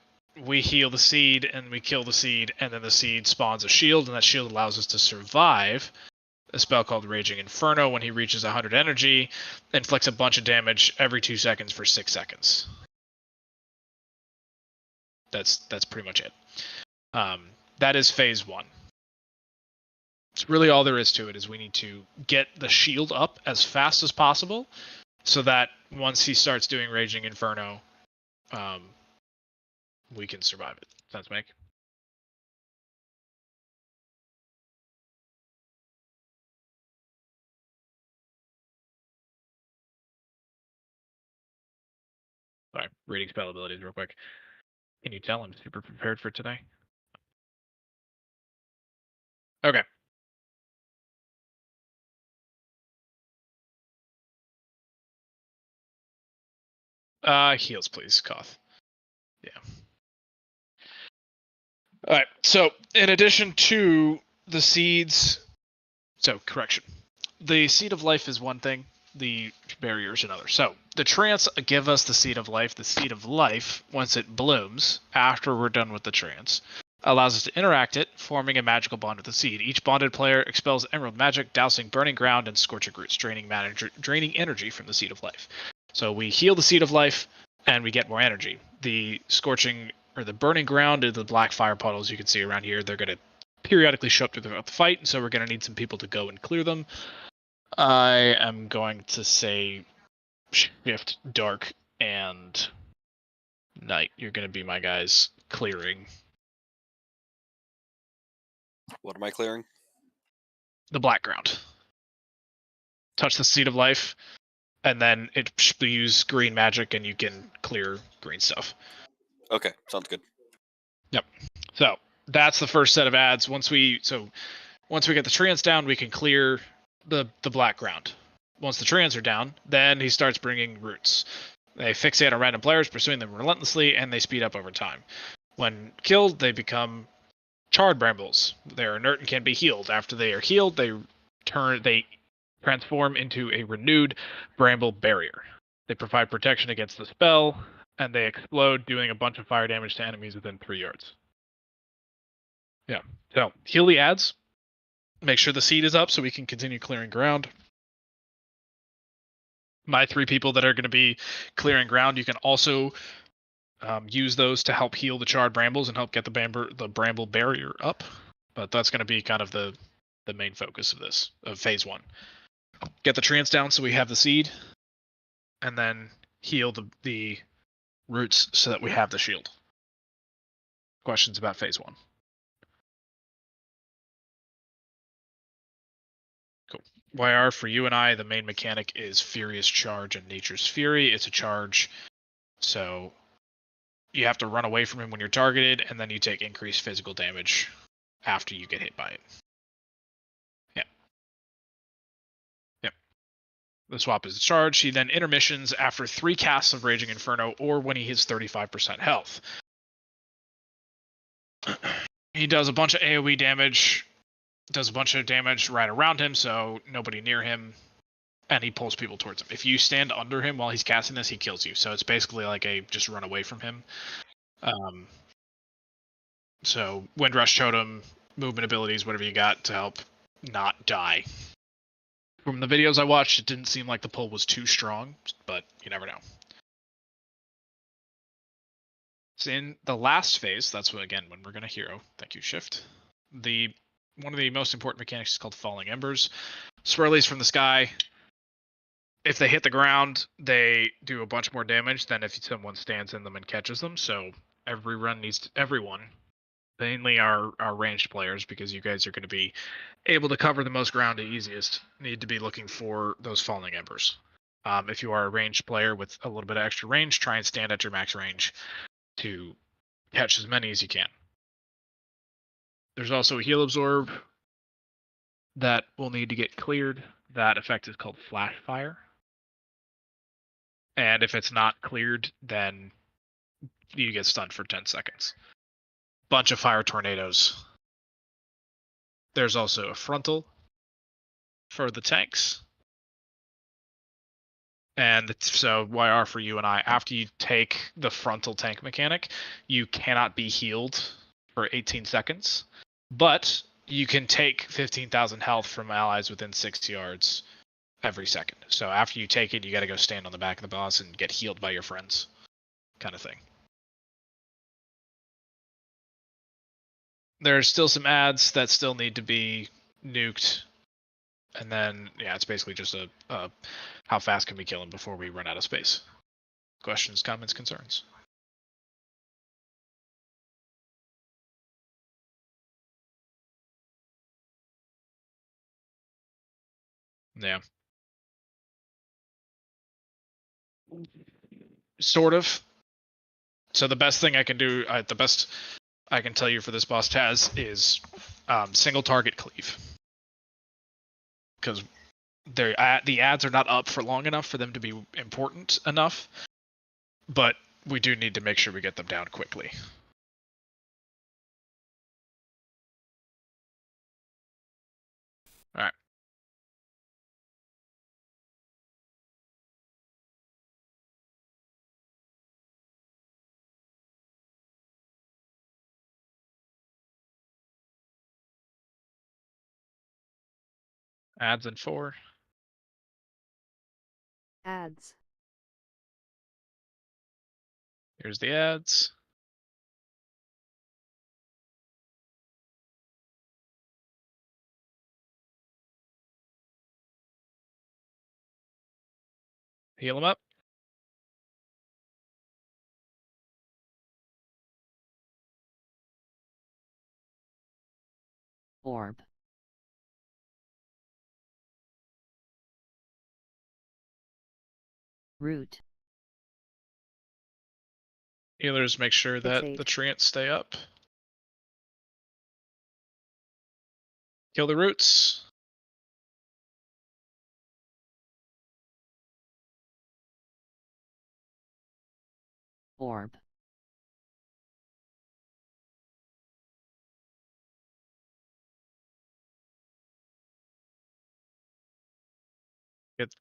we heal the seed, and we kill the seed, and then the seed spawns a shield, and that shield allows us to survive a spell called Raging Inferno. When he reaches 100 energy, inflicts a bunch of damage every 2 seconds for 6 seconds. That's pretty much it. That is phase 1. It's really all there is to it. Is we need to get the shield up as fast as possible, so that once he starts doing Raging Inferno, we can survive it. Sense make? Sorry, reading spell abilities real quick. Can you tell I'm super prepared for today? Okay. Heals, please, Koth. Yeah. All right. So, in addition to the seeds, correction. The seed of life is one thing. the barriers another. So the trance give us the Seed of Life. The Seed of Life, once it blooms, after we're done with the trance, allows us to interact it, forming a magical bond with the seed. Each bonded player expels emerald magic, dousing burning ground and scorching roots, draining energy from the Seed of Life. So we heal the Seed of Life, and we get more energy. The scorching or the burning ground and the black fire puddles you can see around here, they're going to periodically show up throughout the fight, and so we're going to need some people to go and clear them. I am going to say Shift, Dark, and Night. You're going to be my guys clearing. What am I clearing? The black ground. Touch the Seed of Life, and then it use green magic, and you can clear green stuff. Okay, sounds good. Yep. So that's the first set of ads. Once we get the trance down, we can clear the black ground. Once the trance are down, then he starts bringing roots. They fixate on random players, pursuing them relentlessly, and they speed up over time. When killed, they become charred brambles. They're inert and can be healed. After they are healed, they transform into a renewed bramble barrier. They provide protection against the spell, and they explode, doing a bunch of fire damage to enemies within 3 yards. Yeah. So heal the ads. Make sure the seed is up so we can continue clearing ground. My 3 people that are going to be clearing ground, you can also use those to help heal the charred brambles and help get the bramble barrier up. But that's going to be kind of the main focus of phase 1. Get the trance down so we have the seed, and then heal the roots so that we have the shield. Questions about phase 1? Cool. YR, for you and I, the main mechanic is Furious Charge and Nature's Fury. It's a charge, so you have to run away from him when you're targeted, and then you take increased physical damage after you get hit by it. Yeah. Yep. The swap is the charge. He then intermissions after 3 casts of Raging Inferno, or when he hits 35% health. He does a bunch of AoE damage, does a bunch of damage right around him, so nobody near him, and he pulls people towards him. If you stand under him while he's casting this, he kills you. So it's basically like a just run away from him. So Windrush Totem, movement abilities, whatever you got to help not die. From the videos I watched, it didn't seem like the pull was too strong, but you never know. It's in the last phase. That's when we're gonna hero. Thank you, Shift. One of the most important mechanics is called Falling Embers. Swirlies from the sky. If they hit the ground, they do a bunch more damage than if someone stands in them and catches them. So everyone, mainly our ranged players, because you guys are going to be able to cover the most ground the easiest, need to be looking for those Falling Embers. If you are a ranged player with a little bit of extra range, try and stand at your max range to catch as many as you can. There's also a Heal Absorb that will need to get cleared. That effect is called Flash Fire. And if it's not cleared, then you get stunned for 10 seconds. Bunch of fire tornadoes. There's also a frontal for the tanks. And so YR for you and I, after you take the frontal tank mechanic, you cannot be healed for 18 seconds. But you can take 15,000 health from allies within 6 yards every second. So after you take it, you got to go stand on the back of the boss and get healed by your friends, kind of thing. There's still some ads that still need to be nuked, and then yeah, it's basically just a how fast can we kill him before we run out of space. Questions, comments, concerns? Yeah. Sort of. So the best thing I can do, the best I can tell you for this boss Taz is single target cleave. Because the ads are not up for long enough for them to be important enough. But we do need to make sure we get them down quickly. Alright. Adds in 4. Ads. Here's the ads. Heal him up. Orb. Root. Healers make sure that Fixate. the treants stay up. Kill the roots. Orb.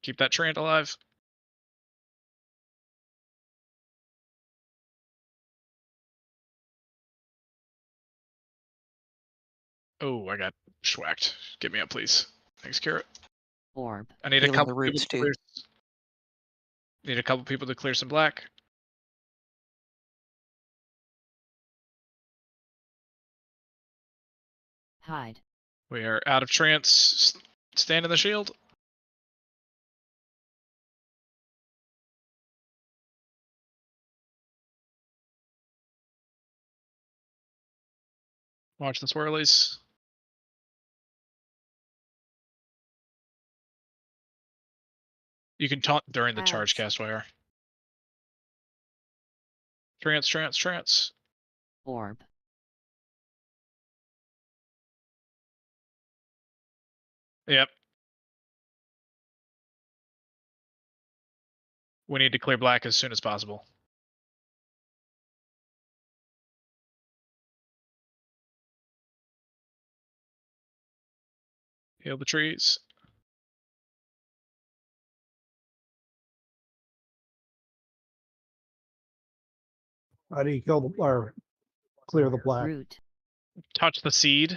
Keep that treant alive. Oh, I got schwacked. Get me up, please. Thanks, Carrot. Orb. I need a Healing couple the people roots to too. clear. Need a couple people to clear some black. Hide. We are out of trance. Stand in the shield. Watch the swirlies. You can taunt during the charge Ads. cast wire. Trance. Orb. Yep. We need to clear black as soon as possible. Heal the trees. How do you kill the or clear the black? Root. Touch the seed,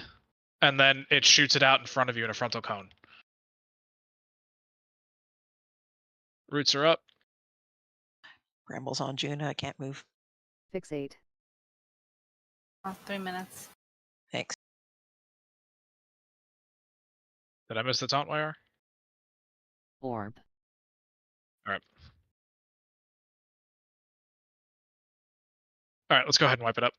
and then it shoots it out in front of you in a frontal cone. Roots are up. Brambles on Juna. I can't move. Fixate. 3 minutes. Thanks. Did I miss the taunt wire? Orb. Alright. Alright, let's go ahead and wipe it up.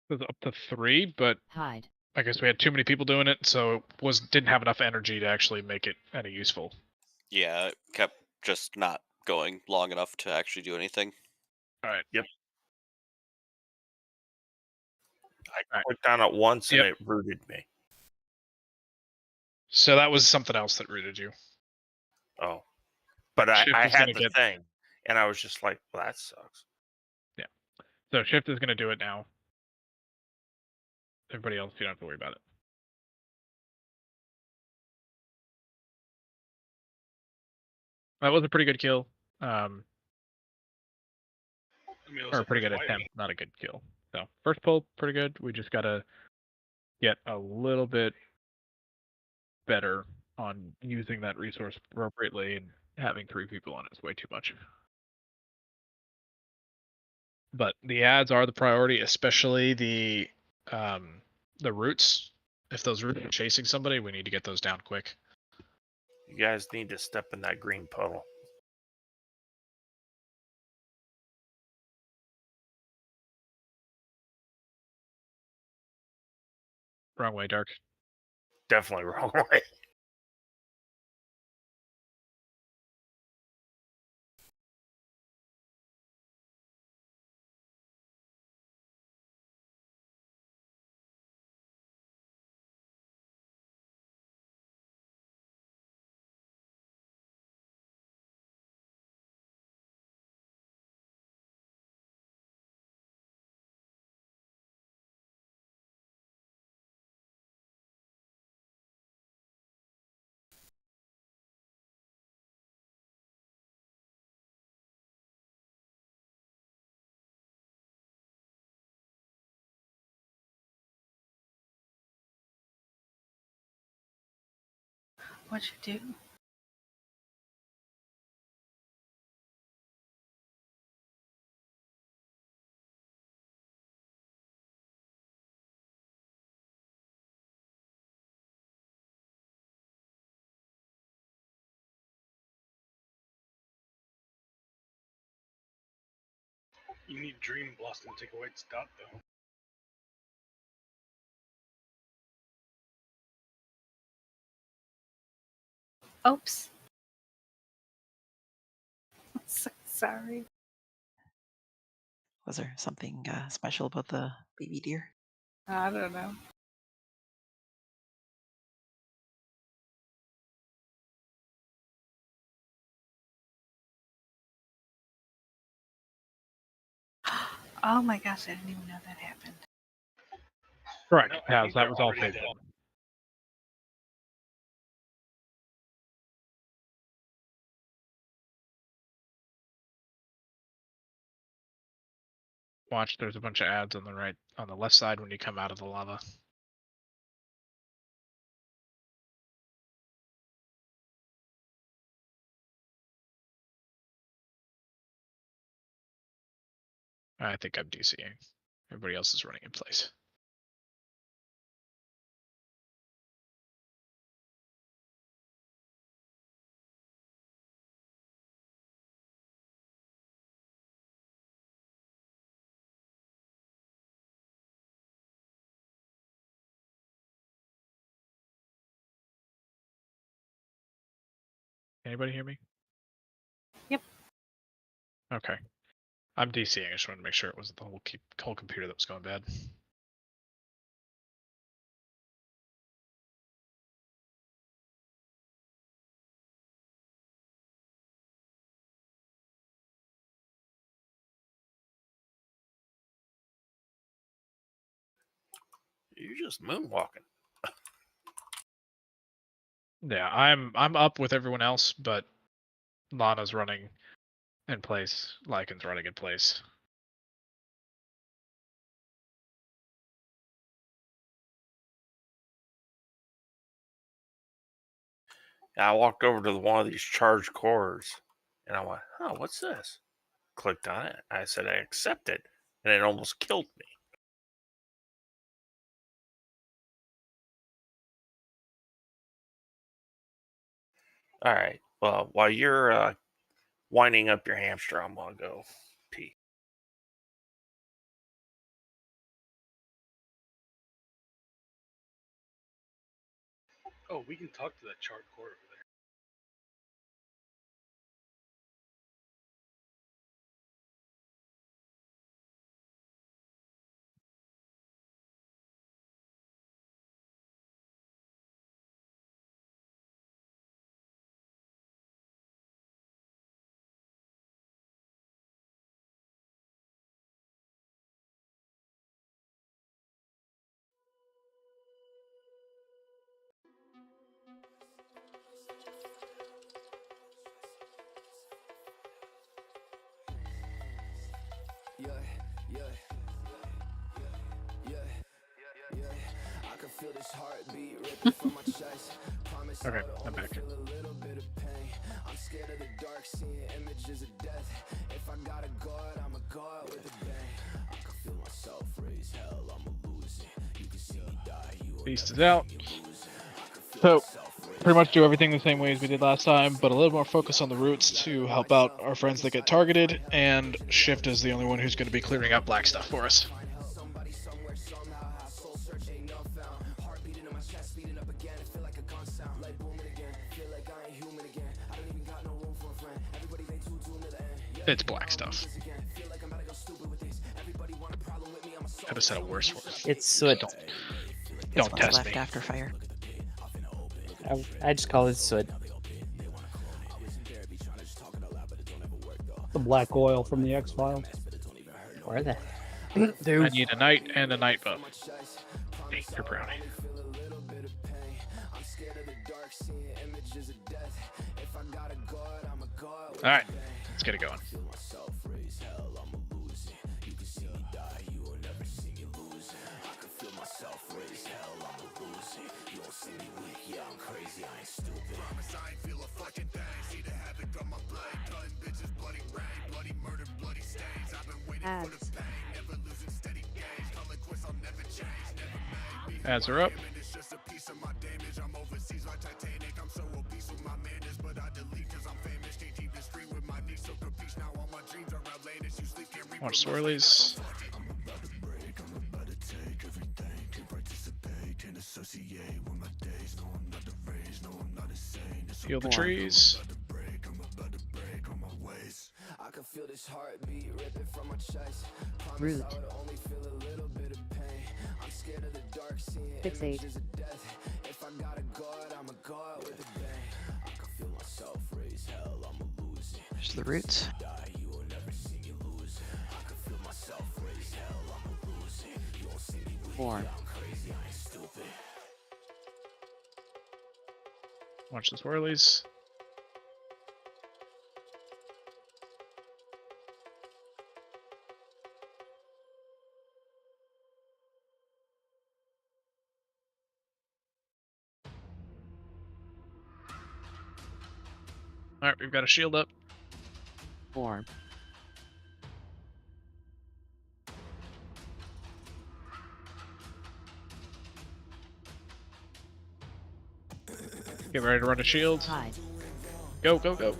It was up to 3, but Hide. I guess we had too many people doing it, so it didn't have enough energy to actually make it any useful. Yeah, it kept just not going long enough to actually do anything. Alright. Yep. I Alright. clicked on it once and Yep. it rooted me. So that was something else that rooted you. Oh. But Shift I is had gonna the get- thing, and I was just like, well, that sucks. Yeah. So Shift is going to do it now. Everybody else, you don't have to worry about it. That was a pretty good kill. I mean, it was Or the a pretty first good wipe. attempt, not a good kill. So first pull, pretty good. We just gotta get a little bit better on using that resource appropriately, and having 3 people on it is way too much. But the ads are the priority, especially the roots. If those roots are chasing somebody, we need to get those down quick. You guys need to step in that green puddle. Wrong way, Dark. Definitely wrong way. What'd you do? You need Dream Blossom to take a white dot, though. Oops. So sorry. Was there something special about the baby deer? I don't know. Oh my gosh, I didn't even know that happened. Correct, No, I Paz. think That they're was all already faithful. dead. Watch, there's a bunch of ads on the right, on the left side when you come out of the lava. I think I'm DCing. Everybody else is running in place. Anybody hear me? Yep. Okay. I'm DCing. I just wanted to make sure it wasn't the whole computer that was going bad. You're just moonwalking. Yeah, I'm up with everyone else, but Lana's running in place. Lycan's running in place. I walked over to one of these charged cores, and I went, "Oh, what's this?" Clicked on it. I said, "I accept it," and it almost killed me. All right. Well, while you're winding up your hamster, I'm gonna go pee. Oh, we can talk to that chart core over there. Yeah, yeah, yeah, yeah. I can feel this heartbeat ripping from my chest. Promise Okay, I'll I'm only back. feel a little bit of pain. I'm scared of the dark, seeing images of death. If I got a guard, I'ma guard with a bang. I can feel myself raise hell, I'ma lose it. You can see me die, you will Beast is never out. see me lose it. I can feel So myself raise pretty much hell, do everything the same way as we did last time, but a little more focus on the roots to help out our friends that get targeted, and Shift is the only one who's going to be clearing out black stuff for us. somebody somewhere somehow. How soul search ain't no found. Heart beating in my chest, speeding up again. It feel like a gun sound, like booming again. Feel like I ain't human again. I don't even got no room for a friend. Everybody they too tuned to the end. It's black stuff. Feel like I'm about to go stupid with this. Everybody want a problem with me. I'm a Could have said a worse word. It's soot. This Don't one's test left me. after fire. I just call it soot. The black oil from the X-Files. Where the I need a night and a night buff. Hey, you're brownie. I'm scared of the dark, seeing images of death. If I got a guard, I'm a guard. Alright, let's get it going. Feel myself raise hell, I'ma lose it. You can see me die, you will never see me lose it. I can feel myself raise hell, I'ma lose it. You won't see me weak, yeah, I'm crazy, I ain't stupid. Ads. Ads are up. Watch swirlies. Heal the trees. I can feel this heartbeat ripping from my chest. Root. I would only feel a little bit of pain. I'm scared of the dark, seeing Fix 8. images of death. If I gotta guard, I'ma guard with a bang. I can feel myself raise hell, I'ma lose it. There's the roots. Die, you will never see me lose. I can feel myself raise hell, I'ma lose it. You won't see me weak, 4. I'm crazy, I ain't stupid. Watch the swirlies. Alright, we've got a shield up. Orb. Get ready to run a shield. Hide. Go, go, go.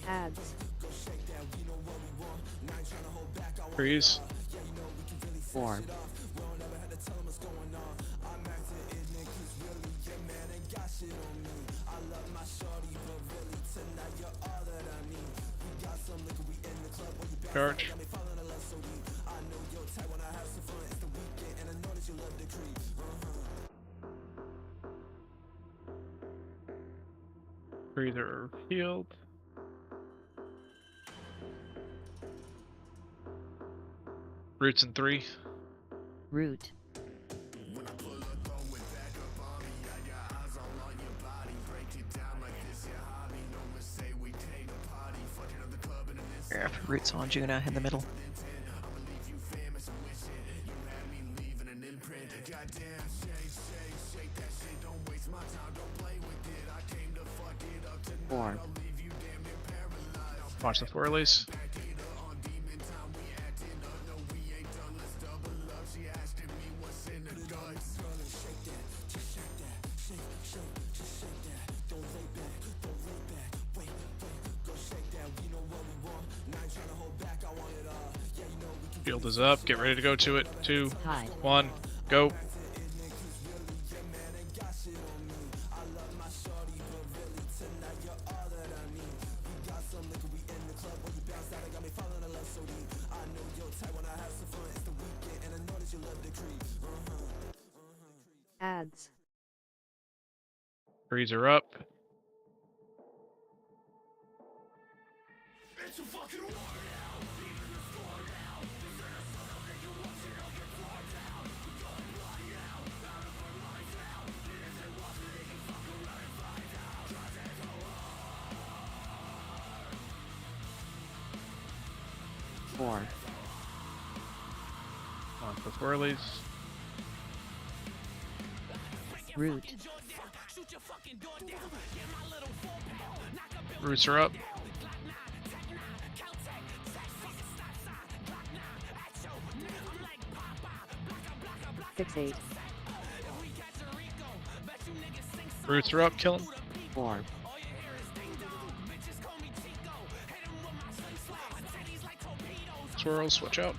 Ads. Freeze. Orb. Charge. Breather healed. Roots in 3. Root. Yeah, roots on Juna in the middle. Orb. Watch the swirlies. Shield is up. Get ready to go to it. 2, Hide. 1, go. Ads. Freezer up. Orb. On the swirlies. Root. Roots are up. Fix 8. Roots are up. Kill him. Orb. Swirls. Watch out.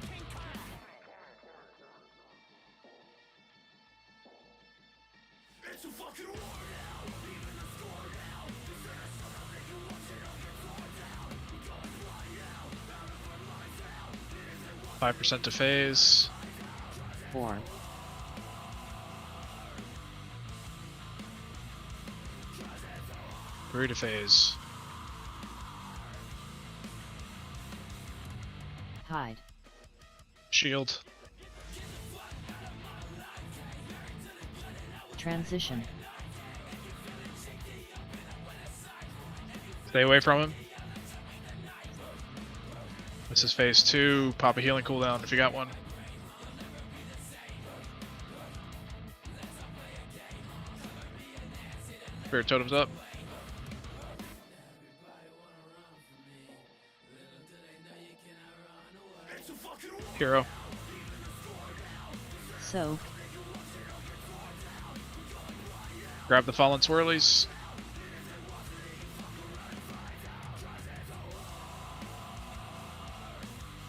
Five percent to phase. Orb. Three to phase. Hide. Shield. Transition. Stay away from him. This is phase 2. Pop a healing cooldown if you got one. Spirit totems up. Hero. Soak. Grab the fallen swirlies.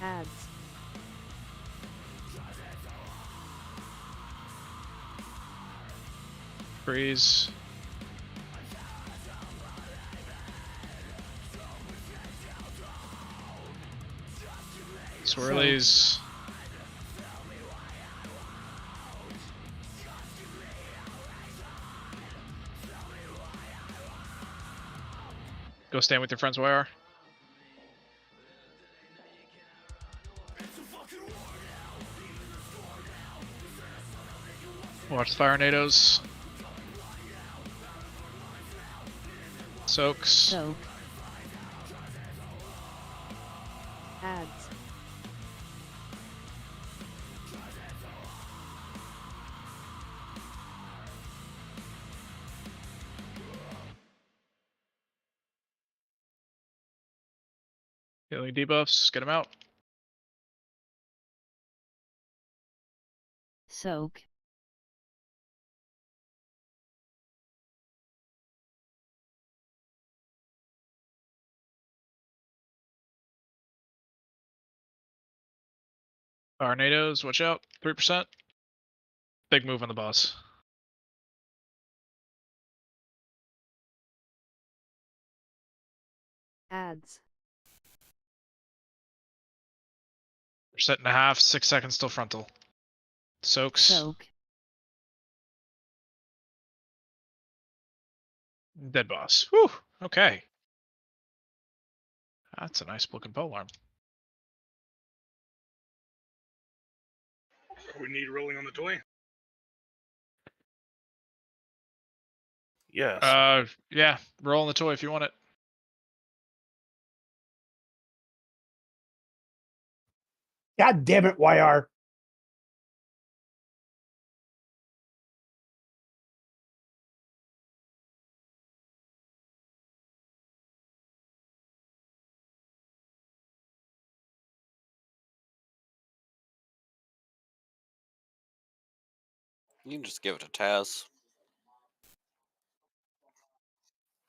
Ads. Freeze. Swirlies. Go stand with your friends YR. Watch the fire nados. Soaks. Soak. Ads. Healing debuffs. Get them out. Soak. Fire nados. Watch out. 3%. Big move on the boss. Ads. Percent and a half. 6 seconds till frontal. Soaks. Soak. Dead boss. Whew. Okay. That's a nice looking polearm. We need rolling on the toy. Yes. Yeah. Roll on the toy if you want it. God damn it, YR. You can just give it to Taz.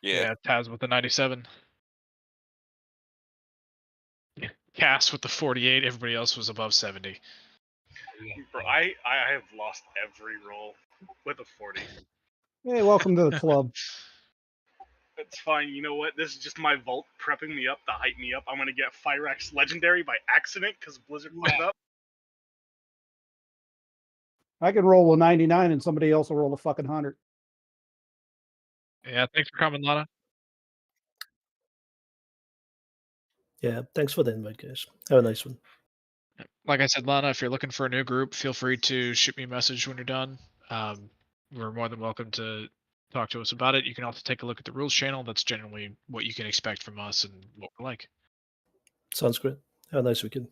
Yeah. Taz with the 97. Cass with the 48. Everybody else was above 70. Bro, I have lost every roll with a 40. Hey, welcome to the club. It's fine. You know what? This is just my vault prepping me up to hype me up. I'm gonna get Fyrax Legendary by accident because Blizzard fucked up. I can roll a 99 and somebody else will roll a fucking 100. Yeah, thanks for coming, Lana. Yeah, thanks for the invite, guys. Have a nice one. Like I said, Lana, if you're looking for a new group, feel free to shoot me a message when you're done. We're more than welcome to talk to us about it. You can also take a look at the rules channel. That's generally what you can expect from us and what we're like. Sounds great. Have a nice weekend.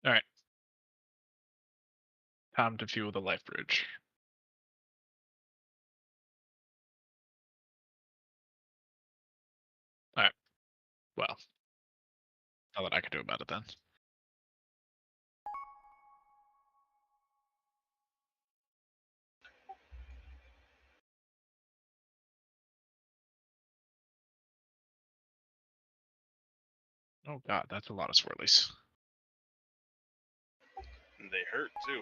All right. Time to fuel the life bridge. All right. Well, nothing I can do about it then. Oh god, that's a lot of swirlies. And they hurt too.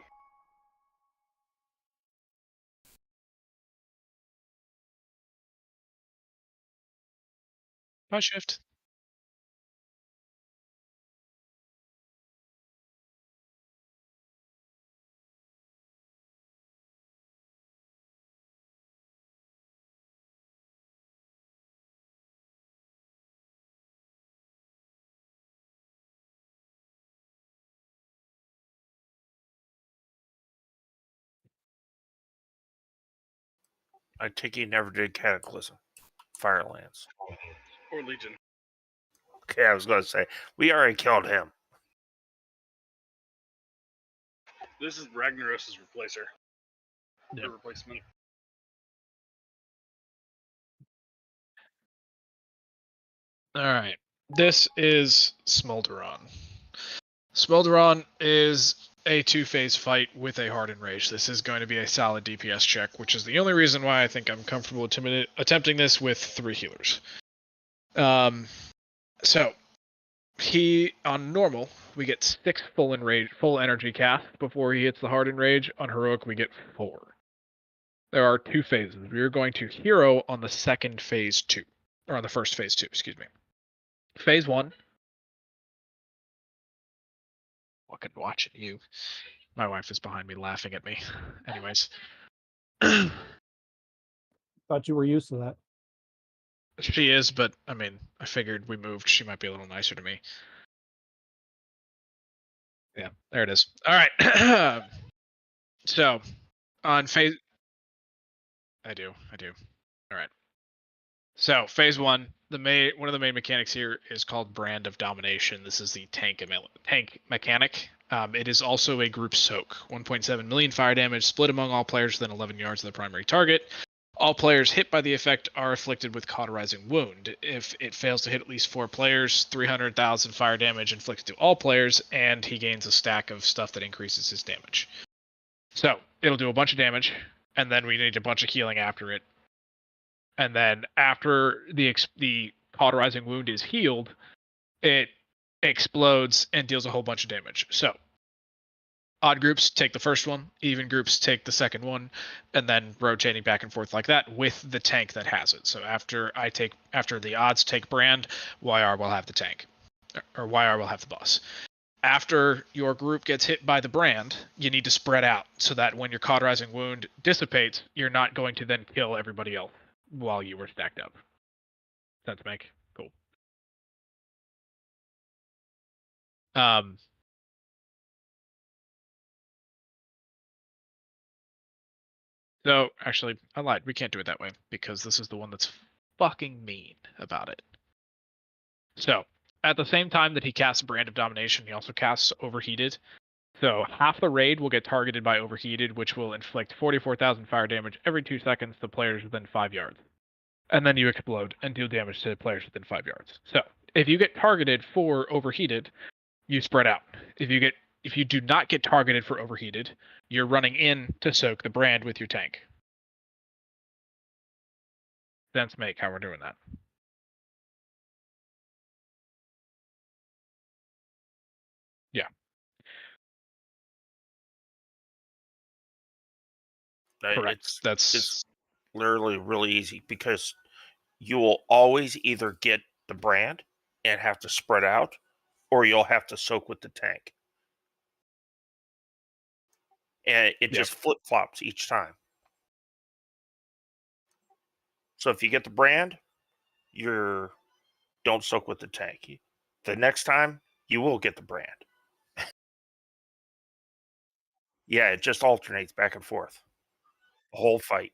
Bye, shift. I take he never did Cataclysm. Firelance. Or Legion. Okay, I was going to say, we already killed him. This is Ragnaros' replacer. Yeah. The replacement. Alright. This is Smolderon. Smolderon is a two-phase fight with a Hardened Rage. This is going to be a solid DPS check, which is the only reason why I think I'm comfortable attempting this with 3 healers. So, he, on normal, we get 6 full energy cast before he hits the Hardened Rage. On Heroic, we get 4. There are 2 phases. We are going to hero on the second phase 2. Or on the first phase 2, excuse me. Phase 1. Fucking watching you. My wife is behind me laughing at me. Anyways. Thought you were used to that. She is, but I mean, I figured we moved. She might be a little nicer to me. Yeah, there it is. All right. So, on phase, I do. All right. So, phase 1, one of the main mechanics here is called Brand of Domination. This is the tank mechanic. It is also a group soak. 1.7 million fire damage split among all players within 11 yards of the primary target. All players hit by the effect are afflicted with cauterizing wound. If it fails to hit at least 4 players, 300,000 fire damage inflicted to all players, and he gains a stack of stuff that increases his damage. So, it'll do a bunch of damage, and then we need a bunch of healing after it. And then after the cauterizing wound is healed, it explodes and deals a whole bunch of damage. So, odd groups take the first one, even groups take the second one, and then rotating back and forth like that with the tank that has it. So after the odds take Brand, YR will have the tank, or YR will have the boss. After your group gets hit by the Brand, you need to spread out so that when your cauterizing wound dissipates, you're not going to then kill everybody else while you were stacked up. Sense make? Cool. So, actually, I lied. We can't do it that way because this is the one that's fucking mean about it. So, at the same time that he casts Brand of Domination, he also casts Overheated. So, half the raid will get targeted by Overheated, which will inflict 44,000 fire damage every 2 seconds to players within 5 yards. And then you explode and deal damage to players within 5 yards. So, if you get targeted for Overheated, you spread out. If you do not get targeted for Overheated, you're running in to soak the Brand with your tank. Sense make how we're doing that. Yeah. Correct. It's literally really easy because you will always either get the Brand and have to spread out, or you'll have to soak with the tank. And it just flip-flops each time. So if you get the Brand, don't soak with the tank. The next time, you will get the Brand. Yeah, it just alternates back and forth. The whole fight.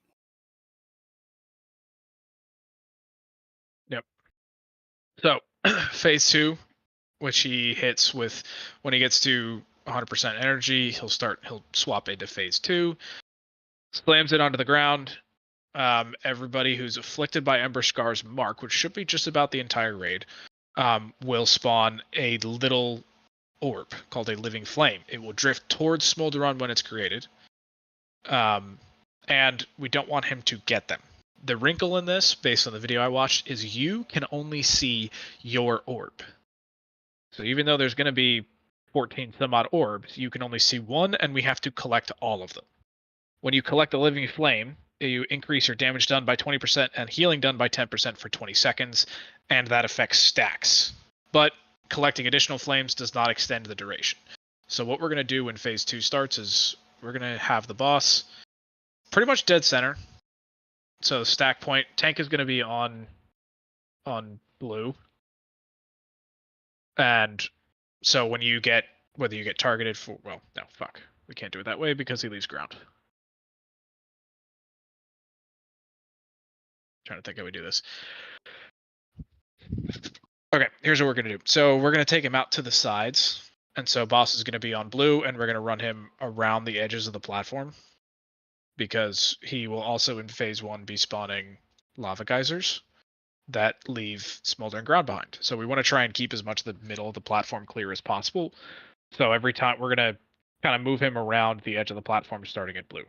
Yep. So, phase 2, which he hits with when he gets to 100% energy, he'll swap into phase 2, slams it onto the ground. Everybody who's afflicted by Ember Scar's mark, which should be just about the entire raid, will spawn a little orb called a Living Flame. It will drift towards Smolderon when it's created. And we don't want him to get them. The wrinkle in this, based on the video I watched, is you can only see your orb. So even though there's going to be 14 some odd orbs, you can only see one, and we have to collect all of them. When you collect the Living Flame, you increase your damage done by 20% and healing done by 10% for 20 seconds, and that affects stacks. But collecting additional flames does not extend the duration. So what we're going to do when phase 2 starts is we're going to have the boss pretty much dead center. So stack point, tank is going to be on blue. And so whether you get targeted for, well, no, fuck. We can't do it that way because he leaves ground. trying to think how we do this. Okay, here's what we're gonna do. So we're gonna take him out to the sides, and so boss is gonna be on blue, and we're gonna run him around the edges of the platform, because he will also in phase 1 be spawning lava geysers that leave smoldering ground behind. So we want to try and keep as much of the middle of the platform clear as possible. So every time we're gonna kind of move him around the edge of the platform, starting at blue.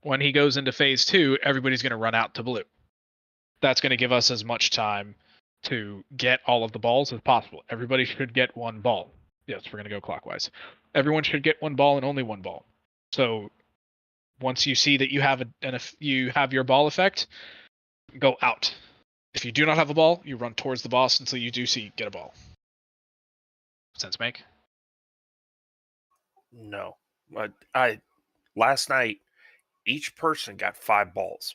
When he goes into phase 2, everybody's gonna run out to blue. That's gonna give us as much time to get all of the balls as possible. Everybody should get 1 ball. Yes, we're going to go clockwise. Everyone should get 1 ball and only 1 ball. So once you see that you have you have your ball effect, go out. If you do not have a ball, you run towards the boss until you do get a ball. Sense make? No. I last night each person got 5 balls.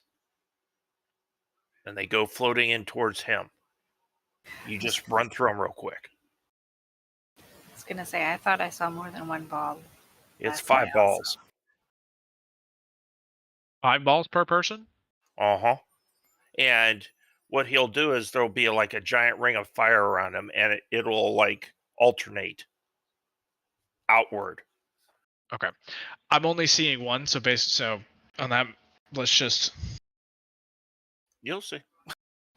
And they go floating in towards him. You just run through them real quick. I was gonna say, I thought I saw more than 1 ball. It's 5 balls. 5 balls per person? Uh-huh. And what he'll do is there'll be like a giant ring of fire around him, and it'll like alternate outward. Okay. I'm only seeing 1, so on that, let's just... You'll see.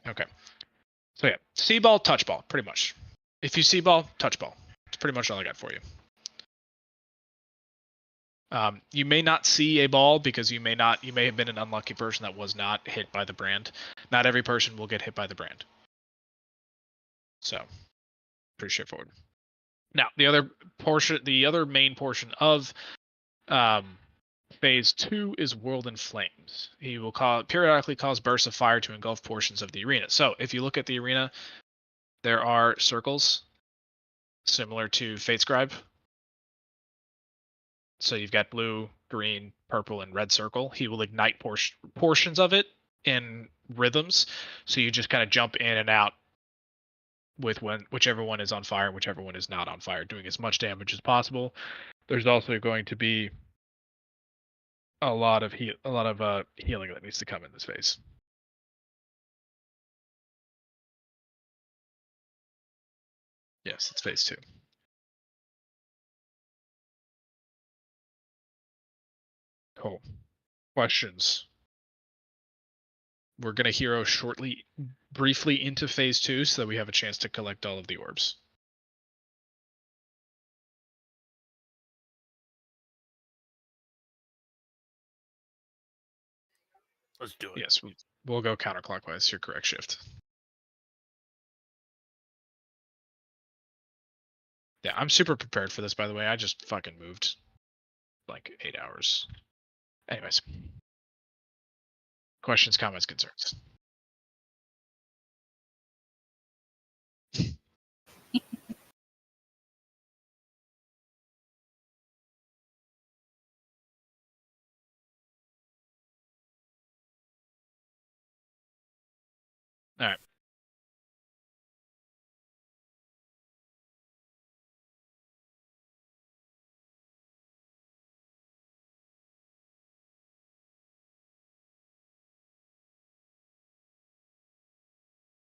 Okay. So yeah, see ball, touch ball, pretty much. If you see ball, touch ball. It's pretty much all I got for you. You may not see a ball because you may have been an unlucky person that was not hit by the brand. Not every person will get hit by the brand. So, pretty straightforward. Now, the other main portion of phase 2 is World in Flames. He will periodically cause bursts of fire to engulf portions of the arena. So, if you look at the arena, there are circles similar to Fate Scribe. So you've got blue, green, purple, and red circle. He will ignite portions of it in rhythms. So you just kind of jump in and out with whichever one is on fire and whichever one is not on fire, doing as much damage as possible. There's also going to be a lot of healing that needs to come in this phase. Yes, it's phase 2. Cool. Questions? We're going to hero briefly into phase 2 so that we have a chance to collect all of the orbs. Let's do it. Yes, we'll go counterclockwise. Your correct shift. Yeah, I'm super prepared for this, by the way. I just fucking moved like 8 hours. Anyways. Questions, comments, concerns? All right.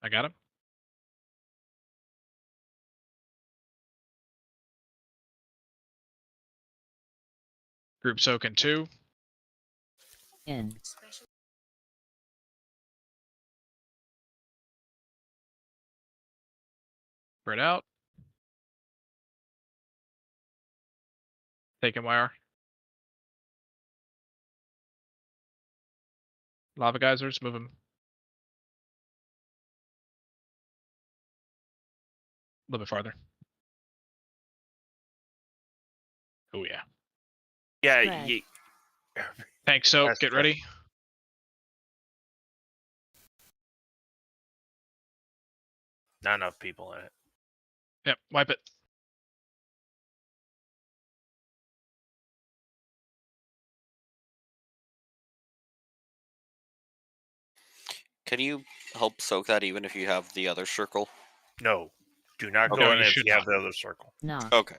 I got him. Group soak in 2. In. Spread out. Take MYR. Lava geysers, move them. A little bit farther. Oh yeah. Yeah. Thanks, soak. Get ready. Not enough people in it. Yep, wipe it. Can you help soak that even if you have the other circle? No. Do not Okay, go you in if should you have not. the other circle. No. Okay.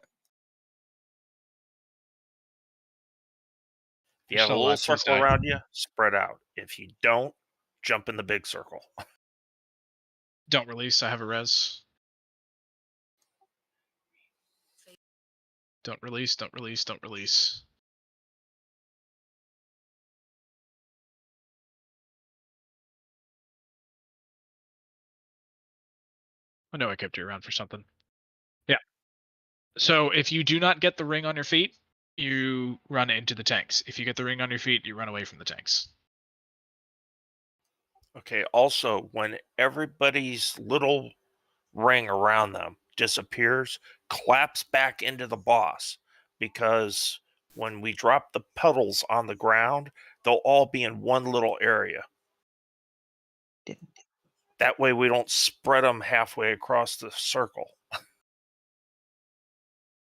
If you have a Still little alive, please circle die. around you, spread out. If you don't, jump in the big circle. Don't release. I have a res. Don't release. Don't release. Don't release. I know I kept you around for something. Yeah. So if you do not get the ring on your feet, you run into the tanks. If you get the ring on your feet, you run away from the tanks. Okay, also, when everybody's little ring around them disappears, claps back into the boss, because when we drop the pedals on the ground, they'll all be in one little area. That way we don't spread them halfway across the circle.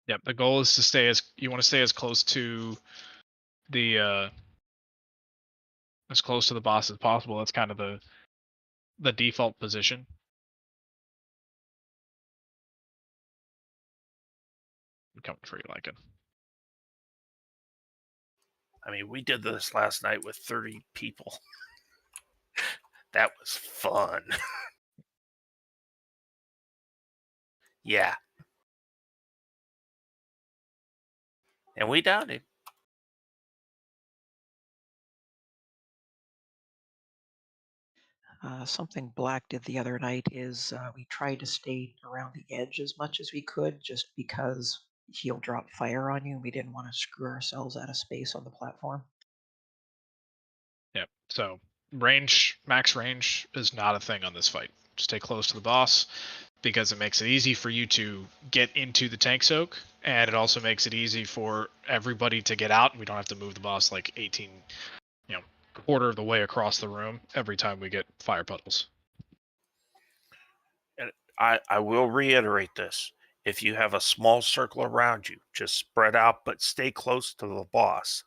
Yep, the goal is to stay you want to stay as close to the boss as possible. That's kind of the default position. I'm coming for you, Lycan. I mean, we did this last night with 30 people. That was fun. Yeah. And we downed him. Something Black did the other night is we tried to stay around the edge as much as we could, just because he'll drop fire on you. We didn't want to screw ourselves out of space on the platform. Yep. So max range is not a thing on this fight. Stay close to the boss because it makes it easy for you to get into the tank soak, and it also makes it easy for everybody to get out, and we don't have to move the boss like 18, quarter of the way across the room every time we get fire puddles. And I will reiterate this. If you have a small circle around you, just spread out, but stay close to the boss.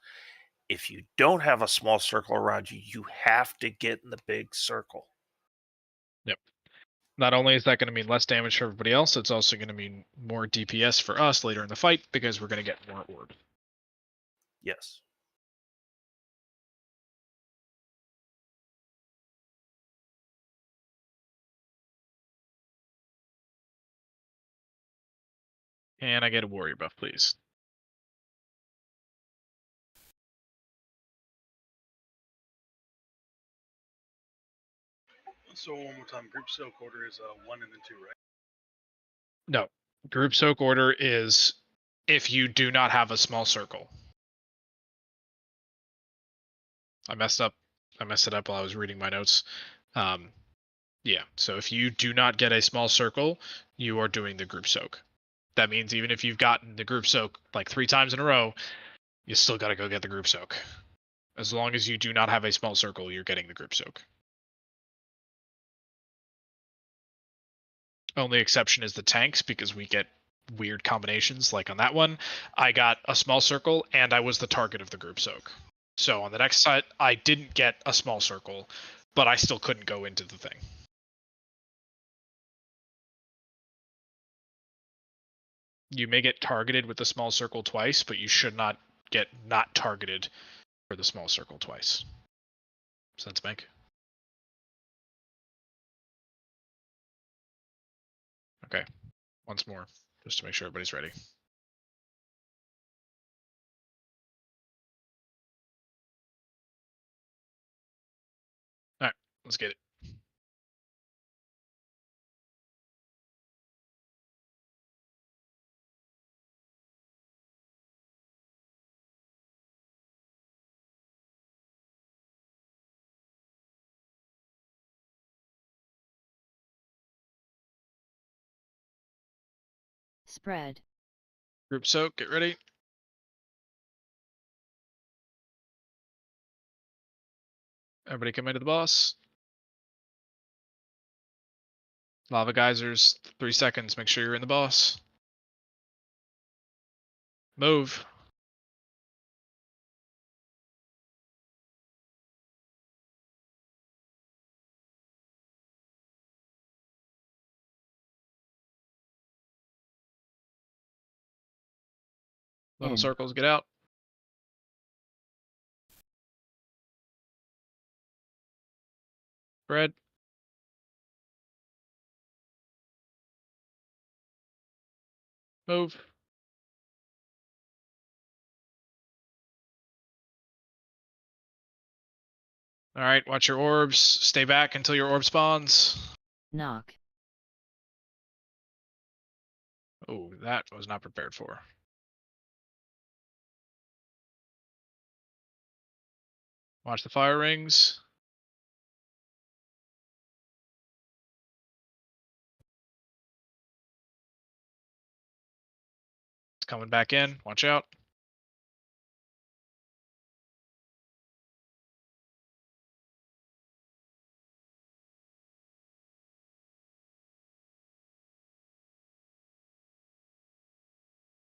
If you don't have a small circle around you, you have to get in the big circle. Yep. Not only is that going to mean less damage for everybody else, it's also going to mean more DPS for us later in the fight because we're going to get more orbs. Yes. And I get a warrior buff, please. So one more time, group soak order is 1 and then 2, right? No. Group soak order is if you do not have a small circle. I messed it up while I was reading my notes. Yeah, so if you do not get a small circle, you are doing the group soak. That means even if you've gotten the group soak like 3 times in a row, you still got to go get the group soak. As long as you do not have a small circle, you're getting the group soak. Only exception is the tanks, because we get weird combinations. Like on that one, I got a small circle and I was the target of the group soak. So on the next side, I didn't get a small circle, but I still couldn't go into the thing. You may get targeted with the small circle twice, but you should not get not targeted for the small circle twice. Sense make? Okay. Once more, just to make sure everybody's ready. All right, let's get it. Spread. Group soak, get ready. Everybody come into the boss. Lava geysers, 3 seconds. Make sure you're in the boss. Move. Little circles, get out. Spread. Move. All right, watch your orbs. Stay back until your orb spawns. Knock. Oh, that was not prepared for. Watch the fire rings. It's coming back in. Watch out.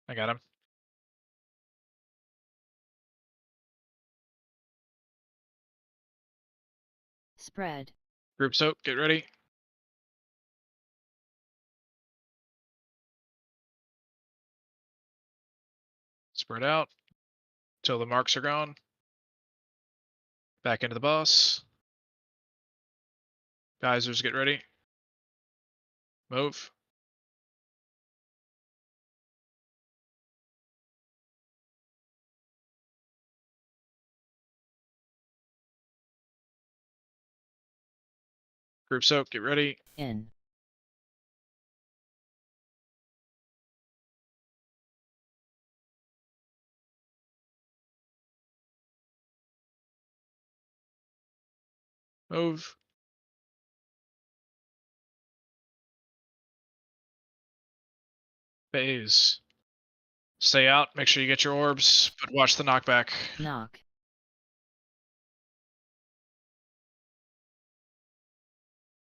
I got him. Spread. Group soap, get ready. Spread out till the marks are gone. Back into the boss. Geysers, get ready. Move. Group soap, get ready. In. Move. Phase. Stay out. Make sure you get your orbs, but watch the knockback. Knock.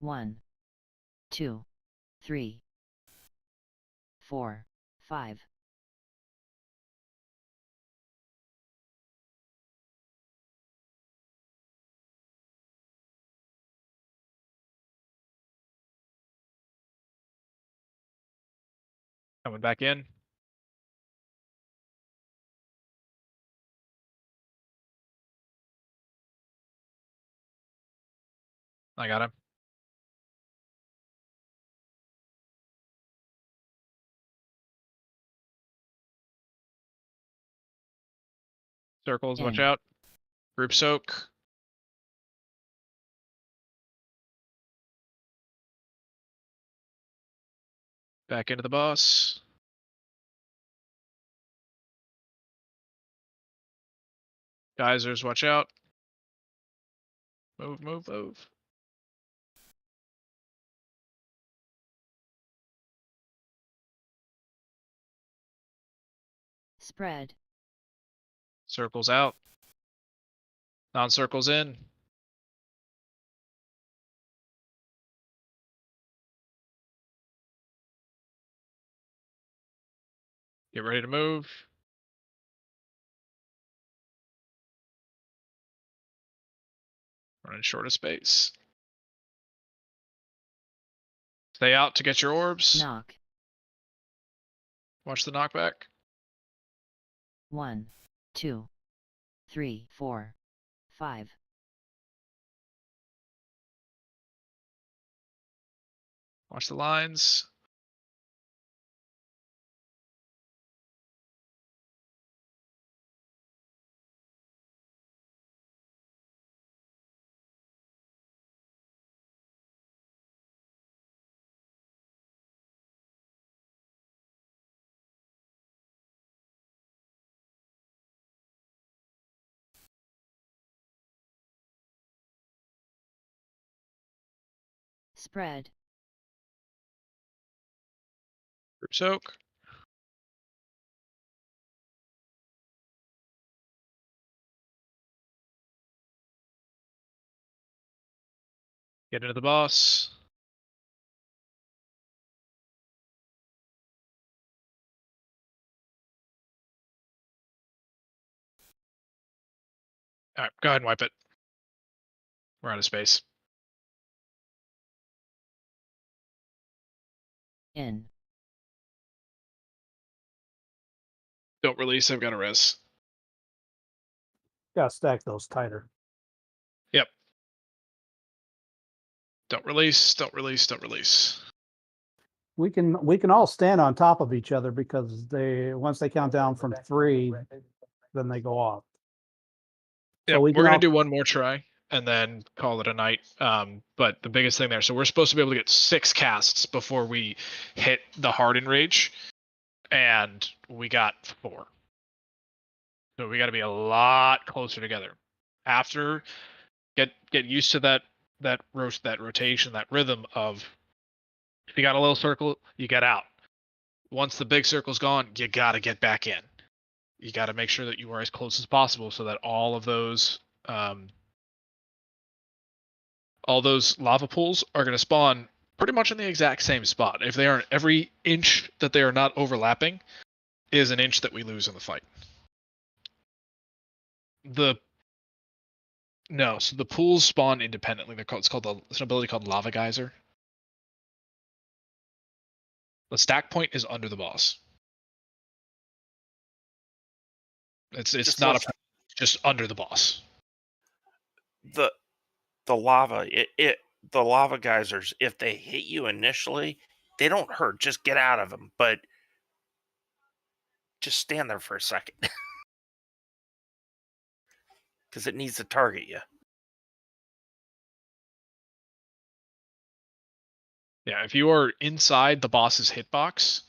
One, 2, 3, 4, 5. Coming back in. I got him. Circles, watch In. out. Group soak. Back into the boss. Geysers, watch out. Move, move, move. Spread. Circles out. Non-circles in. Get ready to move. Running short of space. Stay out to get your orbs. Knock. Watch the knockback. 1, 2, 3, 4, 5. Watch the lines. Spread. Group soak. Get into the boss. Alright, go ahead and wipe it. We're out of space. In. Don't release, I've got a res. Gotta stack those tighter. Yep. Don't release. Don't release. Don't release. We can all stand on top of each other because once they count down from 3, then they go off. Yeah, So we we're can gonna all, do one more try and then call it a night. But the biggest thing there, so we're supposed to be able to get 6 casts before we hit the Harden Rage, and we got 4. So we got to be a lot closer together. After get used to that rotation, that rhythm of if you got a little circle, you get out. Once the big circle's gone, you got to get back in. You got to make sure that you are as close as possible so that all those lava pools are going to spawn pretty much in the exact same spot. If they aren't, every inch that they are not overlapping is an inch that we lose in the fight. So the pools spawn independently. It's an ability called Lava Geyser. The stack point is under the boss. It's Just not listen. just under the boss. The lava, the lava geysers, if they hit you initially, they don't hurt. Just get out of them, but just stand there for a second. Because it needs to target you. Yeah, if you are inside the boss's hitbox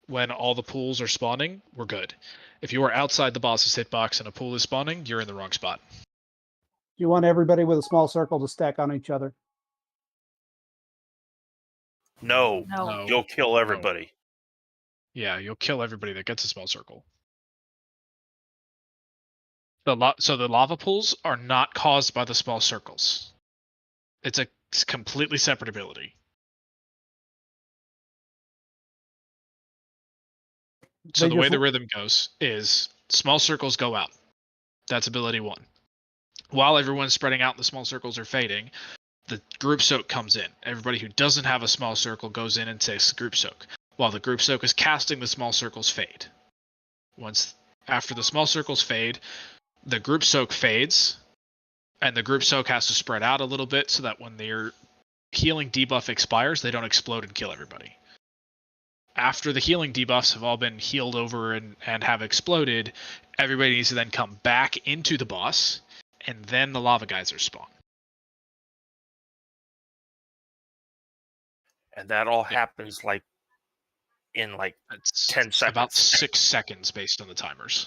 when all the pools are spawning, we're good. If you are outside the boss's hitbox and a pool is spawning, you're in the wrong spot. you want everybody with a small circle to stack on each other. No, No. you'll kill everybody. Yeah, you'll kill everybody that gets a small circle. So the lava pools are not caused by the small circles. It's a completely separate ability. So the way the rhythm goes is small circles go out. That's ability 1. While everyone's spreading out and the small circles are fading, the group soak comes in. Everybody who doesn't have a small circle goes in and takes the group soak. While the group soak is casting, the small circles fade. After the small circles fade, the group soak fades, and the group soak has to spread out a little bit so that when their healing debuff expires, they don't explode and kill everybody. After the healing debuffs have all been healed over and have exploded, everybody needs to then come back into the boss, and then the lava geysers spawn. And that all happens in 10 seconds. About 6 seconds based on the timers.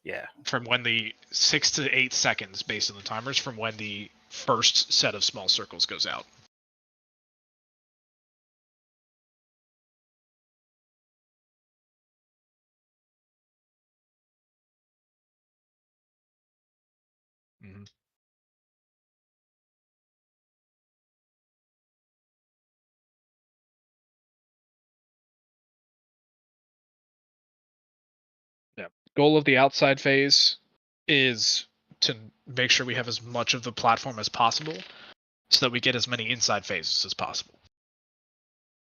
Yeah. From when 6 to 8 seconds based on the timers from when the first set of small circles goes out. Mm-hmm. Yeah. Goal of the outside phase is to make sure we have as much of the platform as possible so that we get as many inside phases as possible.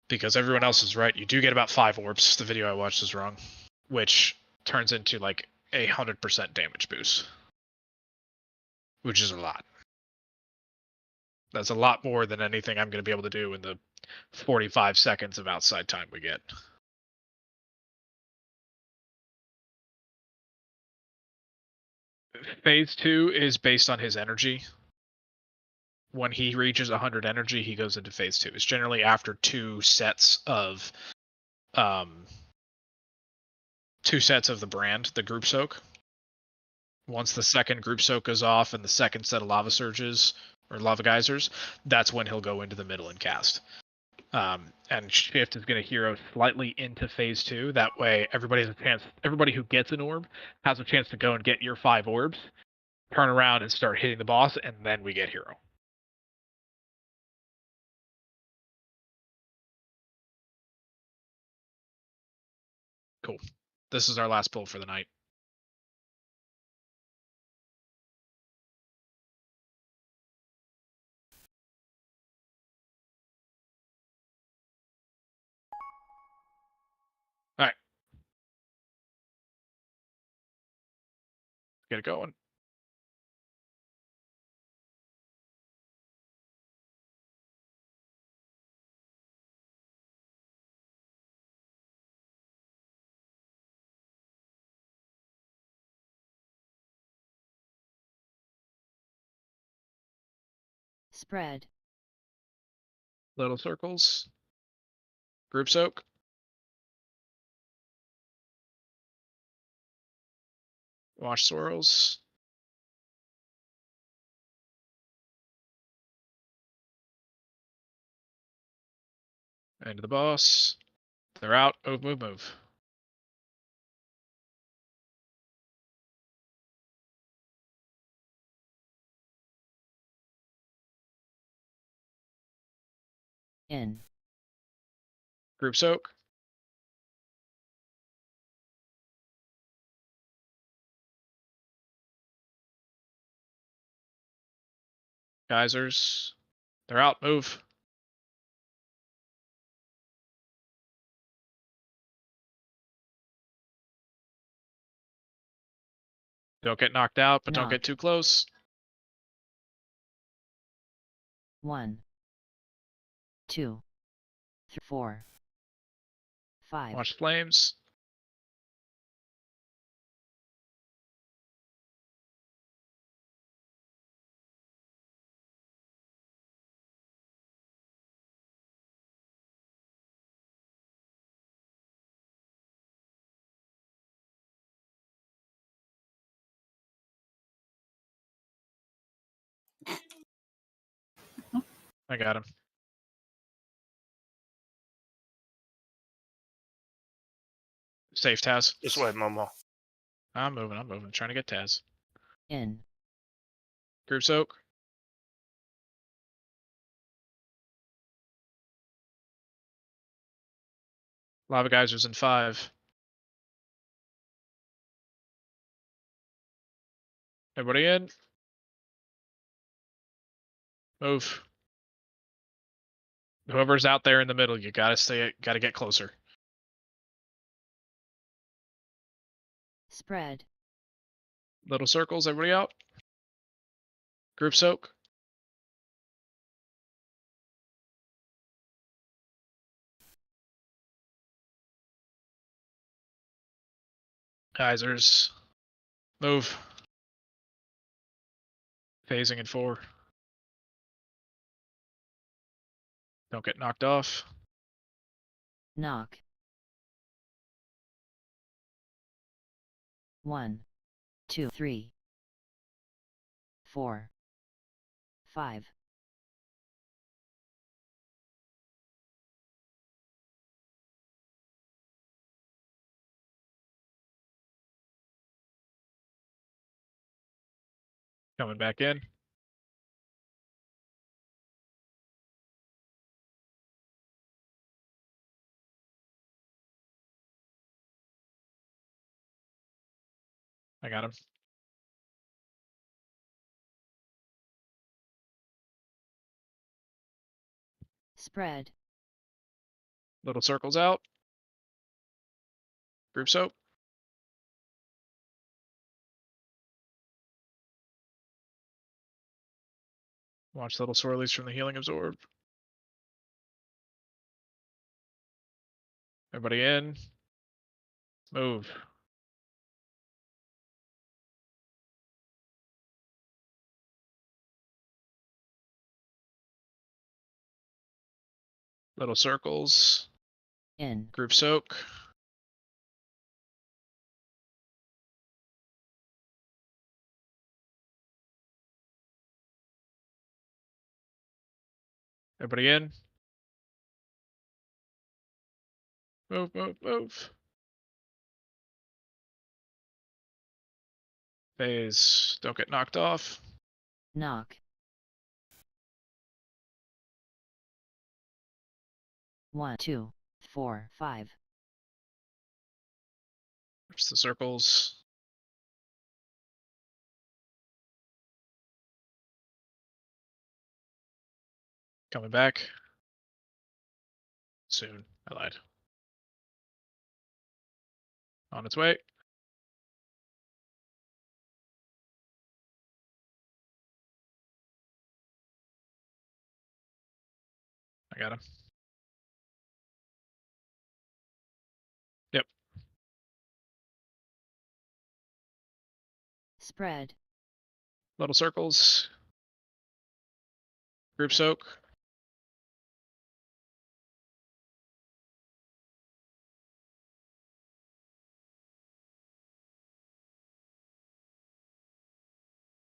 Because everyone else is right. You do get about 5 orbs. The video I watched is wrong. Which turns into like 100% damage boost. Which is a lot. That's a lot more than anything I'm going to be able to do in the 45 seconds of outside time we get. Phase 2 is based on his energy. When he reaches 100 energy, he goes into phase 2. It's generally after 2 sets of the brand, the group soak. Once the second group soak goes off and the second set of lava surges or lava geysers, that's when he'll go into the middle and cast. And Shift is going to hero slightly into phase 2. That way, everybody who gets an orb has a chance to go and get your 5 orbs, turn around and start hitting the boss, and then we get hero. Cool. This is our last pull for the night. All right. Get it going. Spread. Little circles. Group soak. Wash swirls. Into the boss. They're out. Move, move, move. In. Group soak. Geysers. They're out. Move. Don't get knocked out, but don't Knock. get too close. 1, 2, 3, 4, 5. Watch flames. I got him. Safe, Taz. This way, Momo. I'm moving. I'm moving. Trying to get Taz. In. Group soak. Lava geysers in 5. Everybody in. Move. Whoever's out there in the middle, you gotta get closer. Spread. Little circles, everybody out. Group soak. Geysers. Move. Phasing in 4. Don't get knocked off. Knock. 1, 2, 3, 4, 5. Coming back in. I got him. Spread. Little circles out. Group soak. Watch little swirlies from the healing absorb. Everybody in. Move. Little circles. In. Group soak. Everybody in. Move, move, move. Phase. Don't get knocked off. Knock. 1, 2, 4, 5. There's the circles. Coming back. Soon. I lied. On its way. I got him. Yep. Spread. Little circles. Group soak.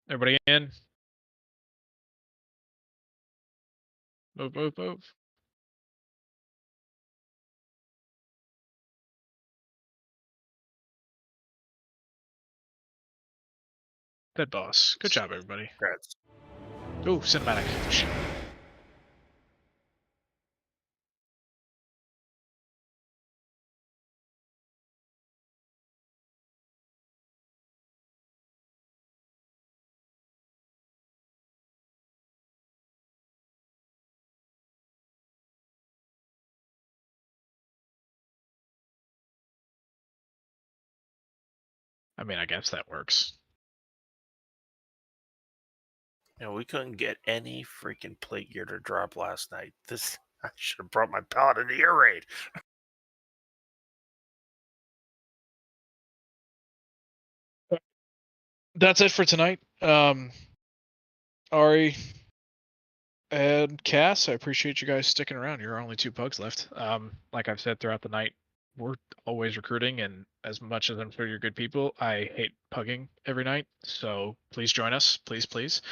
Everybody in. Move, move, move. Dead boss. Good job, everybody. Congrats. Ooh, cinematic. Shit. I mean, I guess that works. You know, we couldn't get any freaking plate gear to drop last night. I should have brought my paladin to your raid. That's it for tonight. Ari and Cass, I appreciate you guys sticking around. You're only 2 pugs left. Like I've said throughout the night, we're always recruiting, and as much as I'm sure you're good people, I hate pugging every night. So please join us, please, please.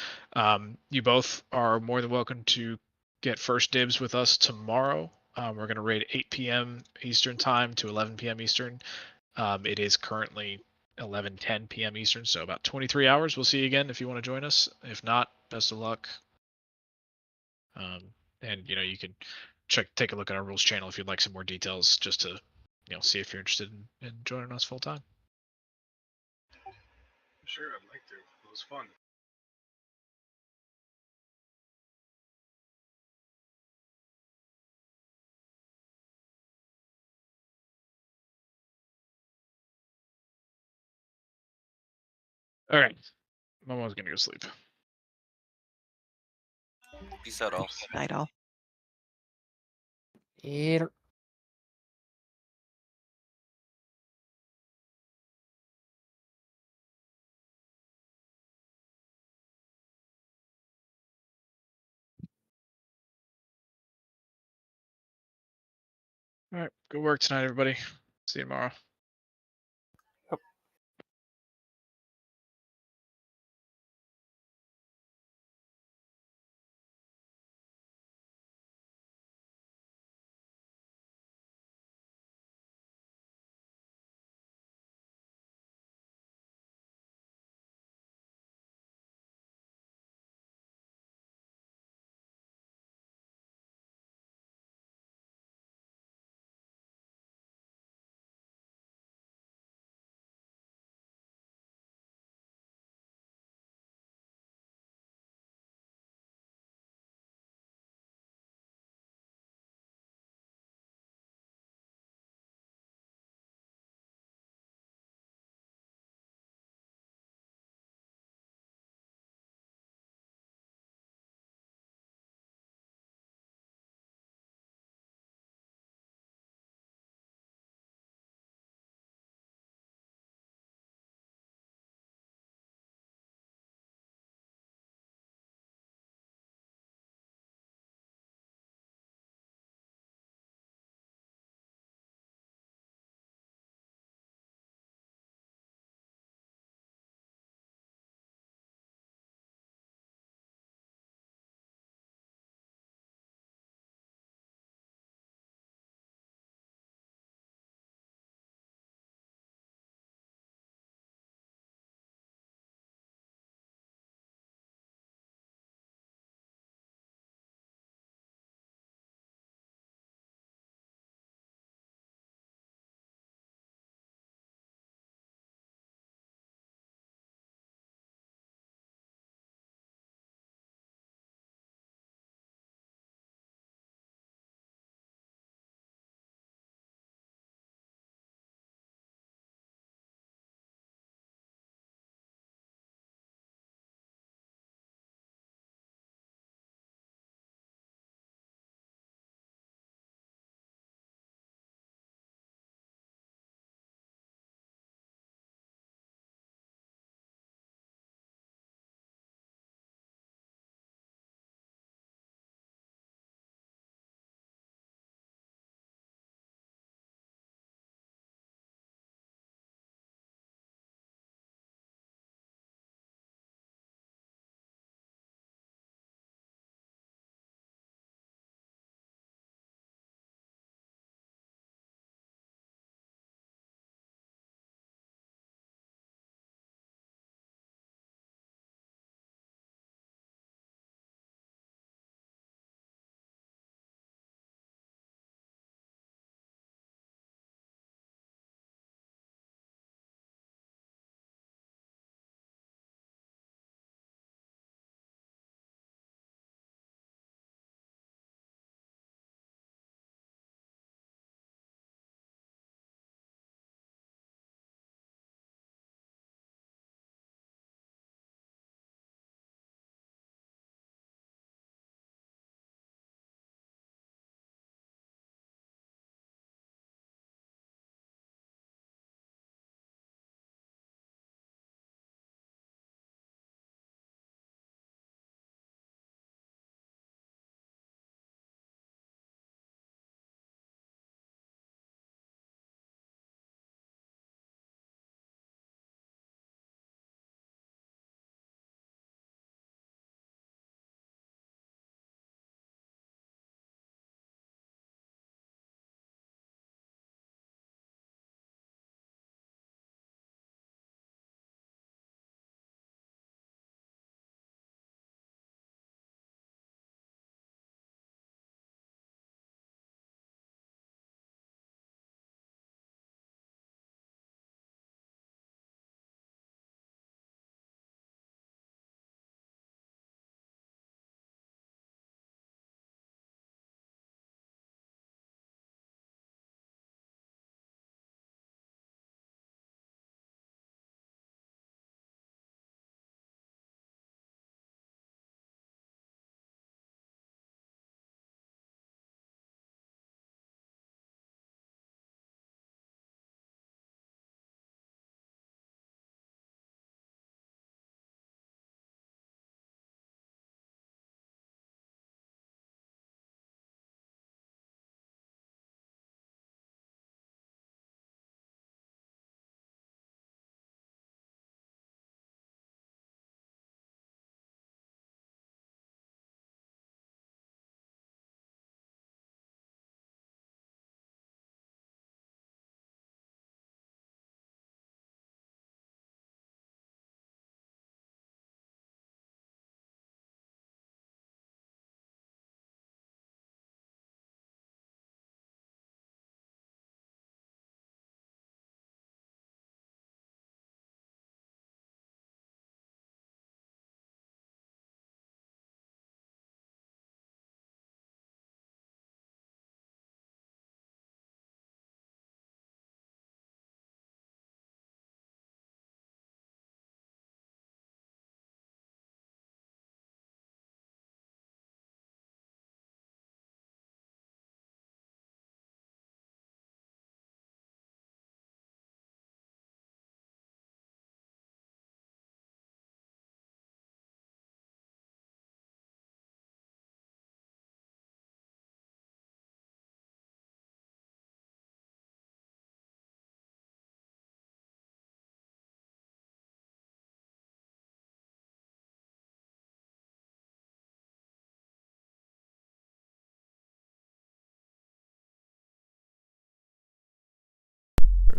You both are more than welcome to get first dibs with us tomorrow. We're going to raid 8 p.m. Eastern time to 11 p.m. Eastern. It is currently 11:10 p.m. Eastern, so about 23 hours. We'll see you again if you want to join us. If not, best of luck. And you can take a look at our rules channel if you'd like some more details, just to see if you're interested in joining us full time. Sure, I'd like to. It was fun. All right, Momo's gonna go sleep. Peace out, all. Night all. Later. All right, good work tonight, everybody. See you tomorrow.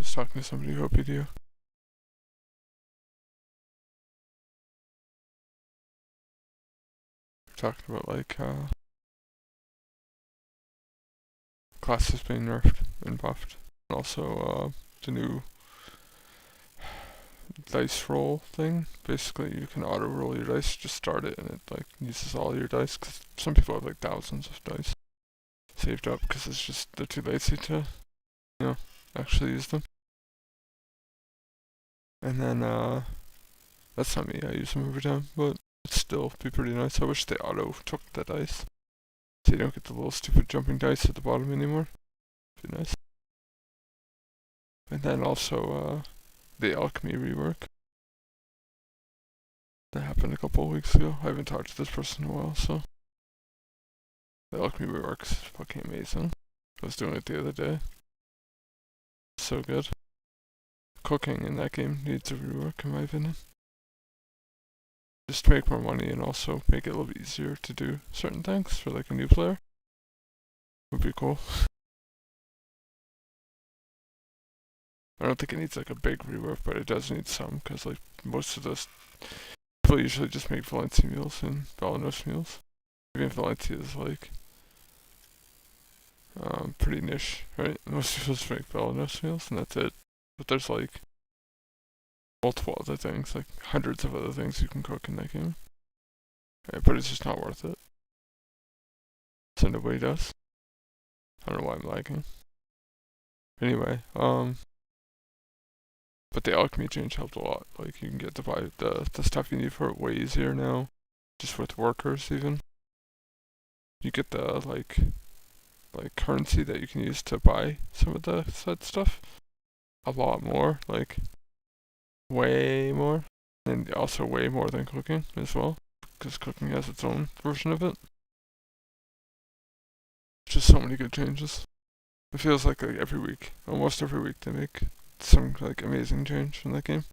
was talking to somebody who OP'd you. Talking about like classes being nerfed and buffed, and also the new dice roll thing. Basically, you can auto roll your dice, just start it, and it like uses all your dice. Cause some people have like thousands of dice saved up because it's just they're too lazy to, actually use them. And then that's not me. I use them every time, but it'd still be pretty nice. I wish they auto took the dice, so you don't get the little stupid jumping dice at the bottom anymore. Be nice. And then also the alchemy rework that happened a couple of weeks ago. I haven't talked to this person in a while, so the alchemy rework is fucking amazing. I was doing it the other day. So good. Cooking in that game needs a rework, in my opinion. Just to make more money and also make it a little bit easier to do certain things for like a new player. Would be cool. I don't think it needs like a big rework, but it does need some, because like most of those people usually just make Valencia meals and Balanos meals. Even Valencia is like pretty niche, right? Most people just make Balanos meals and that's it. But there's like multiple other things, like hundreds of other things you can cook in that game. Right, but it's just not worth it. So nobody does. I don't know why I'm lagging. Anyway, but the alchemy change helped a lot. Like you can get to buy the stuff you need for it way easier now. Just with workers even. You get the like currency that you can use to buy some of the said stuff. A lot more, like way more. And also way more than cooking as well. Because cooking has its own version of it. Just so many good changes. It feels like every week, almost every week, they make some like amazing change in that game.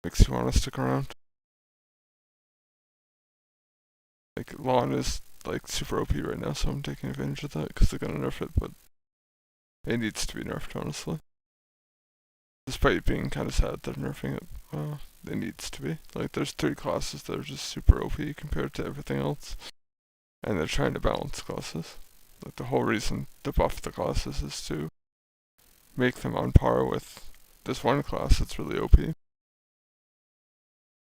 Makes you want to stick around. Like Lawn is like super OP right now, so I'm taking advantage of that because they're gonna nerf it, but it needs to be nerfed, honestly. Despite being kind of sad they're nerfing it, it needs to be. Like there's 3 classes that are just super OP compared to everything else, and they're trying to balance classes. Like the whole reason to buff the classes is to make them on par with this one class that's really OP.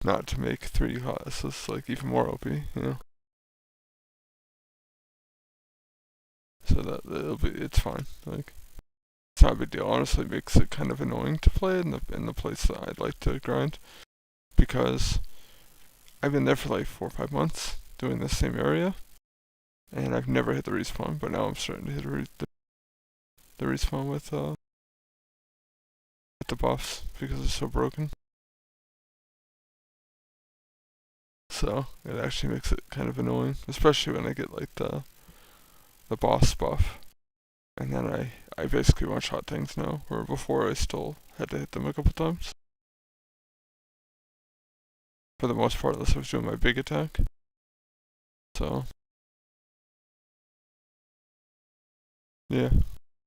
Not to make 3 classes like even more OP, you know. So that it's fine. Like it's not a big deal. Honestly, it makes it kind of annoying to play in the place that I'd like to grind, because I've been there for like 4 or 5 months doing the same area, and I've never hit the respawn. But now I'm starting to hit the respawn with the buffs because it's so broken. So it actually makes it kind of annoying, especially when I get like the boss buff, and then I basically one-shot things now, where before I still had to hit them a couple times. For the most part, unless I was doing my big attack. So yeah,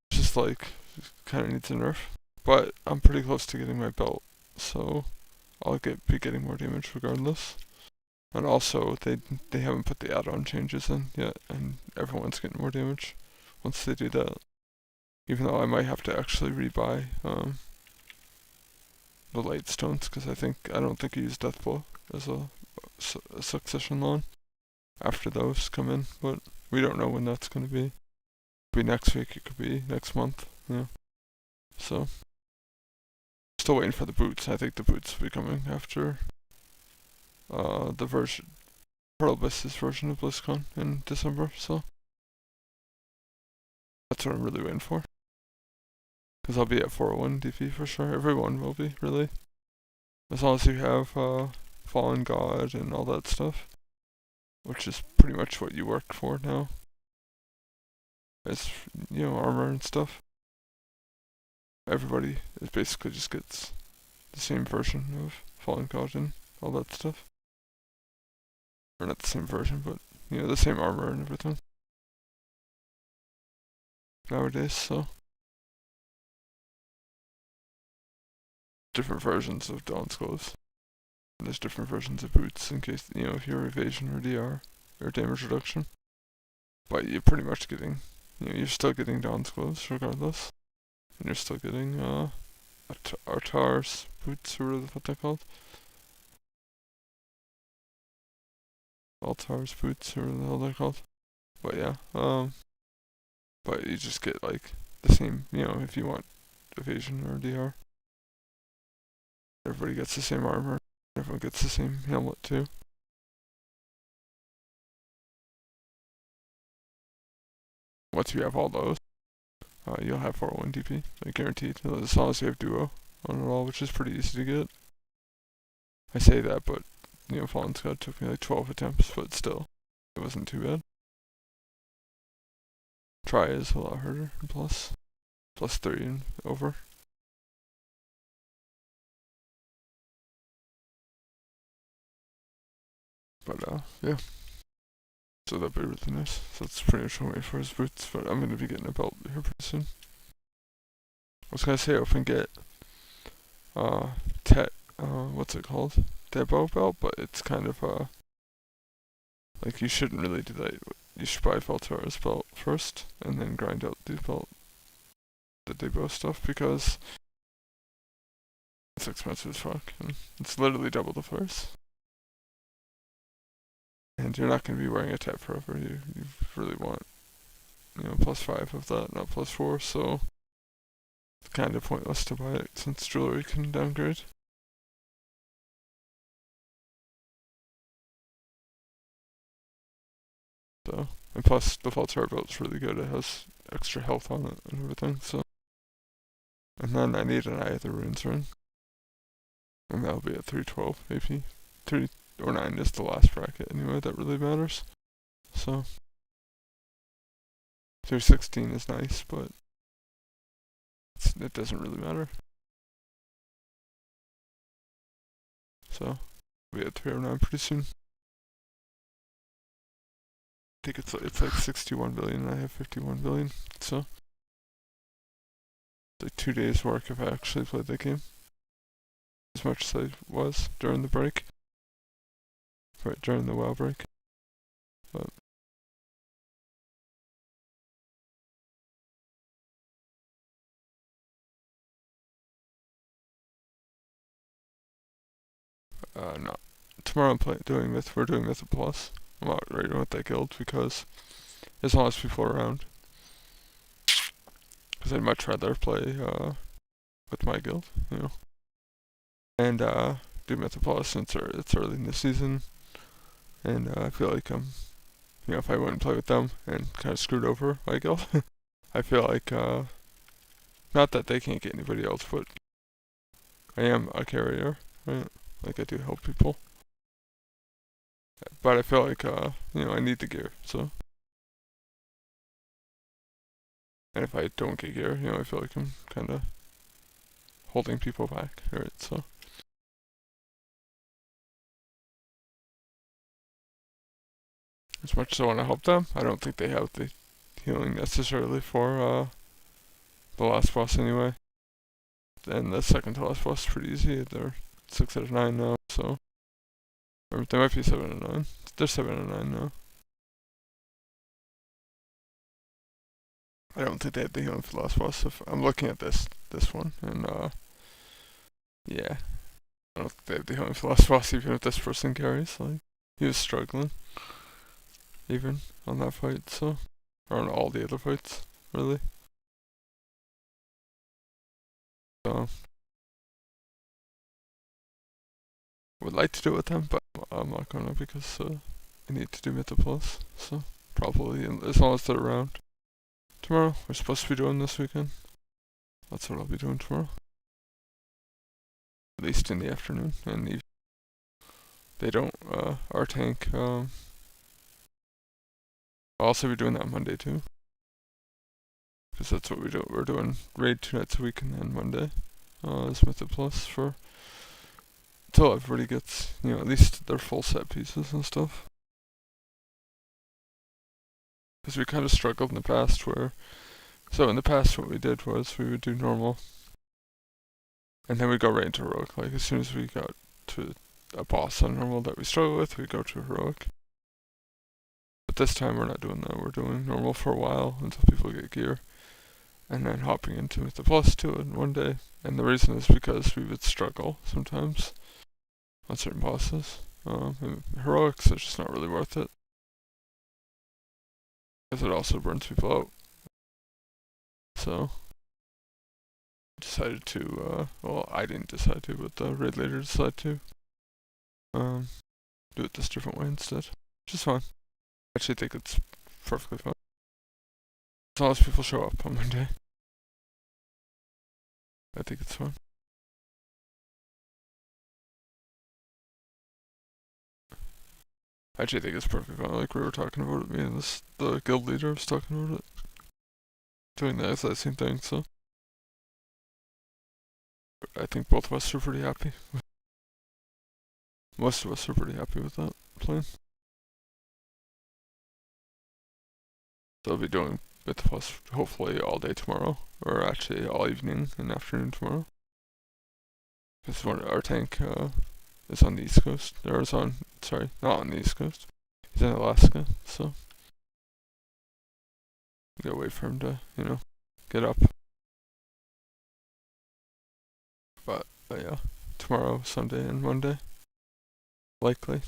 it's just like kind of needs a nerf. But I'm pretty close to getting my belt, so I'll be getting more damage regardless. And also, they haven't put the add-on changes in yet, and everyone's getting more damage once they do that. Even though I might have to actually rebuy the light stones, because I don't think I use Death Blow as a succession lawn after those come in, but we don't know when that's going to be. It could be next week, it could be next month, yeah. So, still waiting for the boots. I think the boots will be coming after the version, Pearlbiss's version of BlizzCon in December, so that's what I'm really waiting for. Because I'll be at 401 DP for sure. Everyone will be, really. As long as you have Fallen God and all that stuff. Which is pretty much what you work for now. As, armor and stuff. Everybody basically just gets the same version of Fallen God and all that stuff. Or not the same version, but, the same armor and everything. Nowadays, so. different versions of Dawn's clothes. And there's different versions of boots in case, if you're evasion or DR or damage reduction. But you're pretty much getting, you're still getting Dawn's clothes regardless. And you're still getting, Artar's boots, or what they're called. Altar's boots, or what the hell they're called. But yeah, but you just get like the same, if you want evasion or DR. Everybody gets the same armor. Everyone gets the same helmet too. Once you have all those, you'll have 401 DP, like guaranteed, as long as you have duo on it all, which is pretty easy to get. I say that, but Fallen Scud took me like 12 attempts, but still, it wasn't too bad. Try is a lot harder, plus 3 and over. But yeah. So that'd be really nice. So that's pretty much what I'm waiting for his boots, but I'm gonna be getting a belt here pretty soon. I was gonna say I can get what's it called? Debo belt, but it's kind of like you shouldn't really do that. You should buy Feltara's belt first and then grind out the Debo stuff, because it's expensive as fuck and it's literally double the price. And you're not going to be wearing a tap forever. You really want, +5 of that, not +4, so it's kind of pointless to buy it since jewelry can downgrade. So, and plus the Faltar belt's really good. It has extra health on it and everything, so. And then I need an Eye of the Runes ring. And that'll be at 312 AP. 3 or 9 is the last bracket anyway, that really matters. So 316 is nice, but it doesn't really matter. So we'll be at 309 pretty soon. I think it's like 61 billion and I have 51 billion, so it's like 2 days work if I actually played that game. As much as I was during the break. Right, during the WoW break. But no. Tomorrow we're doing Myth Plus. I'm not right with that guild because as long as people are around. Because I'd much rather play with my guild, and do Myth Plus since it's early in the season. And I feel like if I went and play with them and kind of screwed over my guild, I feel like not that they can't get anybody else, but I am a carrier, right? Like I do help people. But I feel like I need the gear, so. And if I don't get gear, I feel like I'm kind of holding people back, right? So. As much as I want to help them, I don't think they have the healing necessarily for the last boss anyway. And the second to last boss is pretty easy. They're 6 out of 9 now, so. Or they might be 7 out of 9. They're 7 out of 9 now. I don't think they had the healing for the last boss. If I'm looking at this one, and yeah. I don't think they have the healing for the last boss even if this person carries. Like, he was struggling. Even on that fight, so. Or on all the other fights, really. So. Would like to do it with them, but I'm not gonna because I need to do Mytho Plus, so probably as long as they're around. Tomorrow, we're supposed to be doing this weekend. That's what I'll be doing tomorrow. At least in the afternoon, and they don't, our tank, I'll also be doing that Monday too. Because that's what we do, we're doing raid 2 nights a week and then Monday, is Mytho Plus for until everybody gets, at least their full set pieces and stuff. Because we kind of struggled in the past so in the past what we did was we would do normal. And then we go right into heroic. Like as soon as we got to a boss on normal that we struggle with, we go to heroic. But this time we're not doing that. We're doing normal for a while until people get gear, and then hopping into the plus 2 in one day. And the reason is because we would struggle sometimes on certain bosses. And heroics is just not really worth it, because it also burns people out. So decided to, well, I didn't decide to, but the raid leader decided to do it this different way instead. Which is fine. I actually think it's perfectly fine. As long as people show up on Monday, I think it's fine. I actually think it's perfectly fine. Like we were talking about it, me and the guild leader was talking about it. Doing the exact same thing, so I think both of us are pretty happy. Most of us are pretty happy with that plan. So I'll be doing with plus hopefully all day tomorrow, or actually all evening and afternoon tomorrow. Because our tank is on the East Coast, or is on, sorry, not on the East Coast. He's in Alaska, so we gotta wait for him to, get up. But yeah, tomorrow, Sunday, and Monday, likely.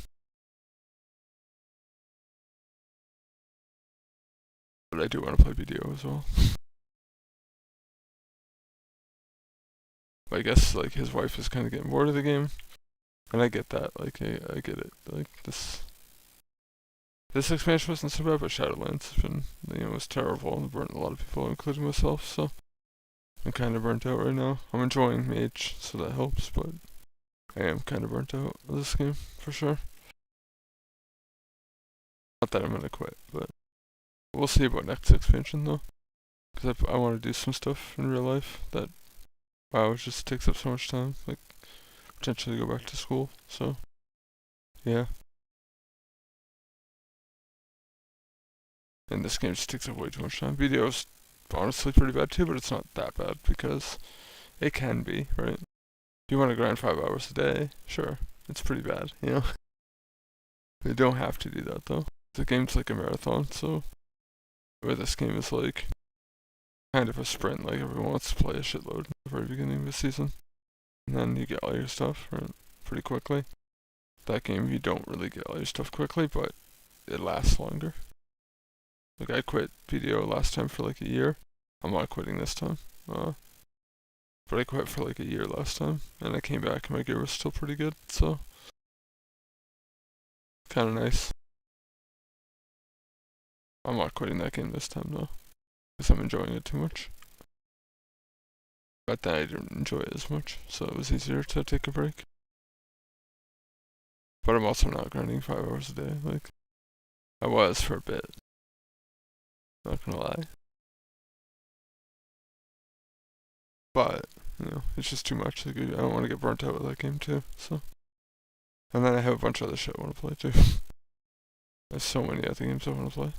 But I do want to play BDO as well. I guess like his wife is kind of getting bored of the game, and I get that. Like I get it. Like this expansion wasn't so bad, but Shadowlands has been, was terrible and burnt a lot of people, including myself. So I'm kind of burnt out right now. I'm enjoying Mage, so that helps, but I am kind of burnt out of this game for sure. Not that I'm gonna quit, but we'll see about next expansion though, because I want to do some stuff in real life that it just takes up so much time. Like potentially go back to school. So yeah. And this game just takes up way too much time. Video's honestly pretty bad too, but it's not that bad because it can be, right? If you want to grind 5 hours a day, sure, it's pretty bad, You don't have to do that though. The game's like a marathon, so where this game is like kind of a sprint, like everyone wants to play a shitload at the very beginning of the season. And then you get all your stuff, right, pretty quickly. That game, you don't really get all your stuff quickly, but it lasts longer. Like I quit BDO last time for like a year. I'm not quitting this time. But I quit for like a year last time, and I came back and my gear was still pretty good, so kind of nice. I'm not quitting that game this time though, because I'm enjoying it too much. But then I didn't enjoy it as much, so it was easier to take a break. But I'm also not grinding 5 hours a day, like I was for a bit. Not gonna lie. But, it's just too much. Like, I don't want to get burnt out with that game too, so. And then I have a bunch of other shit I want to play too. There's so many other games I want to play.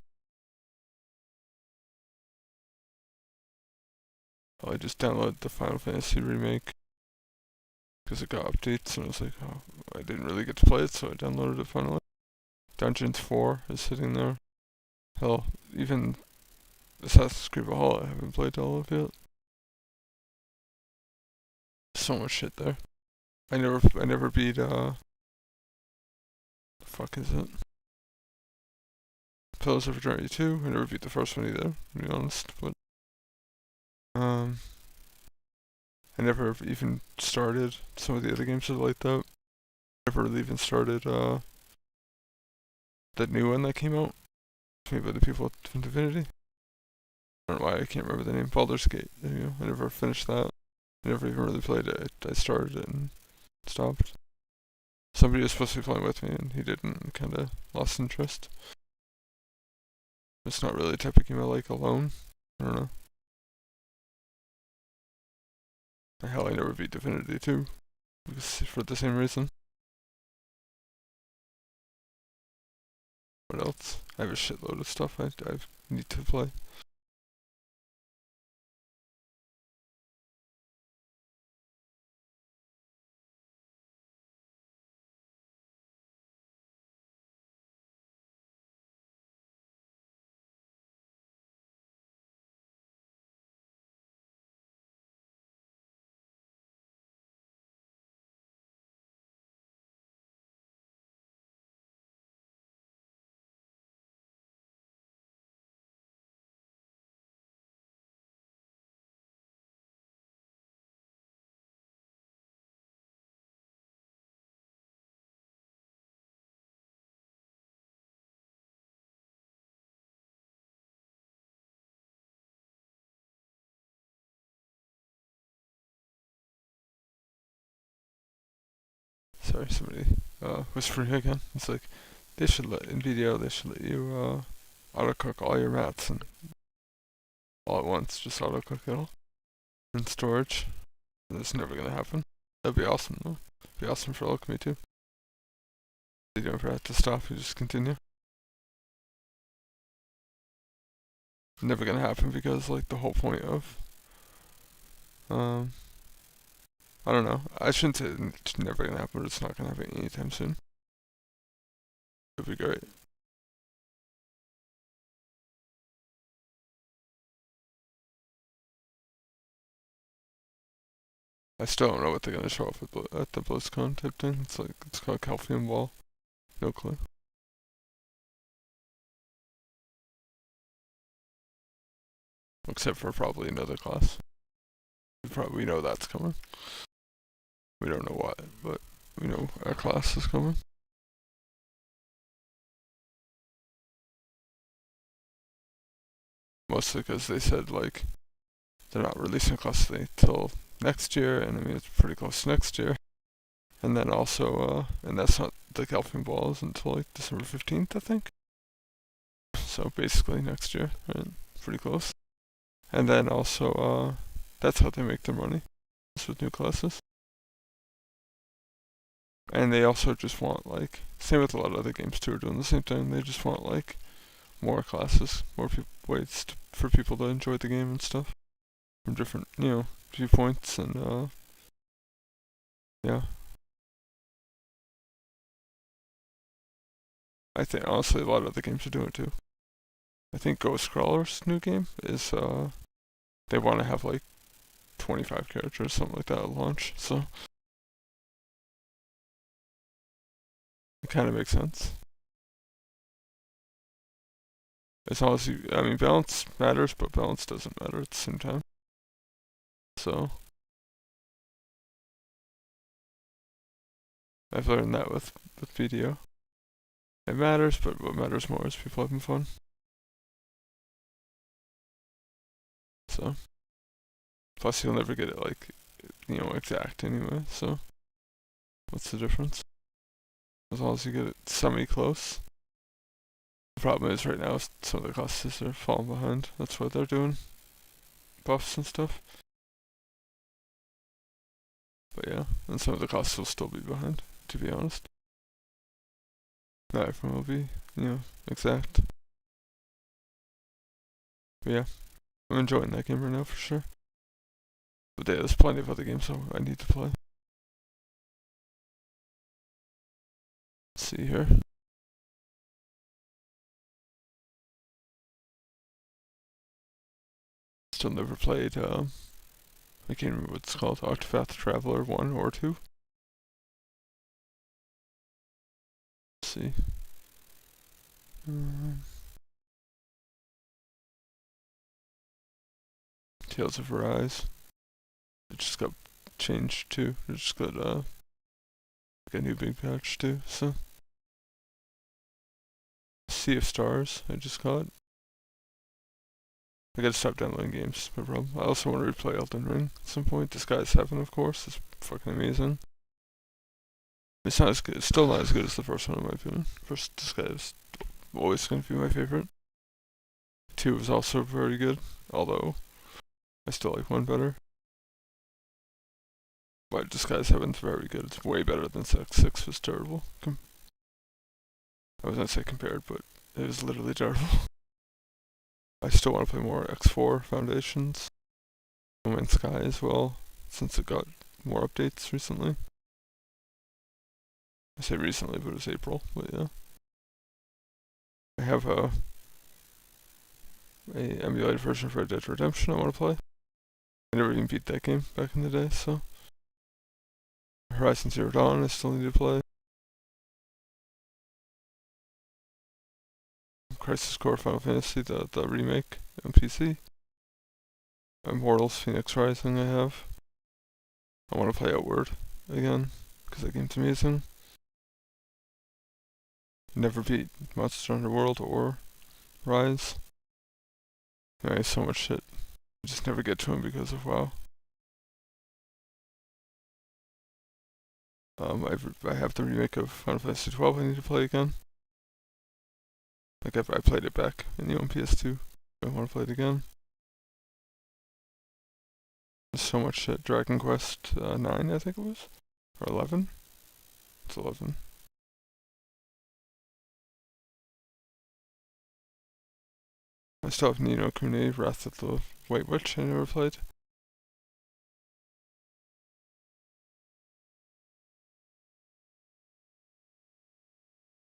I just downloaded the Final Fantasy remake because it got updates, and I was like, oh, I didn't really get to play it, so I downloaded it finally. Dungeons 4 is sitting there. Hell, even Assassin's Creed Valhalla I haven't played all of yet. So much shit there. I never beat the fuck is it? Pillars of Eternity 2. I never beat the first one either, to be honest, but I never even started some of the other games that I liked out. Never really even started that new one that came out. Made by the people from Divinity. I don't know why I can't remember the name. Baldur's Gate. There you go. I never finished that. I never even really played it. I started it and stopped. Somebody was supposed to be playing with me and he didn't, and kind of lost interest. It's not really a type of game I like alone. I don't know. Hell, I never beat Divinity 2. Because for the same reason. What else? I have a shitload of stuff I need to play. sorry, somebody whispering again. It's like they should let you auto cook all your mats and all at once, just auto cook it all in storage. That's never gonna happen. That'd be awesome though. It'd be awesome for alchemy too. You don't ever have to stop, you just continue. Never gonna happen because like the whole point of I don't know. I shouldn't say it's never gonna happen, but it's not gonna happen anytime soon. It'd be great. I still don't know what they're gonna show off at the BlizzCon type thing. It's like it's called Calcium Wall. No clue. Except for probably another class. We know that's coming. We don't know what, but we know our class is coming. Mostly because they said like they're not releasing a class till next year, and I mean it's pretty close to next year. And then also, and that's not the Calcium Balls until like December 15th, I think. So basically next year, right? Pretty close. And then also, that's how they make their money, is with new classes. And they also just want like, same with a lot of other games too, are doing the same thing. They just want like more classes, more ways for people to enjoy the game and stuff from different, viewpoints and yeah. I think honestly a lot of other games are doing it too. I think Ghost Crawler's new game is they want to have like 25 characters, something like that at launch, so it kind of makes sense. As long as balance matters, but balance doesn't matter at the same time. So I've learned that with video. It matters, but what matters more is people having fun. So, plus you'll never get it like, exact anyway, so what's the difference? As long as you get it semi-close. The problem is right now some of the classes are falling behind. That's why they're doing buffs and stuff. But yeah, and some of the classes will still be behind, to be honest. Not everyone will be, exact. But yeah, I'm enjoying that game right now for sure. But yeah, there's plenty of other games I need to play. Let's see here. Still never played, I can't remember what it's called, Octopath Traveler 1 or 2. Let's see. Tales of Arise. It just got changed too. It just got like a new big patch too, so. Sea of Stars, I just got. I gotta stop downloading games, no problem. I also want to replay Elden Ring at some point. Disguise Heaven, of course, is fucking amazing. It's not as good, it's still not as good as the first one in my opinion. First Disguise is always gonna be my favorite. 2 is also very good, although I still like 1 better. But Disguise Heaven's very good. It's way better than 6. 6 was terrible. I was gonna say compared, but it was literally terrible. I still want to play more X4 Foundations. No Man's Sky as well, since it got more updates recently. I say recently, but it was April, but yeah. I have a emulated version of Red Dead Redemption I want to play. I never even beat that game back in the day, so. Horizon Zero Dawn I still need to play. Crisis Core Final Fantasy, the remake on PC. Immortals Phoenix Rising I have. I want to play Outward again, because that game's amazing. Never beat Monster Hunter World or Rise. I have so much shit. I just never get to them because of WoW. I have the remake of Final Fantasy 12 I need to play again. Like I played it back in the own PS2. I want to play it again. There's so much shit. Dragon Quest 9, I think it was, or 11. It's 11. I still have Ni no Kuni, Wrath of the White Witch. I never played.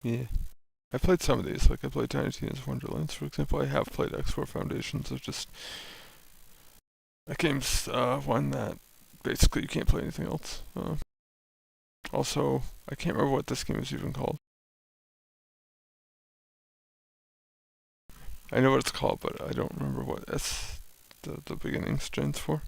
Yeah. I played some of these, like I played Tiny Tina's Wonderlands, for example. I have played X4 Foundations. Of just that game's one that basically you can't play anything else. Also, I can't remember what this game is even called. I know what it's called, but I don't remember what the beginning stands for.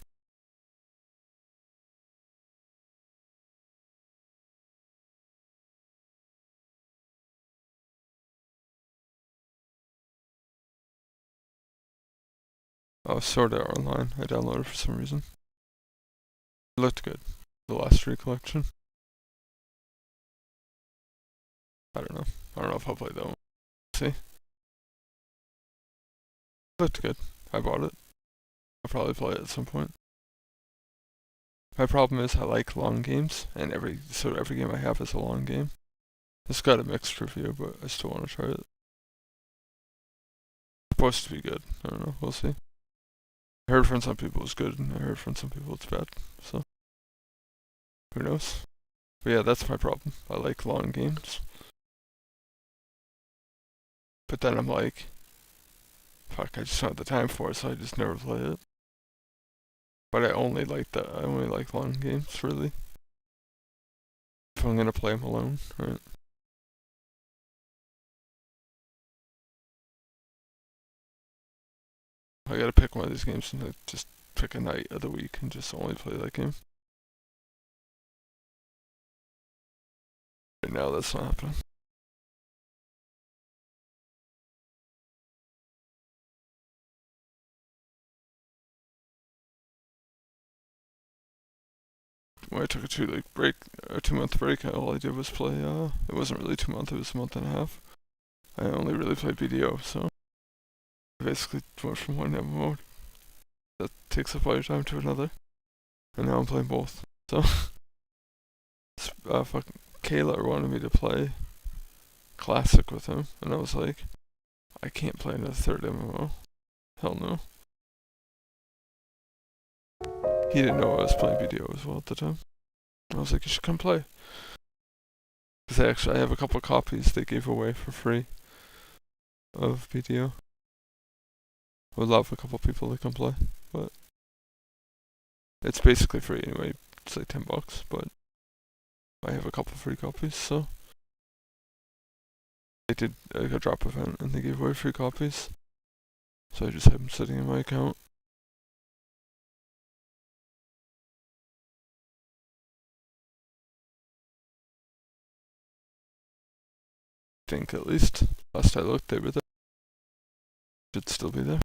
Oh, Sword Art Online. I downloaded for some reason. It looked good. The last three collection. I don't know. I don't know if I'll play that one. See? It looked good. I bought it. I'll probably play it at some point. My problem is I like long games, and every game I have is a long game. It's got a mixed review, but I still want to try it. It's supposed to be good. I don't know. We'll see. I heard from some people it's good, and I heard from some people it's bad. So, who knows? But yeah, that's my problem. I like long games. But then I'm like, fuck, I just don't have the time for it, so I just never play it. But I only like long games, really. If I'm gonna play them alone, right? I gotta pick one of these games and just pick a night of the week and just only play that game. Right now, that's not happening. When I took a 2-month break, all I did was play, it wasn't really 2 months, it was a month and a half. I only really played BDO, so I basically went from one MMO that takes up all your time to another. And now I'm playing both. So, fucking Kayla wanted me to play Classic with him, and I was like, I can't play another third MMO. Hell no. He didn't know I was playing BDO as well at the time. I was like, you should come play. Because I have a couple copies they gave away for free of BDO. I would love a couple people to come play, but it's basically free anyway. It's like $10, but I have a couple free copies, so they did like a drop event and they gave away free copies. So I just have them sitting in my account. I think at least last I looked they were there. Should still be there.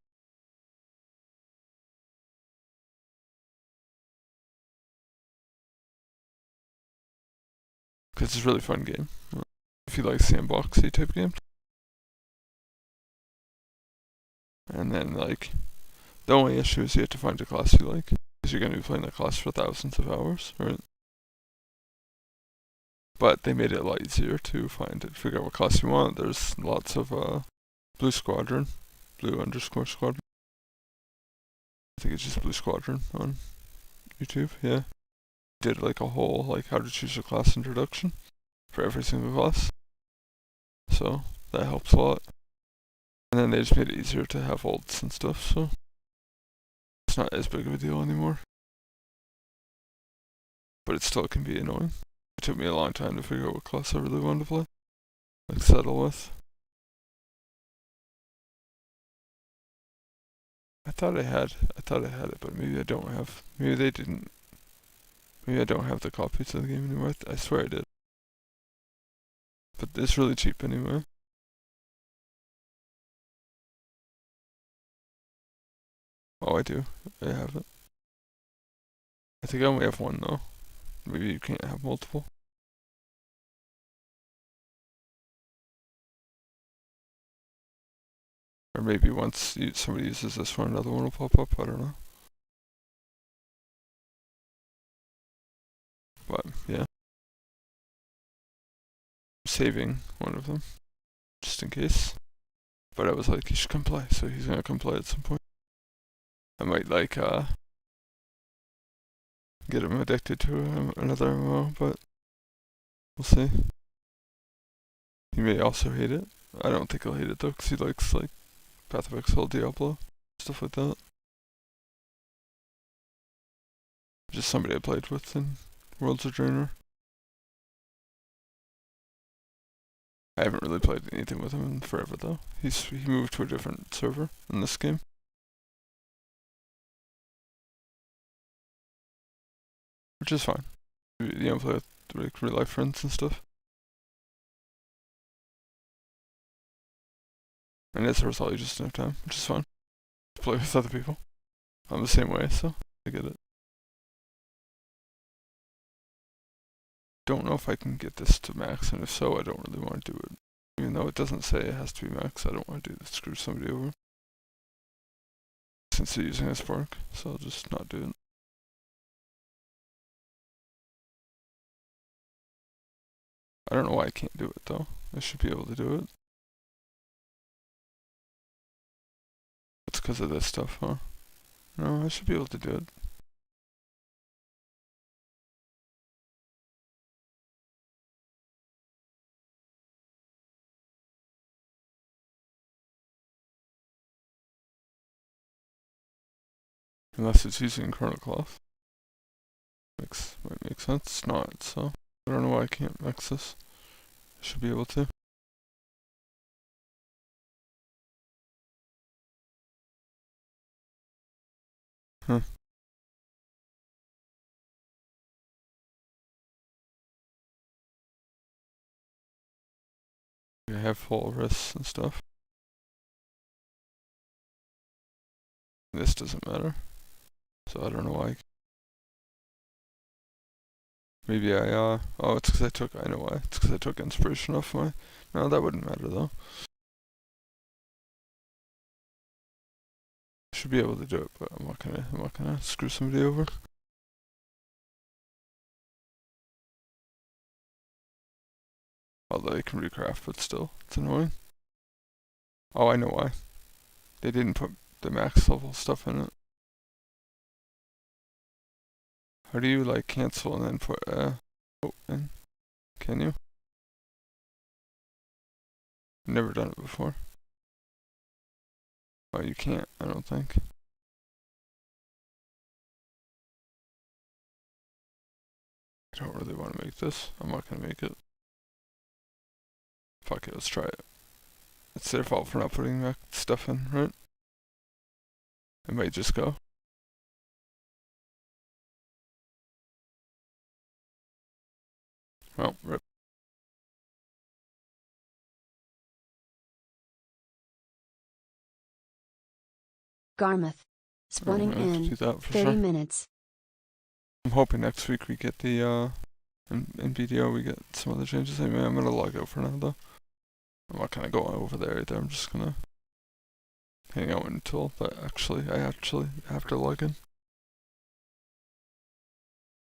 Because it's a really fun game. If you like sandboxy type games. And then like, the only issue is you have to find a class you like. Because you're going to be playing that class for thousands of hours, right? But they made it a lot easier to figure out what class you want. There's lots of Blue Squadron, Blue_Squadron. I think it's just Blue Squadron on YouTube, yeah. Did like a whole like how to choose a class introduction for every single class. So that helps a lot. And then they just made it easier to have ults and stuff, so it's not as big of a deal anymore. But it still can be annoying. It took me a long time to figure out what class I really wanted to play. Like settle with. I thought I had it, but maybe I don't have. Maybe they didn't. Maybe I don't have the copies of the game anymore. I swear I did. But it's really cheap anyway. Oh, I do. I have it. I think I only have one though. Maybe you can't have multiple. Or maybe once somebody uses this one, another one will pop up. I don't know. But yeah, I'm saving one of them just in case. But I was like, he should come play, so he's gonna come play at some point. I might like get him addicted to another MMO, but we'll see. He may also hate it. I don't think he'll hate it though, because he likes like Path of Exile, Diablo, stuff like that. Just somebody I played with in Worlds of Draenor. I haven't really played anything with him in forever though. He moved to a different server in this game. Which is fine. You know, play with like real life friends and stuff. And as a result, you just don't have time, which is fine. Play with other people. I'm the same way, so I get it. Don't know if I can get this to max, and if so, I don't really want to do it. Even though it doesn't say it has to be max, I don't want to do this, screw somebody over. Since they're using a spark, so I'll just not do it. I don't know why I can't do it though. I should be able to do it. It's because of this stuff, huh? No, I should be able to do it. Unless it's using Chronocloth. Might make sense. It's not, so I don't know why I can't max this. I should be able to. Huh. I have full wrists and stuff. This doesn't matter. So I don't know why. Maybe I, oh, it's because I know why. It's because I took inspiration off my, no, that wouldn't matter though. Should be able to do it, but I'm not gonna screw somebody over. Although they can recraft, but still, it's annoying. Oh, I know why. They didn't put the max level stuff in it. How do you like cancel and then put oh in? Can you? Never done it before. Oh, you can't, I don't think. I don't really want to make this. I'm not gonna make it. Fuck it, let's try it. It's their fault for not putting that stuff in, right? It might just go. Well, rip. Garmouth. Spawning I'm gonna have to in do that for 30 sure. minutes. I'm hoping next week we get the in BDO we get some other changes. Anyway, I'm gonna log out for now though. I'm not gonna go over there either. I'm just gonna hang out until I actually have to log in.